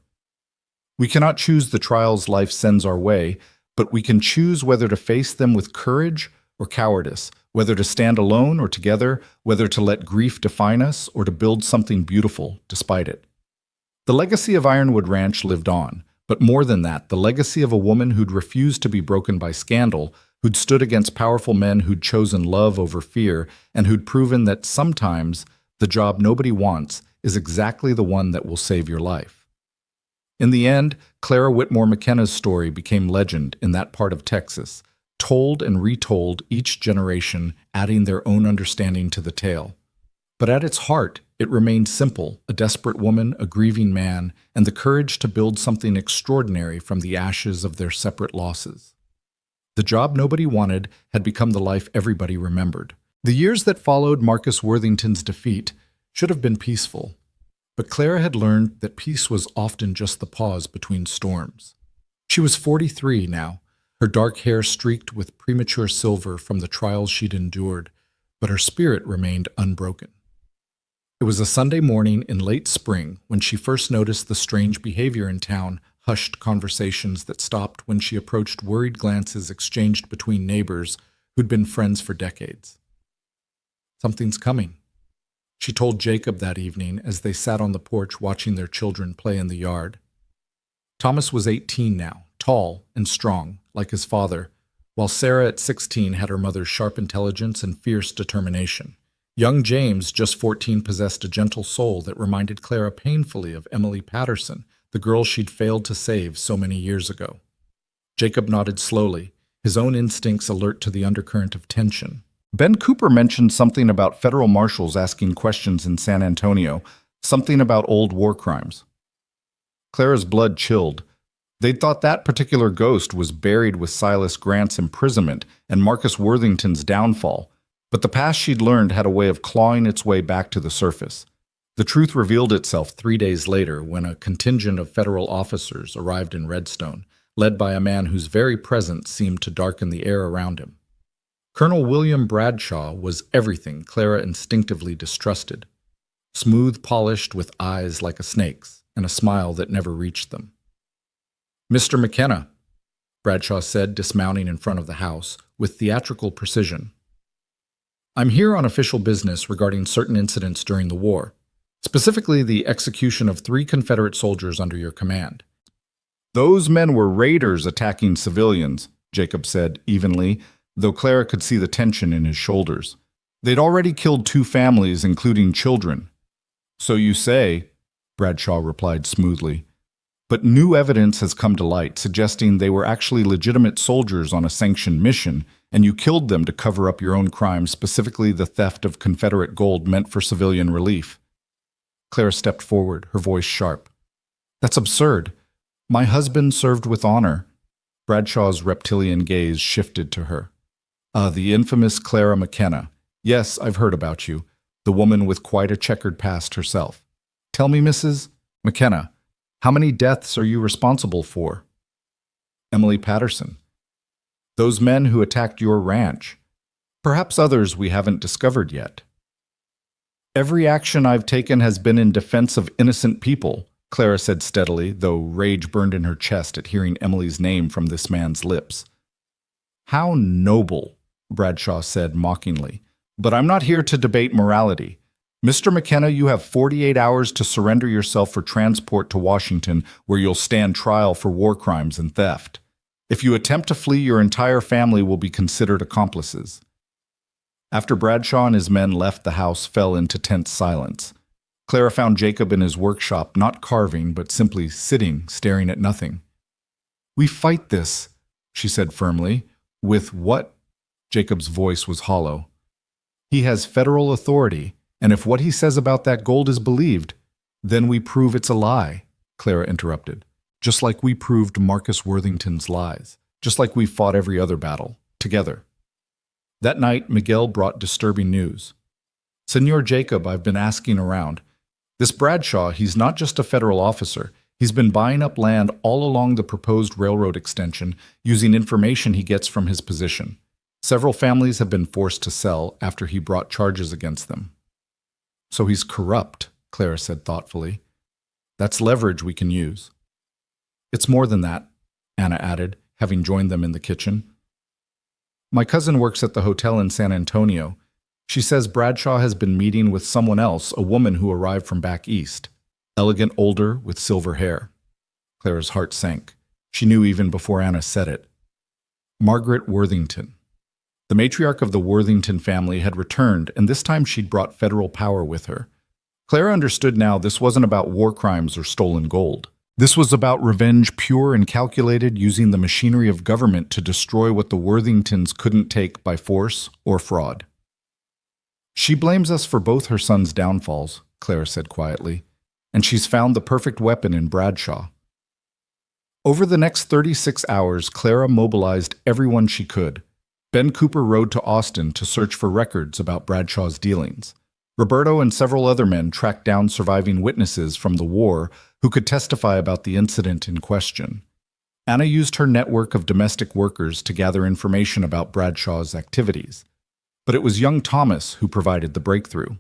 "We cannot choose the trials life sends our way, but we can choose whether to face them with courage or cowardice, whether to stand alone or together, whether to let grief define us or to build something beautiful despite it." The legacy of Ironwood Ranch lived on, but more than that, the legacy of a woman who'd refused to be broken by scandal, who'd stood against powerful men who'd chosen love over fear, and who'd proven that sometimes the job nobody wants is exactly the one that will save your life. In the end, Clara Whitmore McKenna's story became legend in that part of Texas, told and retold each generation, adding their own understanding to the tale. But at its heart, it remained simple: a desperate woman, a grieving man, and the courage to build something extraordinary from the ashes of their separate losses. The job nobody wanted had become the life everybody remembered. The years that followed Marcus Worthington's defeat should have been peaceful, but Clara had learned that peace was often just the pause between storms. She was 43 now, her dark hair streaked with premature silver from the trials she'd endured, but her spirit remained unbroken. It was a Sunday morning in late spring when she first noticed the strange behavior in town, hushed conversations that stopped when she approached, worried glances exchanged between neighbors who'd been friends for decades. "Something's coming," she told Jacob that evening as they sat on the porch watching their children play in the yard. Thomas was 18 now, tall and strong, like his father, while Sarah at 16 had her mother's sharp intelligence and fierce determination. Young James, just 14, possessed a gentle soul that reminded Clara painfully of Emily Patterson, the girl she'd failed to save so many years ago. Jacob nodded slowly, his own instincts alert to the undercurrent of tension. Ben Cooper mentioned something about federal marshals asking questions in San Antonio, something about old war crimes. Clara's blood chilled. They'd thought that particular ghost was buried with Silas Grant's imprisonment and Marcus Worthington's downfall, but the past she'd learned had a way of clawing its way back to the surface. The truth revealed itself 3 days later when a contingent of federal officers arrived in Redstone, led by a man whose very presence seemed to darken the air around him. Colonel William Bradshaw was everything Clara instinctively distrusted. Smooth, polished, with eyes like a snake's, and a smile that never reached them. "Mr. McKenna," Bradshaw said, dismounting in front of the house, with theatrical precision. "I'm here on official business regarding certain incidents during the war, specifically the execution of 3 Confederate soldiers under your command." "Those men were raiders attacking civilians," Jacob said evenly, though Clara could see the tension in his shoulders. "They'd already killed 2 families, including children." "So you say," Bradshaw replied smoothly. "But new evidence has come to light, suggesting they were actually legitimate soldiers on a sanctioned mission, and you killed them to cover up your own crimes, specifically the theft of Confederate gold meant for civilian relief." Clara stepped forward, her voice sharp. "That's absurd. My husband served with honor." Bradshaw's reptilian gaze shifted to her. "Ah, the infamous Clara McKenna. Yes, I've heard about you. The woman with quite a checkered past herself. Tell me, Mrs. McKenna, how many deaths are you responsible for?" "Emily Patterson. Those men who attacked your ranch. Perhaps others we haven't discovered yet." "Every action I've taken has been in defense of innocent people," Clara said steadily, though rage burned in her chest at hearing Emily's name from this man's lips. "How noble," Bradshaw said mockingly. "But I'm not here to debate morality. Mr. McKenna, you have 48 hours to surrender yourself for transport to Washington, where you'll stand trial for war crimes and theft. If you attempt to flee, your entire family will be considered accomplices." After Bradshaw and his men left, the house fell into tense silence. Clara found Jacob in his workshop, not carving, but simply sitting, staring at nothing. "We fight this," she said firmly. "With what?" Jacob's voice was hollow. "He has federal authority, and if what he says about that gold is believed, then we prove it's a lie," Clara interrupted. "Just like we proved Marcus Worthington's lies. Just like we fought every other battle, together." That night, Miguel brought disturbing news. Senor Jacob, I've been asking around. This Bradshaw, he's not just a federal officer. He's been buying up land all along the proposed railroad extension using information he gets from his position. Several families have been forced to sell after he brought charges against them. So he's corrupt, Clara said thoughtfully. That's leverage we can use. It's more than that, Anna added, having joined them in the kitchen. My cousin works at the hotel in San Antonio. She says Bradshaw has been meeting with someone else, a woman who arrived from back east. Elegant, older, with silver hair. Clara's heart sank. She knew even before Anna said it. Margaret Worthington. The matriarch of the Worthington family had returned, and this time she'd brought federal power with her. Clara understood now this wasn't about war crimes or stolen gold. This was about revenge pure and calculated, using the machinery of government to destroy what the Worthingtons couldn't take by force or fraud. She blames us for both her son's downfalls, Clara said quietly, and she's found the perfect weapon in Bradshaw. Over the next 36 hours, Clara mobilized everyone she could. Ben Cooper rode to Austin to search for records about Bradshaw's dealings. Roberto and several other men tracked down surviving witnesses from the war who could testify about the incident in question. Anna used her network of domestic workers to gather information about Bradshaw's activities. But it was young Thomas who provided the breakthrough.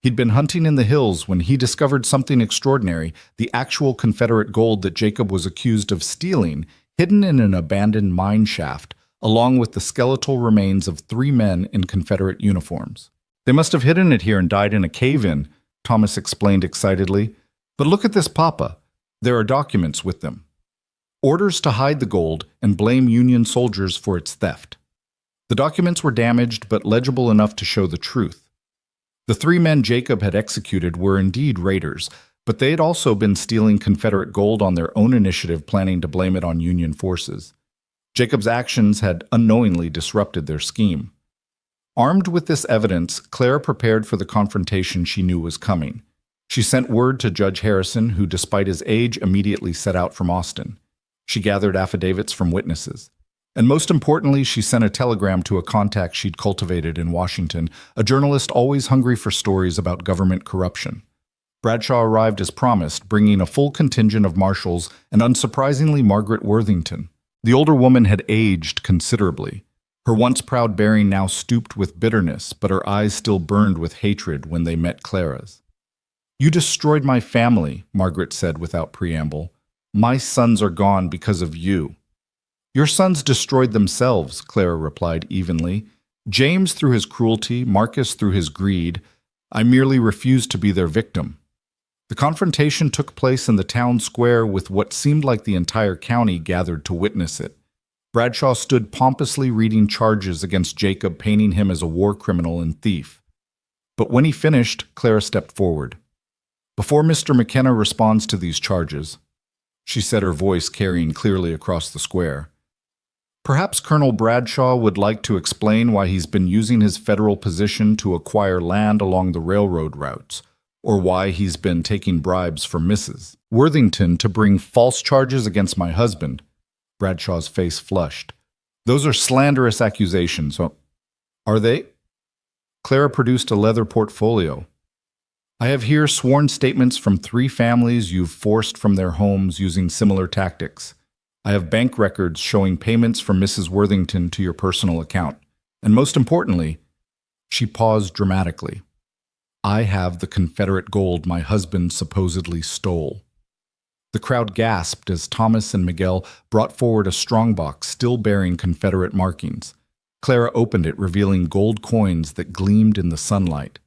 He'd been hunting in the hills when he discovered something extraordinary, the actual Confederate gold that Jacob was accused of stealing, hidden in an abandoned mine shaft, along with the skeletal remains of 3 men in Confederate uniforms. They must have hidden it here and died in a cave-in, Thomas explained excitedly. But look at this, Papa. There are documents with them. Orders to hide the gold and blame Union soldiers for its theft. The documents were damaged but legible enough to show the truth. The 3 men Jacob had executed were indeed raiders, but they had also been stealing Confederate gold on their own initiative, planning to blame it on Union forces. Jacob's actions had unknowingly disrupted their scheme. Armed with this evidence, Clara prepared for the confrontation she knew was coming. She sent word to Judge Harrison, who, despite his age, immediately set out from Austin. She gathered affidavits from witnesses. And most importantly, she sent a telegram to a contact she'd cultivated in Washington, a journalist always hungry for stories about government corruption. Bradshaw arrived as promised, bringing a full contingent of marshals and, unsurprisingly, Margaret Worthington. The older woman had aged considerably. Her once proud bearing now stooped with bitterness, but her eyes still burned with hatred when they met Clara's. "You destroyed my family," Margaret said without preamble. "My sons are gone because of you." "Your sons destroyed themselves," Clara replied evenly. "James through his cruelty, Marcus through his greed. I merely refused to be their victim." The confrontation took place in the town square with what seemed like the entire county gathered to witness it. Bradshaw stood pompously reading charges against Jacob, painting him as a war criminal and thief. But when he finished, Clara stepped forward. "Before Mr. McKenna responds to these charges," she said, her voice carrying clearly across the square, "perhaps Colonel Bradshaw would like to explain why he's been using his federal position to acquire land along the railroad routes, or why he's been taking bribes from Mrs. Worthington to bring false charges against my husband." Bradshaw's face flushed. "Those are slanderous accusations. Are they?" Clara produced a leather portfolio. "I have here sworn statements from 3 families you've forced from their homes using similar tactics. I have bank records showing payments from Mrs. Worthington to your personal account. And most importantly," she paused dramatically, "I have the Confederate gold my husband supposedly stole." The crowd gasped as Thomas and Miguel brought forward a strongbox still bearing Confederate markings. Clara opened it, revealing gold coins that gleamed in the sunlight.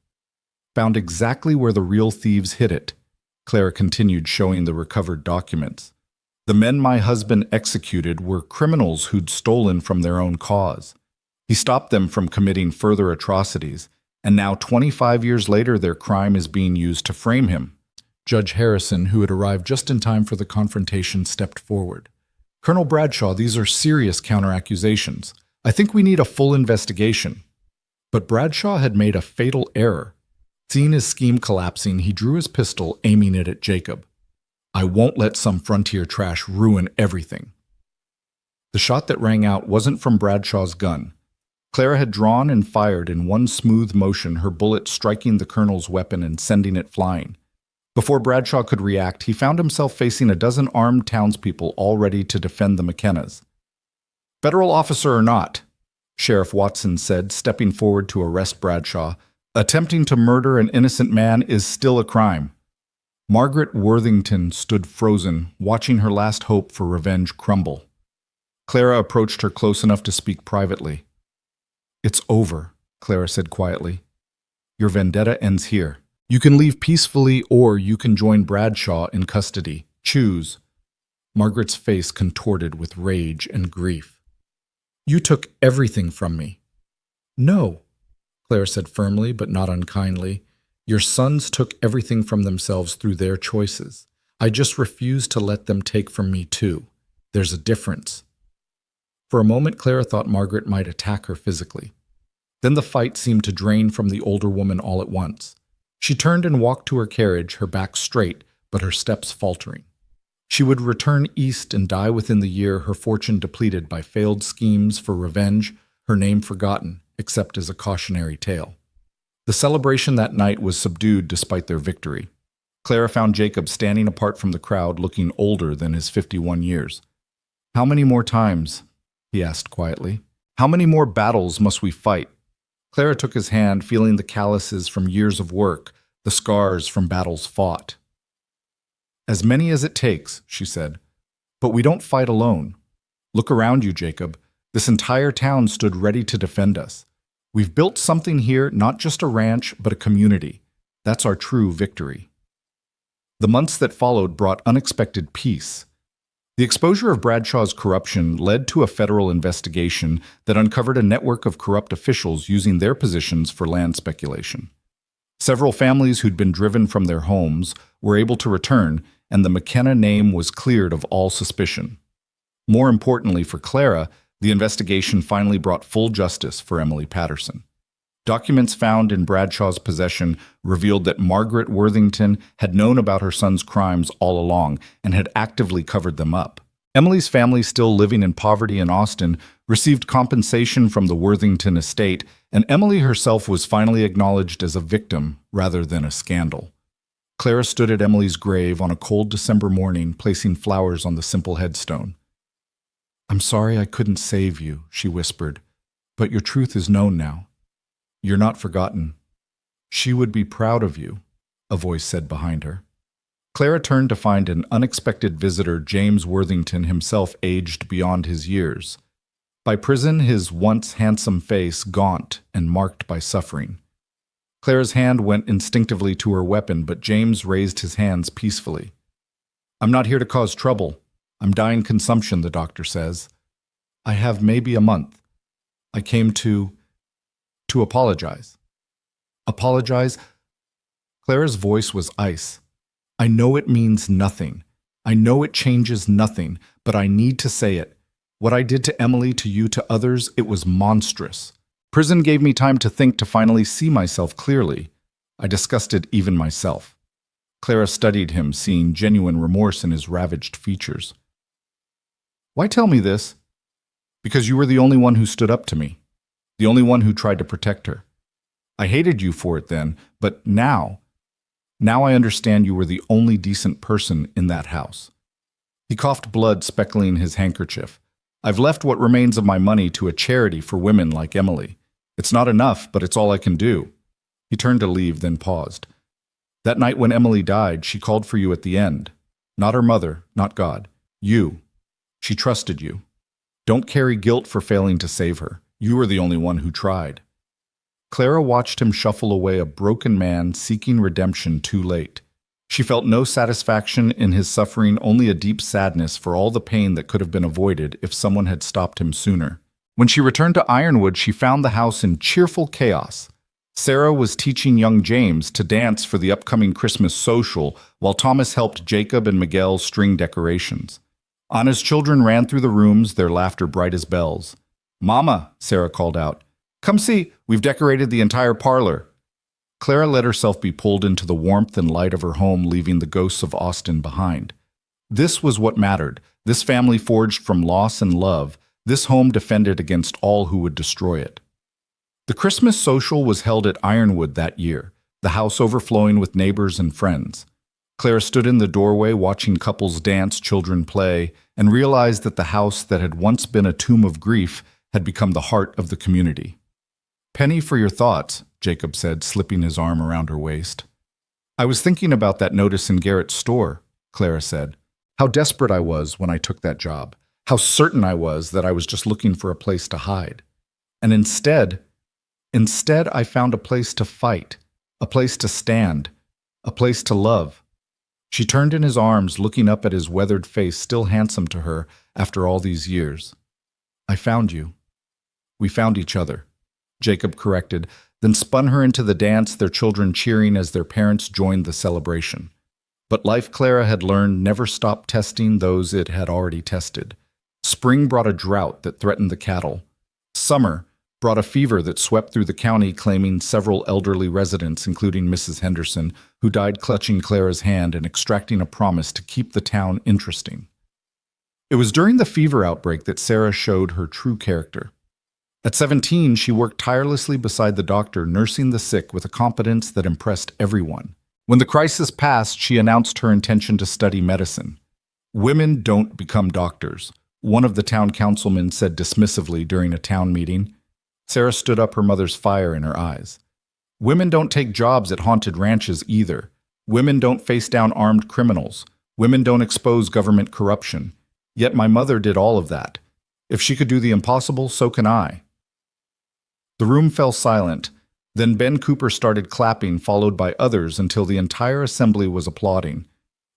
"Found exactly where the real thieves hid it," Clara continued, showing the recovered documents. "The men my husband executed were criminals who'd stolen from their own cause. He stopped them from committing further atrocities, and now 25 years later their crime is being used to frame him." Judge Harrison, who had arrived just in time for the confrontation, stepped forward. "Colonel Bradshaw, these are serious counter-accusations. I think we need a full investigation." But Bradshaw had made a fatal error. Seeing his scheme collapsing, he drew his pistol, aiming it at Jacob. "I won't let some frontier trash ruin everything." The shot that rang out wasn't from Bradshaw's gun. Clara had drawn and fired in one smooth motion, her bullet striking the colonel's weapon and sending it flying. Before Bradshaw could react, he found himself facing a dozen armed townspeople all ready to defend the McKennas. "Federal officer or not," Sheriff Watson said, stepping forward to arrest Bradshaw, "attempting to murder an innocent man is still a crime." Margaret Worthington stood frozen, watching her last hope for revenge crumble. Clara approached her close enough to speak privately. "It's over," Clara said quietly. "Your vendetta ends here. You can leave peacefully or you can join Bradshaw in custody. Choose." Margaret's face contorted with rage and grief. "You took everything from me." "No," Clara said firmly but not unkindly. "Your sons took everything from themselves through their choices. I just refuse to let them take from me too. There's a difference." For a moment, Clara thought Margaret might attack her physically. Then the fight seemed to drain from the older woman all at once. She turned and walked to her carriage, her back straight, but her steps faltering. She would return east and die within the year, her fortune depleted by failed schemes for revenge, her name forgotten, except as a cautionary tale. The celebration that night was subdued despite their victory. Clara found Jacob standing apart from the crowd, looking older than his 51 years. "How many more times?" he asked quietly. "How many more battles must we fight?" Clara took his hand, feeling the calluses from years of work, the scars from battles fought. "As many as it takes," she said. "But we don't fight alone. Look around you, Jacob. This entire town stood ready to defend us. We've built something here, not just a ranch, but a community. That's our true victory." The months that followed brought unexpected peace. The exposure of Bradshaw's corruption led to a federal investigation that uncovered a network of corrupt officials using their positions for land speculation. Several families who'd been driven from their homes were able to return, and the McKenna name was cleared of all suspicion. More importantly for Clara, the investigation finally brought full justice for Emily Patterson. Documents found in Bradshaw's possession revealed that Margaret Worthington had known about her son's crimes all along and had actively covered them up. Emily's family, still living in poverty in Austin, received compensation from the Worthington estate, and Emily herself was finally acknowledged as a victim rather than a scandal. Clara stood at Emily's grave on a cold December morning, placing flowers on the simple headstone. "I'm sorry I couldn't save you," she whispered, "but your truth is known now. You're not forgotten. She would be proud of you," a voice said behind her. Clara turned to find an unexpected visitor, James Worthington, himself aged beyond his years. By prison, his once handsome face gaunt and marked by suffering. Clara's hand went instinctively to her weapon, but James raised his hands peacefully. "I'm not here to cause trouble. I'm dying consumption, the doctor says. I have maybe a month. I came to apologize." "Apologize?" Clara's voice was ice. "I know it means nothing. I know it changes nothing, but I need to say it. What I did to Emily, to you, to others, it was monstrous. Prison gave me time to think, to finally see myself clearly. I discussed it even myself." Clara studied him, seeing genuine remorse in his ravaged features. "Why tell me this?" "Because you were the only one who stood up to me. The only one who tried to protect her. I hated you for it then, but now I understand you were the only decent person in that house." He coughed, blood speckling his handkerchief. "I've left what remains of my money to a charity for women like Emily. It's not enough, but it's all I can do." He turned to leave, then paused. "That night when Emily died, she called for you at the end. Not her mother, not God. You. She trusted you. Don't carry guilt for failing to save her. You were the only one who tried." Clara watched him shuffle away, a broken man seeking redemption too late. She felt no satisfaction in his suffering, only a deep sadness for all the pain that could have been avoided if someone had stopped him sooner. When she returned to Ironwood, she found the house in cheerful chaos. Sarah was teaching young James to dance for the upcoming Christmas social, while Thomas helped Jacob and Miguel string decorations. Anna's children ran through the rooms, their laughter bright as bells. "Mama," Sarah called out, "come see, we've decorated the entire parlor." Clara let herself be pulled into the warmth and light of her home, leaving the ghosts of Austin behind. This was what mattered. This family forged from loss and love. This home defended against all who would destroy it. The Christmas social was held at Ironwood that year, the house overflowing with neighbors and friends. Clara stood in the doorway watching couples dance, children play, and realized that the house that had once been a tomb of grief had become the heart of the community. "Penny for your thoughts," Jacob said, slipping his arm around her waist. "I was thinking about that notice in Garrett's store," Clara said. "How desperate I was when I took that job. How certain I was that I was just looking for a place to hide. And instead I found a place to fight, a place to stand, a place to love." She turned in his arms, looking up at his weathered face, still handsome to her after all these years. "I found you. We found each other," Jacob corrected, then spun her into the dance, their children cheering as their parents joined the celebration. But life, Clara had learned, never stopped testing those it had already tested. Spring brought a drought that threatened the cattle. Summer brought a fever that swept through the county, claiming several elderly residents, including Mrs. Henderson, who died clutching Clara's hand and extracting a promise to keep the town interesting. It was during the fever outbreak that Sarah showed her true character. At 17, she worked tirelessly beside the doctor, nursing the sick with a competence that impressed everyone. When the crisis passed, she announced her intention to study medicine. "Women don't become doctors," one of the town councilmen said dismissively during a town meeting. Sarah stood up, her mother's fire in her eyes. "Women don't take jobs at haunted ranches either. Women don't face down armed criminals. Women don't expose government corruption. Yet my mother did all of that. If she could do the impossible, so can I." The room fell silent. Then Ben Cooper started clapping, followed by others, until the entire assembly was applauding.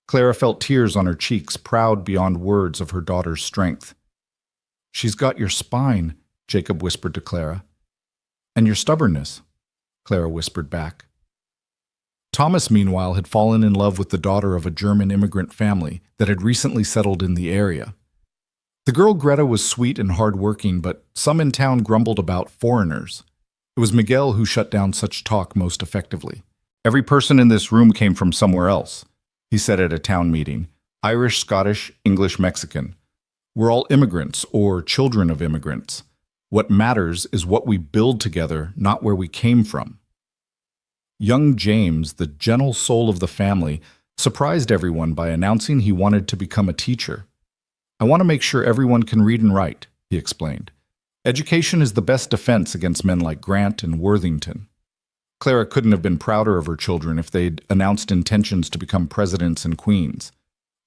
Clara felt tears on her cheeks, proud beyond words of her daughter's strength. "She's got your spine," Jacob whispered to Clara. "And your stubbornness," Clara whispered back. Thomas, meanwhile, had fallen in love with the daughter of a German immigrant family that had recently settled in the area. The girl Greta was sweet and hard-working, but some in town grumbled about foreigners. It was Miguel who shut down such talk most effectively. "Every person in this room came from somewhere else," he said at a town meeting. "Irish, Scottish, English, Mexican. We're all immigrants or children of immigrants. What matters is what we build together, not where we came from." Young James, the gentle soul of the family, surprised everyone by announcing he wanted to become a teacher. "I want to make sure everyone can read and write," he explained. "Education is the best defense against men like Grant and Worthington." Clara couldn't have been prouder of her children if they'd announced intentions to become presidents and queens.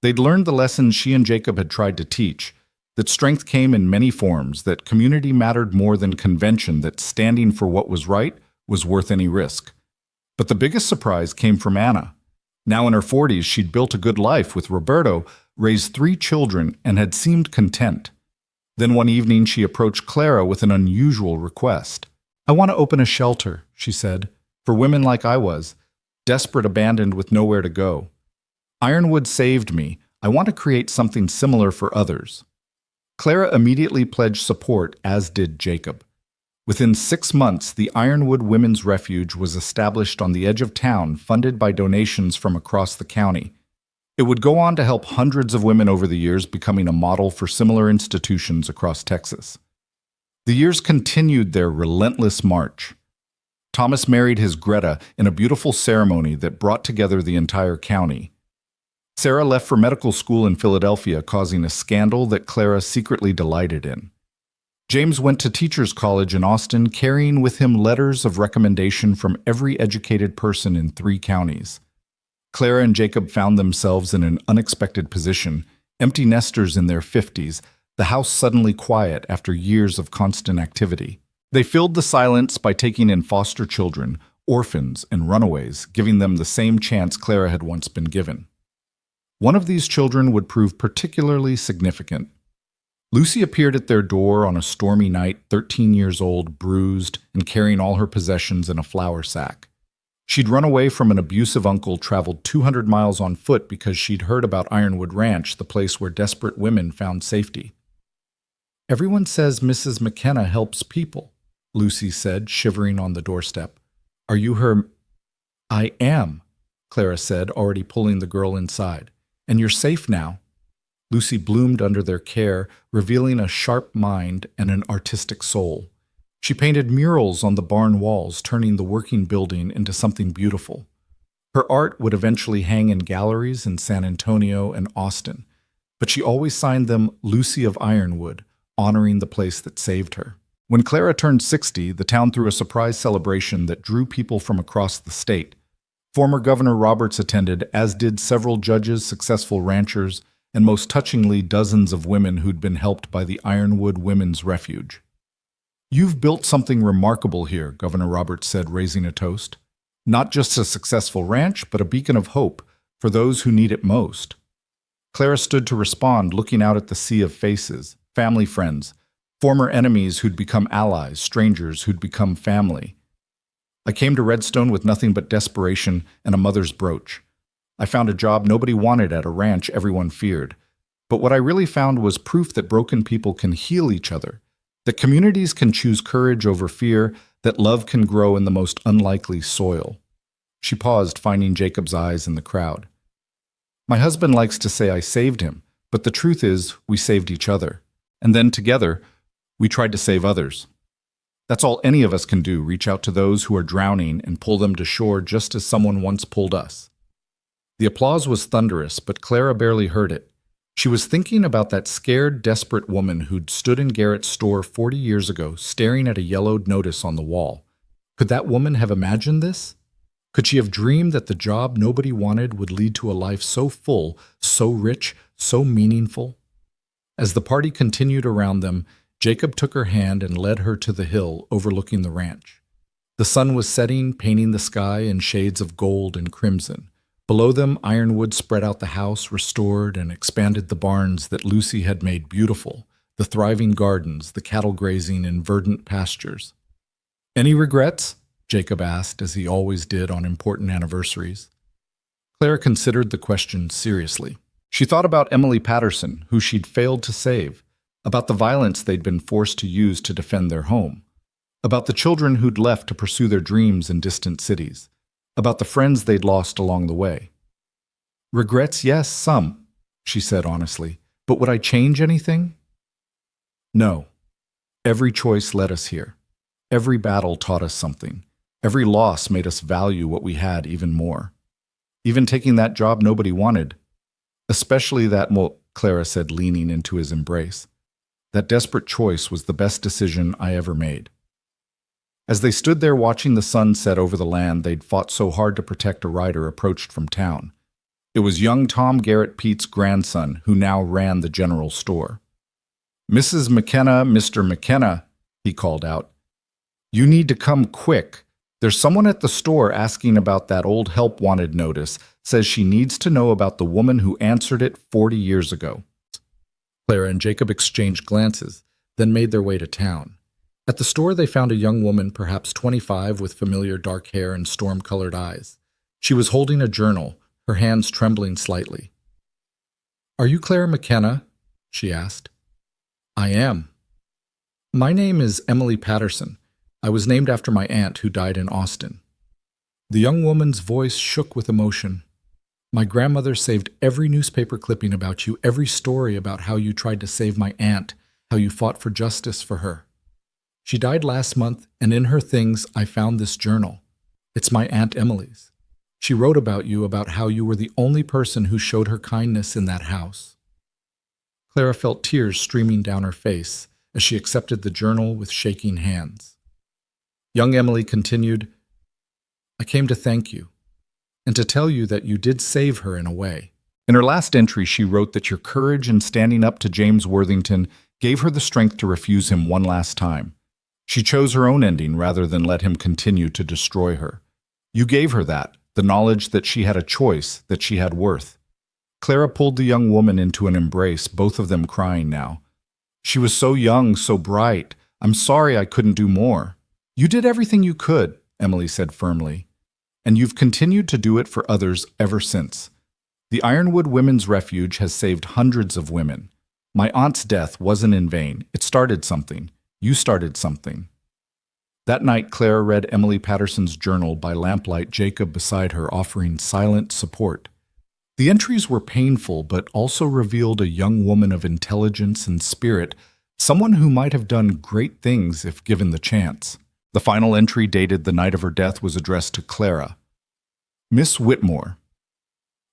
They'd learned the lessons she and Jacob had tried to teach, that strength came in many forms, that community mattered more than convention, that standing for what was right was worth any risk. But the biggest surprise came from Anna. Now in her 40s, she'd built a good life with Roberto, raised 3 children, and had seemed content. Then one evening she approached Clara with an unusual request. "I want to open a shelter," she said, "for women like I was, desperate, abandoned, with nowhere to go. Ironwood saved me. I want to create something similar for others." Clara immediately pledged support, as did Jacob. Within 6 months, the Ironwood Women's Refuge was established on the edge of town, funded by donations from across the county. It would go on to help hundreds of women over the years, becoming a model for similar institutions across Texas. The years continued their relentless march. Thomas married his Greta in a beautiful ceremony that brought together the entire county. Sarah left for medical school in Philadelphia, causing a scandal that Clara secretly delighted in. James went to teachers' college in Austin, carrying with him letters of recommendation from every educated person in 3 counties. Clara and Jacob found themselves in an unexpected position, empty nesters in their 50s, the house suddenly quiet after years of constant activity. They filled the silence by taking in foster children, orphans, and runaways, giving them the same chance Clara had once been given. One of these children would prove particularly significant. Lucy appeared at their door on a stormy night, 13 years old, bruised, and carrying all her possessions in a flour sack. She'd run away from an abusive uncle, traveled 200 miles on foot because she'd heard about Ironwood Ranch, the place where desperate women found safety. "Everyone says Mrs. McKenna helps people," Lucy said, shivering on the doorstep. "Are you her—" "I am," Clara said, already pulling the girl inside. "And you're safe now." Lucy bloomed under their care, revealing a sharp mind and an artistic soul. She painted murals on the barn walls, turning the working building into something beautiful. Her art would eventually hang in galleries in San Antonio and Austin, but she always signed them Lucy of Ironwood, honoring the place that saved her. When Clara turned 60, the town threw a surprise celebration that drew people from across the state. Former Governor Roberts attended, as did several judges, successful ranchers, and most touchingly, dozens of women who'd been helped by the Ironwood Women's Refuge. "You've built something remarkable here," Governor Roberts said, raising a toast. "Not just a successful ranch, but a beacon of hope for those who need it most." Clara stood to respond, looking out at the sea of faces, family friends, former enemies who'd become allies, strangers who'd become family. "I came to Redstone with nothing but desperation and a mother's brooch. I found a job nobody wanted at a ranch everyone feared. But what I really found was proof that broken people can heal each other, that communities can choose courage over fear, that love can grow in the most unlikely soil." She paused, finding Jacob's eyes in the crowd. "My husband likes to say I saved him, but the truth is we saved each other. And then together, we tried to save others. That's all any of us can do, reach out to those who are drowning and pull them to shore just as someone once pulled us." The applause was thunderous, but Clara barely heard it. She was thinking about that scared, desperate woman who'd stood in Garrett's store 40 years ago, staring at a yellowed notice on the wall. Could that woman have imagined this? Could she have dreamed that the job nobody wanted would lead to a life so full, so rich, so meaningful? As the party continued around them, Jacob took her hand and led her to the hill overlooking the ranch. The sun was setting, painting the sky in shades of gold and crimson. Below them, ironwood spread out the house, restored and expanded the barns that Lucy had made beautiful, the thriving gardens, the cattle grazing in verdant pastures. "Any regrets?" Jacob asked, as he always did on important anniversaries. Clara considered the question seriously. She thought about Emily Patterson, who she'd failed to save, about the violence they'd been forced to use to defend their home, about the children who'd left to pursue their dreams in distant cities, about the friends they'd lost along the way. "Regrets, yes, some," she said honestly. "But would I change anything?" "No. Every choice led us here. Every battle taught us something. Every loss made us value what we had even more. Even taking that job nobody wanted. Especially that," Clara said, leaning into his embrace. "That desperate choice was the best decision I ever made." As they stood there watching the sun set over the land they'd fought so hard to protect, a rider approached from town. It was young Tom Garrett Pete's grandson, who now ran the general store. "Mrs. McKenna, Mr. McKenna," he called out. "You need to come quick. There's someone at the store asking about that old help wanted notice, says she needs to know about the woman who answered it 40 years ago." Clara and Jacob exchanged glances, then made their way to town. At the store, they found a young woman, perhaps 25, with familiar dark hair and storm-colored eyes. She was holding a journal, her hands trembling slightly. "Are you Clara McKenna?" she asked. "I am." "My name is Emily Patterson. I was named after my aunt who died in Austin." The young woman's voice shook with emotion. "My grandmother saved every newspaper clipping about you, every story about how you tried to save my aunt, how you fought for justice for her. She died last month, and in her things I found this journal. It's my Aunt Emily's. She wrote about you, about how you were the only person who showed her kindness in that house." Clara felt tears streaming down her face as she accepted the journal with shaking hands. Young Emily continued, "I came to thank you, and to tell you that you did save her in a way." In her last entry, she wrote that your courage in standing up to James Worthington gave her the strength to refuse him one last time. She chose her own ending rather than let him continue to destroy her. You gave her that, the knowledge that she had a choice, that she had worth. Clara pulled the young woman into an embrace, both of them crying now. "She was so young, so bright. I'm sorry I couldn't do more." "You did everything you could," Emily said firmly. "And you've continued to do it for others ever since. The Ironwood Women's Refuge has saved hundreds of women. My aunt's death wasn't in vain. It started something. You started something." That night, Clara read Emily Patterson's journal by lamplight, Jacob beside her, offering silent support. The entries were painful, but also revealed a young woman of intelligence and spirit Someone who might have done great things if given the chance. The final entry, dated the night of her death, was addressed to Clara. Miss Whitmore,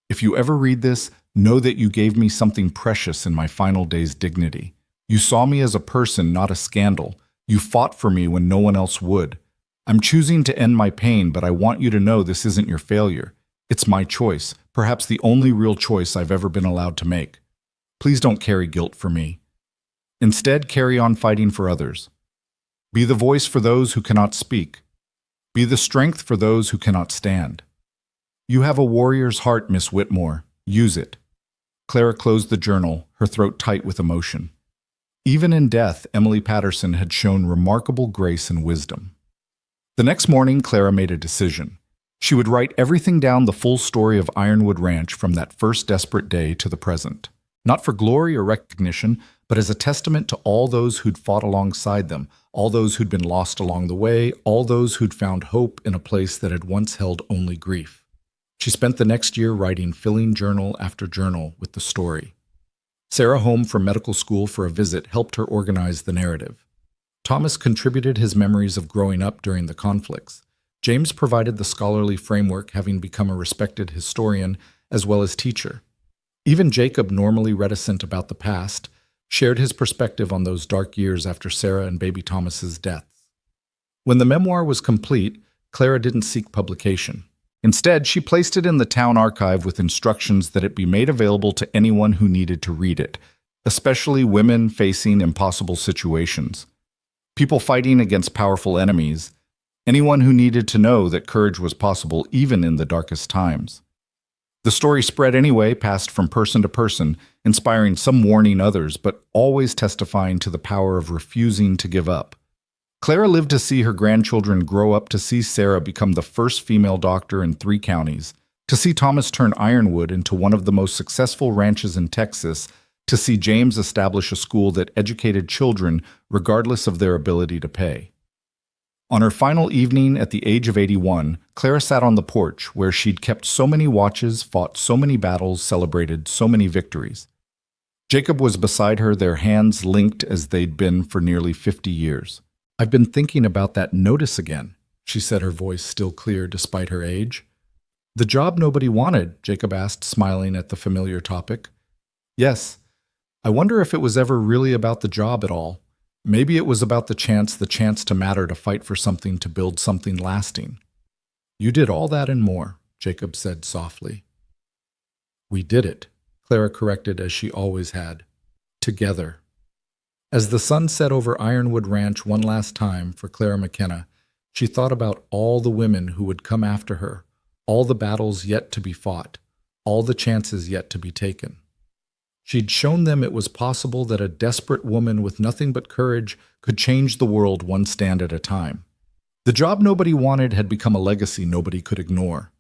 if you ever read this, know that you gave me something precious in my final day's dignity. You saw me as a person, not a scandal. You fought for me when no one else would. I'm choosing to end my pain, but I want you to know this isn't your failure. It's my choice, perhaps the only real choice I've ever been allowed to make. Please don't carry guilt for me. Instead, carry on fighting for others. Be the voice for those who cannot speak. Be the strength for those who cannot stand. You have a warrior's heart, Miss Whitmore. Use it. Clara closed the journal, her throat tight with emotion. Even in death, Emily Patterson had shown remarkable grace and wisdom. The next morning, Clara made a decision. She would write everything down, the full story of Ironwood Ranch from that first desperate day to the present. Not for glory or recognition, but as a testament to all those who'd fought alongside them, all those who'd been lost along the way, all those who'd found hope in a place that had once held only grief. She spent the next year writing, filling journal after journal with the story. Sarah, home from medical school for a visit, helped her organize the narrative. Thomas contributed his memories of growing up during the conflicts. James provided the scholarly framework, having become a respected historian as well as teacher. Even Jacob, normally reticent about the past, shared his perspective on those dark years after Sarah and baby Thomas's deaths. When the memoir was complete, Clara didn't seek publication. Instead, she placed it in the town archive with instructions that it be made available to anyone who needed to read it, especially women facing impossible situations, people fighting against powerful enemies, anyone who needed to know that courage was possible even in the darkest times. The story spread anyway, passed from person to person, inspiring some, warning others, but always testifying to the power of refusing to give up. Clara lived to see her grandchildren grow up, to see Sarah become the first female doctor in 3 counties, to see Thomas turn Ironwood into one of the most successful ranches in Texas, to see James establish a school that educated children regardless of their ability to pay. On her final evening at the age of 81, Clara sat on the porch where she'd kept so many watches, fought so many battles, celebrated so many victories. Jacob was beside her, their hands linked as they'd been for nearly 50 years. "I've been thinking about that notice again," she said, her voice still clear despite her age. "The job nobody wanted?" Jacob asked, smiling at the familiar topic. "Yes. I wonder if it was ever really about the job at all. Maybe it was about the chance to matter, to fight for something, to build something lasting." "You did all that and more," Jacob said softly. "We did it," Clara corrected, as she always had. "Together." As the sun set over Ironwood Ranch one last time for Clara McKenna, she thought about all the women who would come after her, all the battles yet to be fought, all the chances yet to be taken. She'd shown them it was possible that a desperate woman with nothing but courage could change the world one stand at a time. The job nobody wanted had become a legacy nobody could ignore.